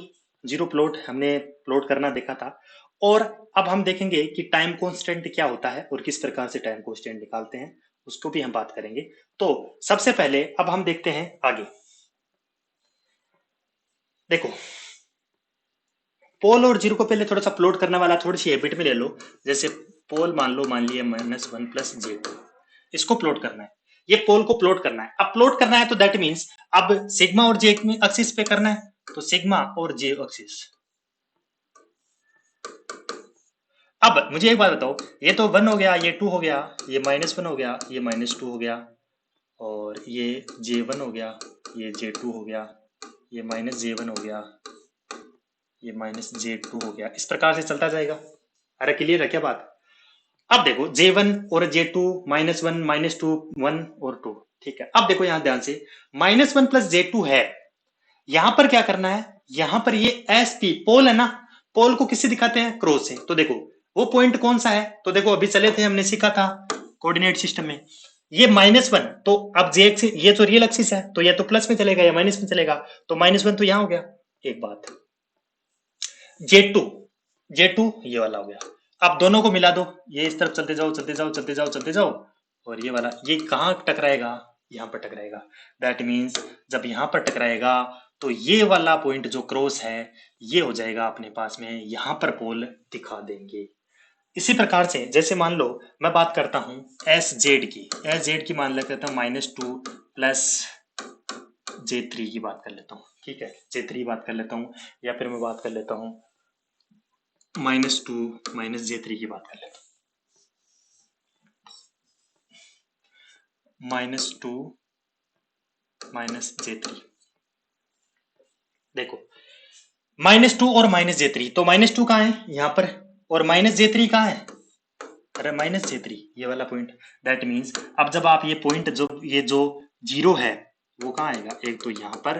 जीरो प्लॉट हमने प्लॉट करना देखा था, और अब हम देखेंगे कि टाइम कांस्टेंट क्या होता है और किस प्रकार से टाइम कांस्टेंट निकालते हैं, उसको भी हम बात करेंगे। तो सबसे पहले अब हम देखते हैं आगे। देखो पोल और जीरो को पहले थोड़ा सा प्लॉट करने वाला थोड़ी सी हैबिट में ले लो। जैसे पोल मान लिया -1 प्लस J2, इसको प्लॉट करना है, ये पोल को प्लॉट करना है। अब प्लॉट करना है तो दैट मीन्स अब सिग्मा और जे एक्सिस पे करना है, तो सिग्मा और जे एक्सिस। अब मुझे एक बात बताओ, ये तो 1 हो गया, ये 2 हो गया, ये -1 हो गया, ये -2 हो गया, और ये J1 हो गया, ये J2 हो गया, ये -J1 हो गया, ये -J2 हो गया, इस प्रकार से चलता जाएगा। अरे क्लियर है क्या बात। अब देखो J1 और J2 -1 -2 1 और 2, ठीक है। अब देखो यहां ध्यान से -1 प्लस J2 है, यहां पर क्या करना है, यहां पर ये एस पी पोल है ना, पोल को किससे दिखाते हैं क्रॉस से। तो देखो वो पॉइंट कौन सा है, तो देखो अभी चले थे हमने सीखा था कोऑर्डिनेट सिस्टम में, ये -1, तो अब जे एक्सिस ये तो रियल एक्सिस है, तो ये तो प्लस में चलेगा या माइनस में चलेगा, तो -1 तो यहां हो गया। एक बात J2, J2 ये वाला हो गया। अब दोनों को मिला दो, ये इस तरफ चलते जाओ चलते जाओ चलते जाओ चलते जाओ, और ये वाला ये कहां टकराएगा, यहां पर टकराएगा। दैट मीन्स जब यहां पर टकराएगा तो ये वाला पॉइंट जो क्रॉस है ये हो जाएगा अपने पास में, यहां पर पोल दिखा देंगे। इसी प्रकार से जैसे मान लो मैं बात करता हूं एस जेड की मान लेता हूं -2 प्लस J3 की बात कर लेता हूं, ठीक है, J3 बात कर लेता हूं, या फिर मैं बात कर लेता हूं -2 -J3 की बात कर लेता हूं, -2 -J3। देखो -2 और -J3, तो -2 कहाँ है यहाँ पर, और -J3 कहाँ है, अरे -J3 ये वाला पॉइंट। दैट मीन्स अब जब आप ये पॉइंट जो ये जो जीरो है वो कहाँ आएगा, एक तो यहाँ पर,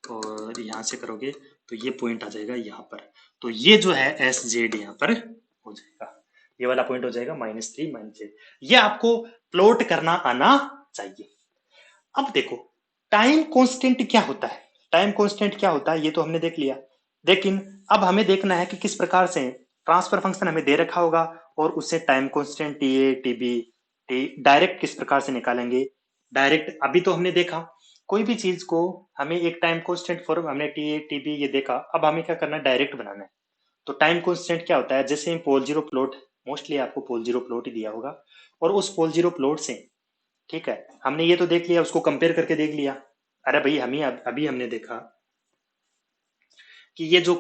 और यहाँ से करोगे तो ये पॉइंट आ जाएगा यहाँ पर, तो ये जो है एस जेड यहाँ पर हो जाएगा, ये वाला पॉइंट हो जाएगा -3 -J। ये आपको प्लॉट करना आना चाहिए। अब देखो टाइम कांस्टेंट क्या होता है, टाइम कांस्टेंट क्या होता है ये तो हमने देख लिया, लेकिन अब हमें देखना है कि किस प्रकार से ट्रांसफर फंक्शन हमें दे रखा होगा और उससे time constant T A T B T direct किस प्रकार से निकालेंगे। डायरेक्ट अभी तो हमने देखा कोई भी चीज को हमें एक टाइम कांस्टेंट फॉर्म, हमने टी ए टी बी ये देखा, अब हमें क्या करना है डायरेक्ट बनाना है। तो टाइम कांस्टेंट क्या होता है, जैसे पोल जीरो प्लॉट, मोस्टली आपको पोल जीरो प्लॉट ही दिया होगा, और उस पोल जीरो प्लॉट से, ठीक है, हमने ये तो देख लिया, उसको कंपेयर करके देख लिया। अरे भाई हम ही अभी हमने देखा कि ये जो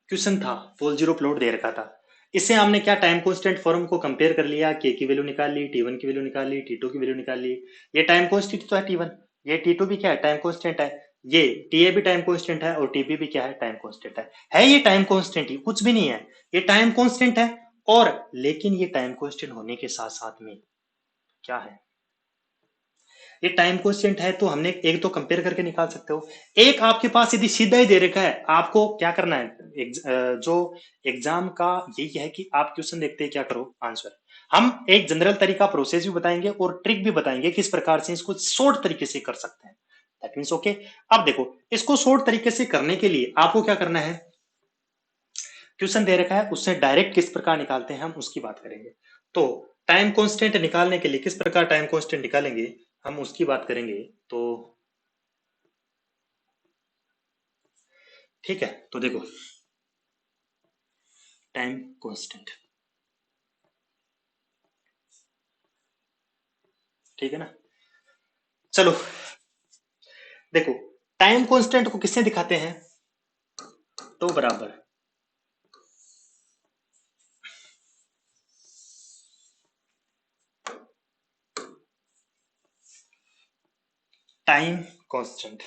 क्वेश्चन था पोल जीरो प्लॉट दे रखा था, इससे हमने क्या टाइम कांस्टेंट फॉर्म को कंपेयर कर लिया, के की वैल्यू निकाल ली, टी वन की वैल्यू निकाल ली, टी टू की वैल्यू निकाल ली। ये टाइम कांस्टेंट तो है टी वन, ये टी टू भी क्या है, टाइम कांस्टेंट है, ये टी ए भी टाइम कांस्टेंट है और टीबी भी क्या है, टाइम कांस्टेंट है ये टाइम कांस्टेंट ही, कुछ भी नहीं है, ये टाइम कांस्टेंट है। और लेकिन ये टाइम कांस्टेंट होने के साथ साथ में क्या है, ये टाइम कांस्टेंट है तो हमने एक तो कंपेयर करके निकाल सकते हो, एक आपके पास यदि सीधा ही दे रखा है, आपको क्या करना है, जो एग्जाम का यही है कि आप क्वेश्चन देखते हैं क्या करो आंसर। हम एक जनरल तरीका प्रोसेस भी बताएंगे और ट्रिक भी बताएंगे किस प्रकार से इसको शॉर्ट तरीके से कर सकते हैं। That means okay. अब देखो, इसको शॉर्ट तरीके से करने के लिए आपको क्या करना है, क्वेश्चन दे रखा है उससे डायरेक्ट किस प्रकार निकालते हैं हम उसकी बात करेंगे। तो टाइम कांस्टेंट निकालने के लिए किस प्रकार टाइम कांस्टेंट निकालेंगे हम उसकी बात करेंगे। तो ठीक है, तो देखो टाइम कांस्टेंट, ठीक है ना। चलो देखो, टाइम कांस्टेंट को किससे दिखाते हैं, तो बराबर time constant,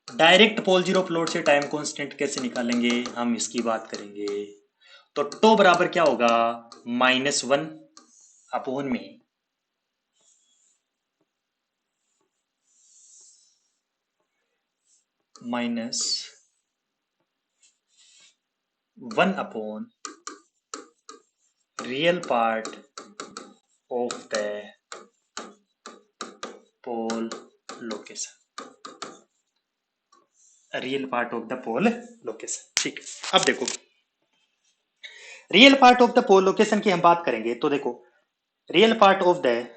direct pole zero plot से टाइम कांस्टेंट कैसे निकालेंगे हम इसकी बात करेंगे। तो टो बराबर क्या होगा, -1 अपॉन में -1 upon real part of the pole location, real part of the pole location. ठीक है, अब देखो real part of the pole location की हम बात करेंगे। तो देखो रियल पार्ट ऑफ द,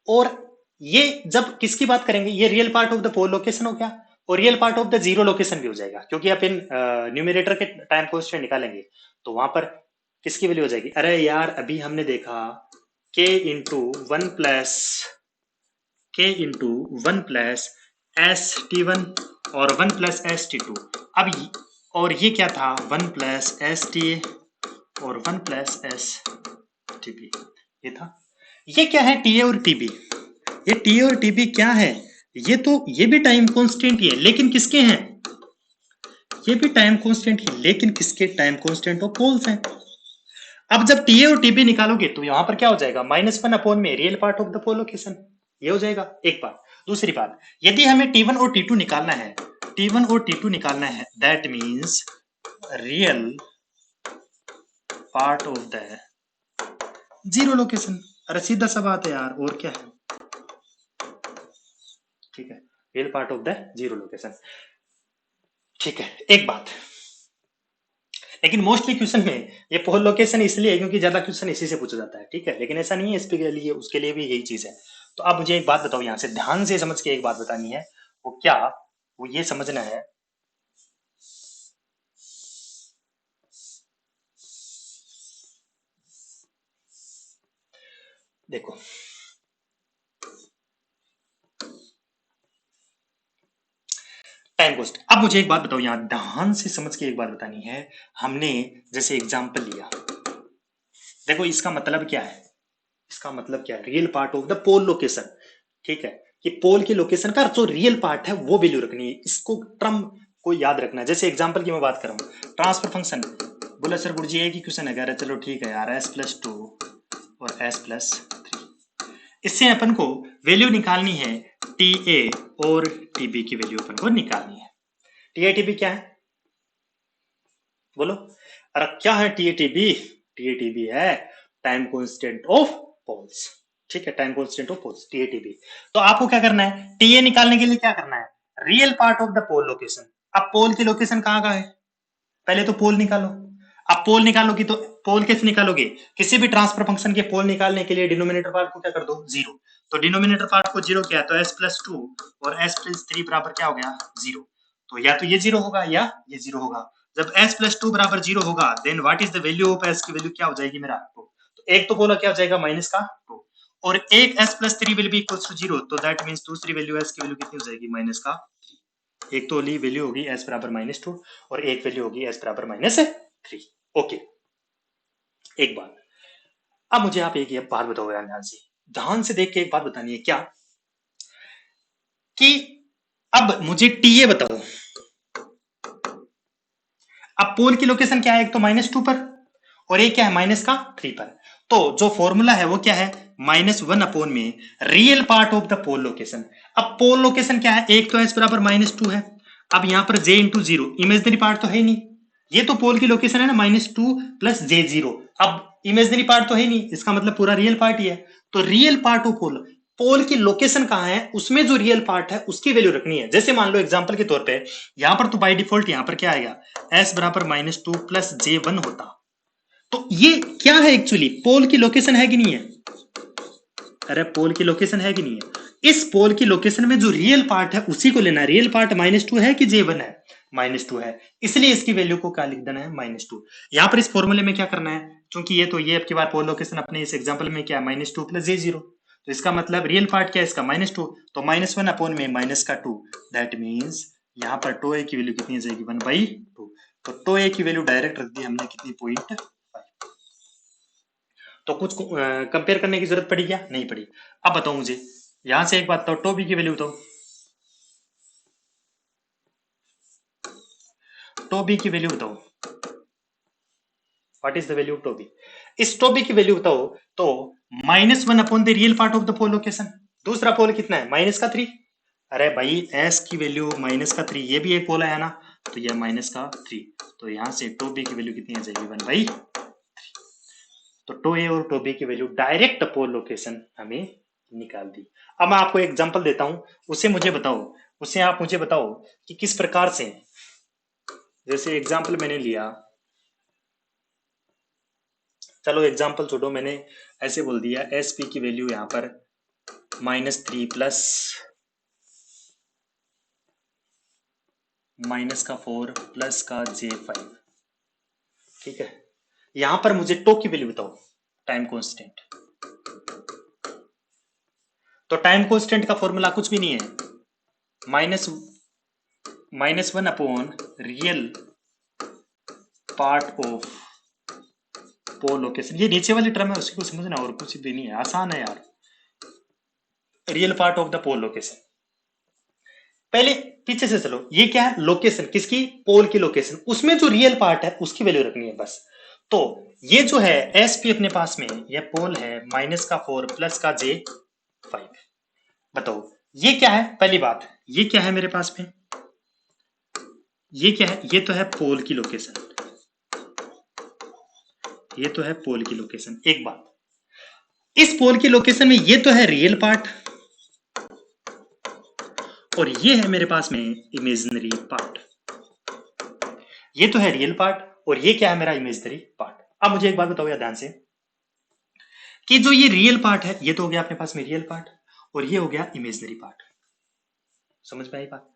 और ये जब किसकी बात करेंगे, ये real part of the pole location हो गया और real part of the zero location भी हो जाएगा, क्योंकि आप इन न्यूमिनेटर के टाइम कांस्टेंट निकालेंगे तो वहां पर किसकी वैल्यू हो जाएगी। अरे यार अभी हमने देखा k into one plus S T one और one plus S T two. अब और ये क्या था, one plus S T A और one plus S T B, ये था। ये क्या है, टी ए और टी बी, ये टी और टीबी क्या है, ये तो ये भी टाइम कांस्टेंट ही है, लेकिन किसके हैं, ये भी टाइम कांस्टेंट ही, लेकिन किसके, टाइम कांस्टेंट ऑफ पोल्स हैं। अब जब टीए और टीबी निकालोगे तो यहां पर क्या हो जाएगा, -1 अपॉन में real part of the pole location, ये हो जाएगा एक बात। दूसरी बात, यदि हमें टी वन और टी टू निकालना है, टी वन और टी टू निकालना है, that means real part of the zero location. अरे सीधा सा बात है यार, और क्या है, ठीक है, real part of the zero location. ठीक है, एक बात, लेकिन मोस्टली क्वेश्चन में ये पोल लोकेशन इसलिए है क्योंकि ज्यादा क्वेश्चन इसी से पूछा जाता है, ठीक है, लेकिन ऐसा नहीं है, इसके लिए उसके लिए भी यही चीज है। तो अब मुझे एक बात बताओ, यहां से ध्यान से समझ के एक बात बतानी है, वो क्या, वो ये समझना है, देखो टाइम कॉस्ट। अब मुझे एक बात बताओ, यहां ध्यान से समझ के एक बात बतानी है, हमने जैसे एग्जाम्पल लिया, देखो इसका मतलब क्या है, इसका मतलब क्या है, real part of the pole location, ठीक है, कि पोल की लोकेशन का जो रियल पार्ट है वो वैल्यू रखनी है, इसको टर्म को याद रखना है। जैसे एग्जांपल की मैं बात कर रहा हूं, ट्रांसफर फंक्शन, बोला सर गुरुजी एक ही क्वेश्चन है, कह रहे चलो ठीक है यार, s+2 और s+3, इससे अपन को वैल्यू निकालनी है, टी ए और टीबी की वैल्यू अपन को निकालनी है। टी ए टीबी क्या है, बोलो, अरे क्या है T A T B, T A T B है टाइम कांस्टेंट ऑफ पोल्स, ठीक है, time constant of poles, T A T B. तो आपको क्या करना है, टी ए निकालने के लिए क्या करना है, real part of the pole location. अब पोल की लोकेशन कहां का है, पहले तो पोल निकालो। अब पोल निकालोगी तो पोल कैसे निकालोगे, किसी भी ट्रांसफर फंक्शन के पोल निकालने के लिए डिनोमिनेटर पार्ट को क्या कर दो, जीरो। तो डिनोमिनेटर पार्ट को जीरो किया तो s+2 और s+3 बराबर क्या हो गया, जीरो। तो या तो ये जीरो होगा या ये जीरो होगा। जब s+2 बराबर जीरो होगा, then what is the value of s की वैल्यू क्या हो जाएगी मेरा, तो एक तो बोला क्या हो जाएगा माइनस का 2, और एक s plus 3 will be equal to 0, तो दैट मीन्स दूसरी वैल्यू s की वैल्यू कितनी हो जाएगी माइनस का 3। एक तो वाली वैल्यू होगी s बराबर -2 और एक वैल्यू होगी s बराबर -3। ओके, एक बात, अब मुझे आप एक बात बताओ यार, ध्यान से देख के एक बात बतानी है क्या, कि अब मुझे टीए बताओ, अब पोल की लोकेशन क्या है, एक तो -2 पर और एक क्या है -3 पर, तो जो फॉर्मूला है वो क्या है -1 में real part of the pole location. अब पोल लोकेशन क्या है, एक तो s बराबर -2 है, अब यहां पर j इंटू 0 इमेजनरी पार्ट तो है नहीं, ये तो पोल की लोकेशन है ना -2 प्लस j0, अब इमेजनरी पार्ट तो है नहीं, इसका मतलब पूरा रियल पार्ट ही है, तो रियल पार्ट ऑफ पोल, पोल की लोकेशन कहां है उसमें जो रियल पार्ट है उसकी वैल्यू रखनी है। जैसे मान लो एग्जांपल के तौर पे यहां पर तो बाय डिफॉल्ट यहां पर क्या आएगा s बराबर -2 प्लस j1 होता, तो ये क्या है एक्चुअली पोल की लोकेशन है कि नहीं है, अरे पोल की लोकेशन है कि नहीं है, इस पोल की लोकेशन में जो रियल पार्ट है उसी को लेना है, रियल पार्ट -2 है कि j1 है, -2 है, इसलिए इसकी वैल्यू को क्या लिख देना है -2। यहां पर इस फॉर्मूले में क्या करना है, क्योंकि ये तो ये अब की बार पोल लोकेशन अपने इस एग्जांपल में क्या है -2 प्लस j0, तो इसका मतलब रियल पार्ट क्या है इसका -2, तो -1 में -2, दैट मीन्स यहां पर टो ए की वैल्यू कितनी हो जाएगी 1/2, तो टो ए की वैल्यू डायरेक्ट रख दी हमने कितनी 0.5, तो कुछ कंपेयर करने की जरूरत पड़ी क्या, नहीं पड़ी। अब बताओ मुझे यहां से एक बात बताओ, टो बी की वैल्यू बताओ, टो बी की वैल्यू बताओ, what is the value of tau B, इस टो बी की वैल्यू बताओ, तो -1 the real part of the pole location, दूसरा पोल कितना है -3, अरे भाई s की वैल्यू -3, ये भी एक पोल आया ना, तो ये -3, तो यहां से टो बी की वैल्यू कितनी आ जाएगी 1/, तो टो ए और टो बी की वैल्यू डायरेक्ट पोल लोकेशन हमें निकाल दी। अब मैं आपको एग्जांपल देता हूं, उसे मुझे बताओ, उसे आप मुझे बताओ कि किस प्रकार से, जैसे एग्जांपल मैंने लिया, चलो एग्जांपल छोड़ो, मैंने ऐसे बोल दिया एस पी की वैल्यू यहां पर -3 प्लस -4 प्लस का j5, ठीक है, यहां पर मुझे टो की वैल्यू बताओ, टाइम कांस्टेंट, तो टाइम कांस्टेंट का फॉर्मूला कुछ भी नहीं है, -1 real part of pole location, ये नीचे वाली टर्म है उसी को समझना और कुछ भी नहीं है, आसान है यार, real part of the pole location. पहले पीछे से चलो, ये क्या है लोकेशन, किसकी, पोल की लोकेशन, उसमें जो रियल पार्ट है उसकी वैल्यू रखनी है बस। तो ये जो है एस पी अपने पास में, ये पोल है -4 प्लस का j5, बताओ ये क्या है, पहली बात ये क्या है मेरे पास में, ये क्या है, ये तो है पोल की लोकेशन, ये तो है पोल की लोकेशन। एक बात, इस पोल की लोकेशन में ये तो है रियल पार्ट और ये है मेरे पास में इमेजिनरी पार्ट, ये तो है रियल पार्ट और ये क्या है मेरा इमेजिनरी पार्ट। अब मुझे एक बात बताओ यार ध्यान से, कि जो ये रियल पार्ट है ये तो हो गया अपने पास में रियल पार्ट और ये हो गया इमेजिनरी पार्ट, समझ में आई बात।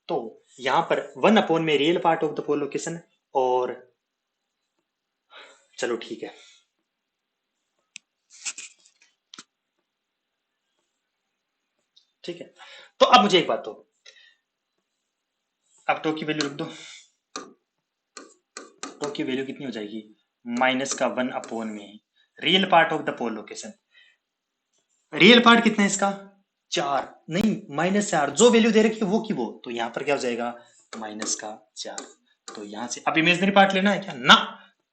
तो यहां पर 1 में real part of the pole location, और चलो ठीक है, ठीक है, तो अब मुझे एक बात दो, अब टो की वैल्यू रख दो, टो की वैल्यू कितनी हो जाएगी -1 में real part of the pole location, real part कितना है इसका 4, नहीं -4, जो वैल्यू दे रखी है वो की वो, तो यहां पर क्या हो जाएगा -4, तो यहां से अब इमेजिनरी पार्ट लेना है क्या ना,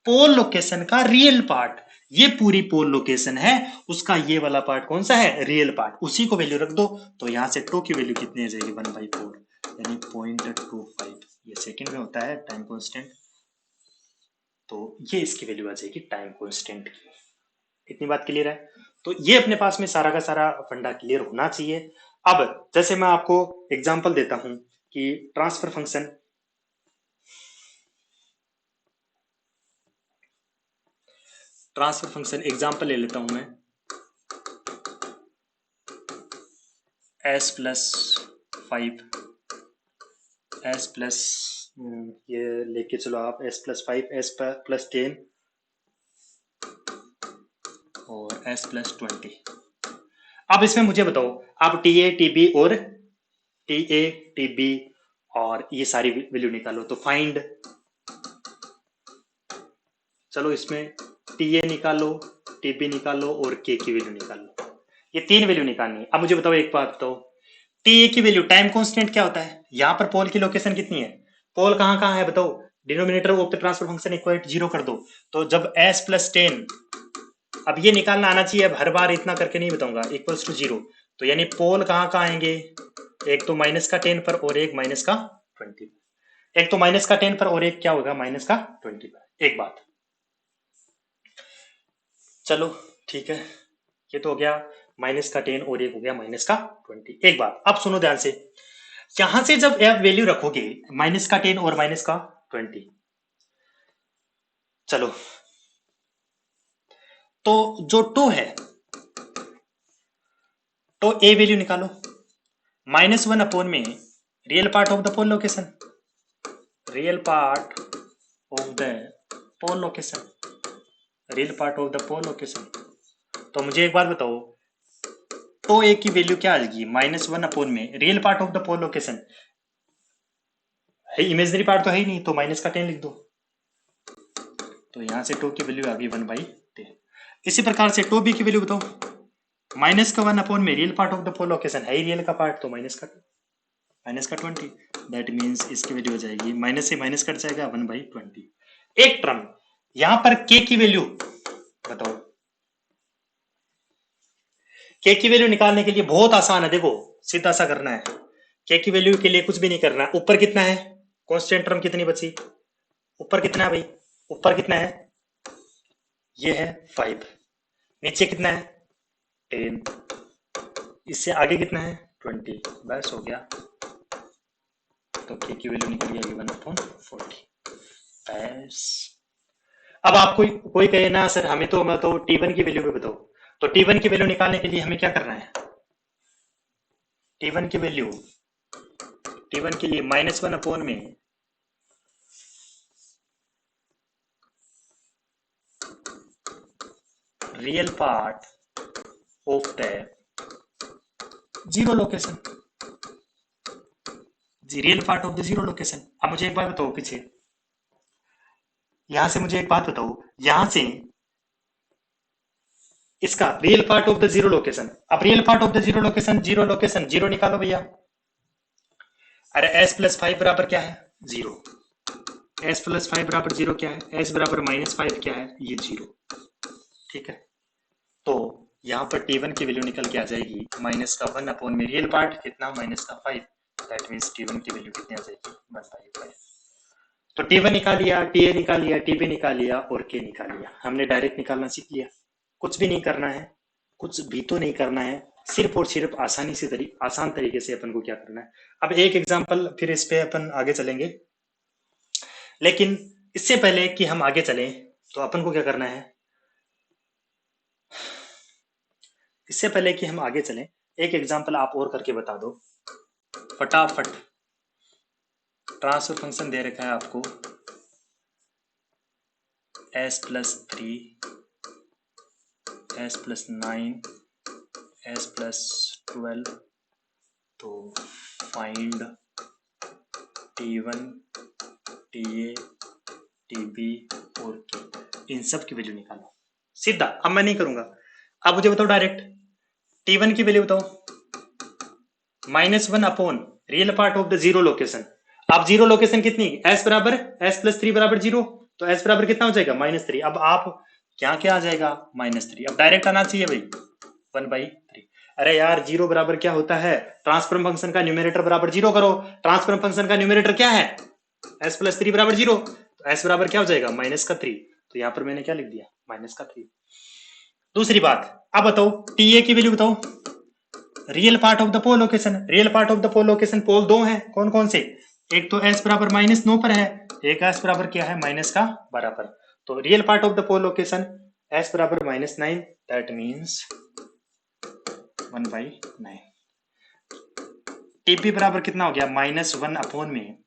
पोल लोकेशन का रियल पार्ट, ये पूरी पोल लोकेशन है, उसका ये वाला पार्ट कौन सा है रियल पार्ट, उसी को वैल्यू रख दो, तो यहां से टो की वैल्यू कितनी आ जाएगी 1/4 यानी 0.25, ये सेकंड में होता है टाइम कांस्टेंट, तो ये इसकी वैल्यू आ जाएगी टाइम कांस्टेंट की। इतनी बात क्लियर है, तो ये अपने पास में सारा का सारा फंडा क्लियर होना चाहिए। अब जैसे मैं आपको एग्जांपल देता हूं कि ट्रांसफर फंक्शन, एग्जांपल ले लेता हूं मैं, s+5, s+ ये लेके चलो आप s+5, s+10, s+20। अब इसमें मुझे बताओ, आप टी ए टी बी और और ये सारी वैल्यू निकालो। तो फाइंड, चलो इसमें टी ए निकालो, टी बी निकालो और के की वैल्यू निकालो। ये 3 वैल्यू निकालनी है। अब मुझे बताओ एक बात बताओ, टी ए की वैल्यू, टाइम कांस्टेंट क्या होता है? यहां पर पोल की लोकेशन कितनी है? पोल कहां कहां है बताओ? Denominator of the transfer function equal to 0 कर दो। तो जब s+10, अब ये निकालना आना चाहिए, अब हर बार इतना करके नहीं बताऊंगा, इक्वल्स टू 0। तो यानी पोल कहां कहां आएंगे? एक तो -10 पर और एक -20। एक तो -10 पर और एक क्या होगा? -20 पर। एक बात, चलो ठीक है, ये तो हो गया -10 और एक हो गया -20। एक बात अब सुनो ध्यान से, यहां से जब आप वैल्यू रखोगे -10 और -20, चलो तो जो टो है, तो ए वैल्यू निकालो। -1 अपॉन में real part of the pole location, real part of the pole location, real part of the pole location. तो मुझे एक बात बताओ, तो ए की वैल्यू क्या आ जाएगी? -1 अपॉन में real part of the pole location है, इमेजिनरी पार्ट तो है ही नहीं, तो -10 लिख दो। तो यहां से टो की वैल्यू आ गई 1/10। इसी प्रकार से टो बी की वैल्यू बताओ, -1 अपॉन में real part of the pole location है ही रियल का पार्ट, तो -20। दैट मीन्स इसकी वैल्यू हो जाएगी, माइनस से माइनस कट जाएगा, 1/20। एक टर्म यहां पर के की वैल्यू बताओ। के की वैल्यू निकालने के लिए बहुत आसान है, देखो सीधा सा करना है। के की वैल्यू के लिए कुछ भी नहीं करना है। ऊपर कितना है? कांस्टेंट टर्म कितनी बची? ऊपर कितना है भाई? ऊपर कितना है? ये है 5। नीचे कितना है? 10। इससे आगे कितना है? 20। बस हो गया। तो के की वैल्यू निकल गई 1/40। बस। अब आप कोई कहे ना सर हमें तो T1 की वैल्यू भी बताओ। तो T1 की वैल्यू निकालने के लिए हमें क्या करना है? T1 की वैल्यू, T1 के लिए -1 अपॉन में real part of the zero location, real part of the zero location. अब मुझे एक बात बताओ, पीछे यहां से मुझे एक बात बताओ, यहां से इसका real part of the zero location. अब real part of the zero location, zero निकालो भैया। अरे s+5 बराबर क्या है? 0। s+5 बराबर 0 क्या है? s बराबर -5 क्या है? ये 0। ठीक है, तो यहां पर T1 की वैल्यू निकल के आ जाएगी -1 अपॉन में रियल पार्ट कितना? -5। दैट मींस T1 की वैल्यू कितनी आ जाएगी? 1/5। तो T1 निकाल लिया, TA निकाल लिया, TB निकाल लिया और K निकाल लिया। हमने डायरेक्ट निकालना सीख लिया। कुछ भी नहीं करना है, कुछ भी तो नहीं करना है, सिर्फ और सिर्फ आसान तरीके से अपन को क्या करना है। अब एक एग्जांपल, फिर इस पे अपन आगे चलेंगे। लेकिन इससे पहले कि हम आगे चलें, तो अपन को क्या करना है? इससे पहले कि हम आगे चलें, एक एग्जांपल आप और करके बता दो फटाफट। ट्रांसफर फंक्शन दे रखा है आपको s+3, s+9, s+12। तो फाइंड T1, TA, TB और K, इन सब की वैल्यू निकालो सीधा। अब मैं नहीं करूंगा, अब मुझे बताओ डायरेक्ट T1 की वैल्यू बताओ, -1 upon real part of the zero location. अब जीरो लोकेशन कितनी? s+3 बराबर 0। तो s बराबर कितना हो जाएगा? -3। अब आप क्या आ जाएगा? -3। अब डायरेक्ट आना चाहिए भाई, 1/3। अरे यार, जीरो बराबर क्या होता है? ट्रांसफॉर्म फंक्शन का न्यूमरेटर बराबर 0 करो। ट्रांसफॉर्म फंक्शन का न्यूमरेटर क्या है? s+3 बराबर 0। तो s बराबर क्या हो जाएगा? -3। तो यहां पर मैंने क्या लिख दिया? -3। दूसरी बात, अब बताओ TA की वैल्यू बताओ, real part of the pole location. Real part of the pole location pole 2 है, कौन कौन से? एक तो s बराबर -9 पर है, एक s बराबर क्या है? माइनस का बराबर। तो real part of the pole location s बराबर -9, दैट मींस 1/9। TP बराबर कितना हो गया? -1 अपॉन में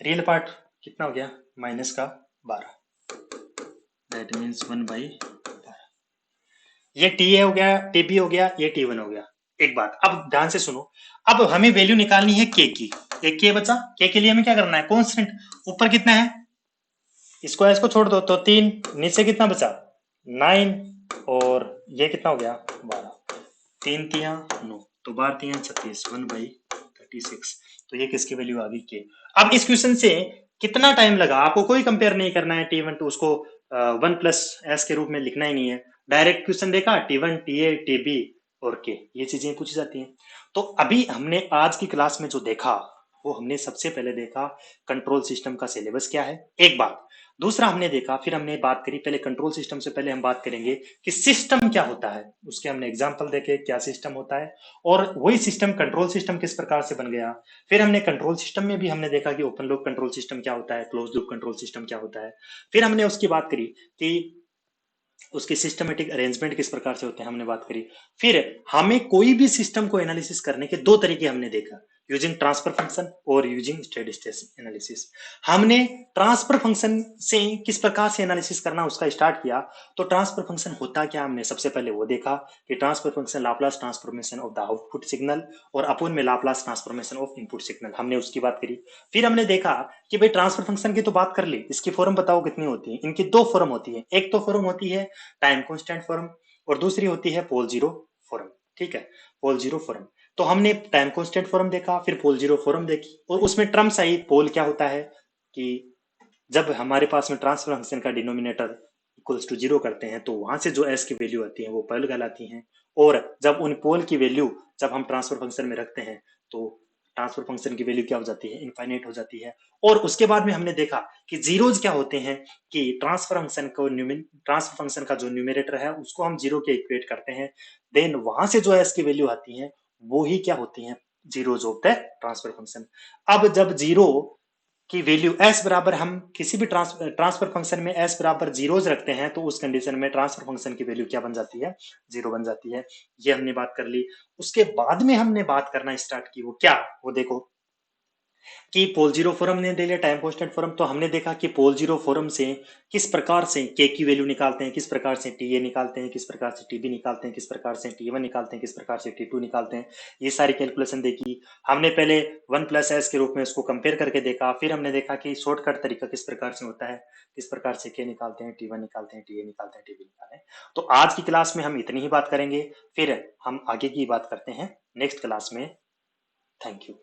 रियल पार्ट कितना हो गया? -12, दैट मींस 1/12। ये टी ए हो गया, टीबी हो गया, ये टी वन हो गया। एक बात अब ध्यान से सुनो, अब हमें वैल्यू निकालनी है के की। एक के बचा, के लिए हमें क्या करना है, कॉन्स्टेंट। ऊपर कितना है, इसको इसको छोड़ दो तो 3, नीचे कितना बचा 9, और ये कितना हो गया 12। 3 तिया 9, तो 12 तिया 36, 1/36। तो ये किसकी वैल्यू आ गई के। अब इस क्वेश्चन से कितना टाइम लगा, आपको कोई कंपेयर नहीं करना है टी वन टू, उसको 1+s के रूप में लिखना ही नहीं है। डायरेक्ट क्वेश्चन देखा, T one T A T B और के, ये चीजें पूछी जाती हैं। तो अभी हमने आज की क्लास में जो देखा, वो हमने सबसे पहले देखा कंट्रोल सिस्टम का सिलेबस क्या है, एक बात। दूसरा हमने देखा, फिर हमने बात करी, पहले कंट्रोल सिस्टम से पहले हम बात करेंगे कि सिस्टम क्या होता है, उसके हमने एग्जांपल देखे क्या सिस्टम होता है, और वही सिस्टम कंट्रोल सिस्टम किस प्रकार से बन गया। फिर हमने कंट्रोल सिस्टम में भी हमने देखा कि ओपन लूप कंट्रोल सिस्टम क्या होता है, क्लोज लूप कंट्रोल सिस्टम क्या होता है। फिर हमने उसकी बात करी कि उसके सिस्टमेटिक अरेंजमेंट किस प्रकार से होते हैं, हमने बात करी। फिर हमें कोई भी सिस्टम को एनालिसिस करने के दो तरीके हमने देखा, यूजिंग ट्रांसफर फंक्शन और यूजिंग स्टेडी स्टेट एनालिसिस। हमने ट्रांसफर फंक्शन से किस प्रकार से एनालिसिस करना उसका स्टार्ट किया। तो ट्रांसफर फंक्शन होता क्या, हमने सबसे पहले वो देखा कि transfer function Laplace transformation of the output signal और अपोन में Laplace transformation of input signal, हमने उसकी बात करी। फिर हमने देखा कि भाई ट्रांसफर फंक्शन की तो बात कर ली, इसकी फॉर्म बताओ कितनी होती है। इनकी दो फॉर्म होती है, एक तो फॉर्म होती है टाइम कांस्टेंट फॉर्म, और दूसरी होती है पोल जीरो फॉर्म। ठीक है, पोल जीरो फॉर्म। तो हमने टाइम कांस्टेंट फॉर्म देखा, फिर पोल जीरो फॉर्म देखी, और उसमें टर्म्स आई। पोल क्या होता है कि जब हमारे पास में ट्रांसफर फंक्शन का डिनोमिनेटर इक्वल्स टू जीरो करते हैं, तो वहां से जो एस की वैल्यू आती है वो पोल कहलाती है। और जब उन पोल की वैल्यू जब हम ट्रांसफर फंक्शन में रखते हैं, तो ट्रांसफर फंक्शन की वैल्यू क्या हो जाती है, इनफाइनाइट हो जाती है। और उसके बाद में हमने देखा कि जीरोज क्या होते हैं, कि ट्रांसफर फंक्शन का जो न्यूमिनेटर है उसको हम जीरो के इक्वेट करते हैं, देन वहां से जो एस की वैल्यू आती है वो ही क्या होती है, zeros of the transfer function. अब जब जीरो की वैल्यू s बराबर, हम किसी भी ट्रांसफर फंक्शन में s बराबर जीरोज रखते हैं, तो उस कंडीशन में ट्रांसफर फंक्शन की वैल्यू क्या बन जाती है, जीरो बन जाती है। ये हमने बात कर ली। उसके बाद में हमने बात करना स्टार्ट की, वो क्या, वो देखो कि पोल जीरो फॉरम ने दे लिया टाइम कांस्टेंट फॉरम। तो हमने देखा कि पोल जीरो फॉरम से किस प्रकार से के की वैल्यू निकालते हैं, किस प्रकार से टी ए निकालते हैं, किस प्रकार से टीबी निकालते हैं, किस प्रकार से टी वन निकालते हैं, किस प्रकार से टी टू निकालते हैं। ये सारी कैलकुलेशन देखी हमने। पहले 1+s के रूप में उसको कंपेयर करके देखा, फिर हमने देखा कि शॉर्टकट तरीका किस प्रकार से होता है, किस प्रकार से के निकालते हैं, टी वन निकालते हैं, टी ए निकालते हैं, टीबी निकालते हैं। तो आज की क्लास में हम इतनी ही बात करेंगे, फिर हम आगे की बात करते हैं नेक्स्ट क्लास में। Thank you.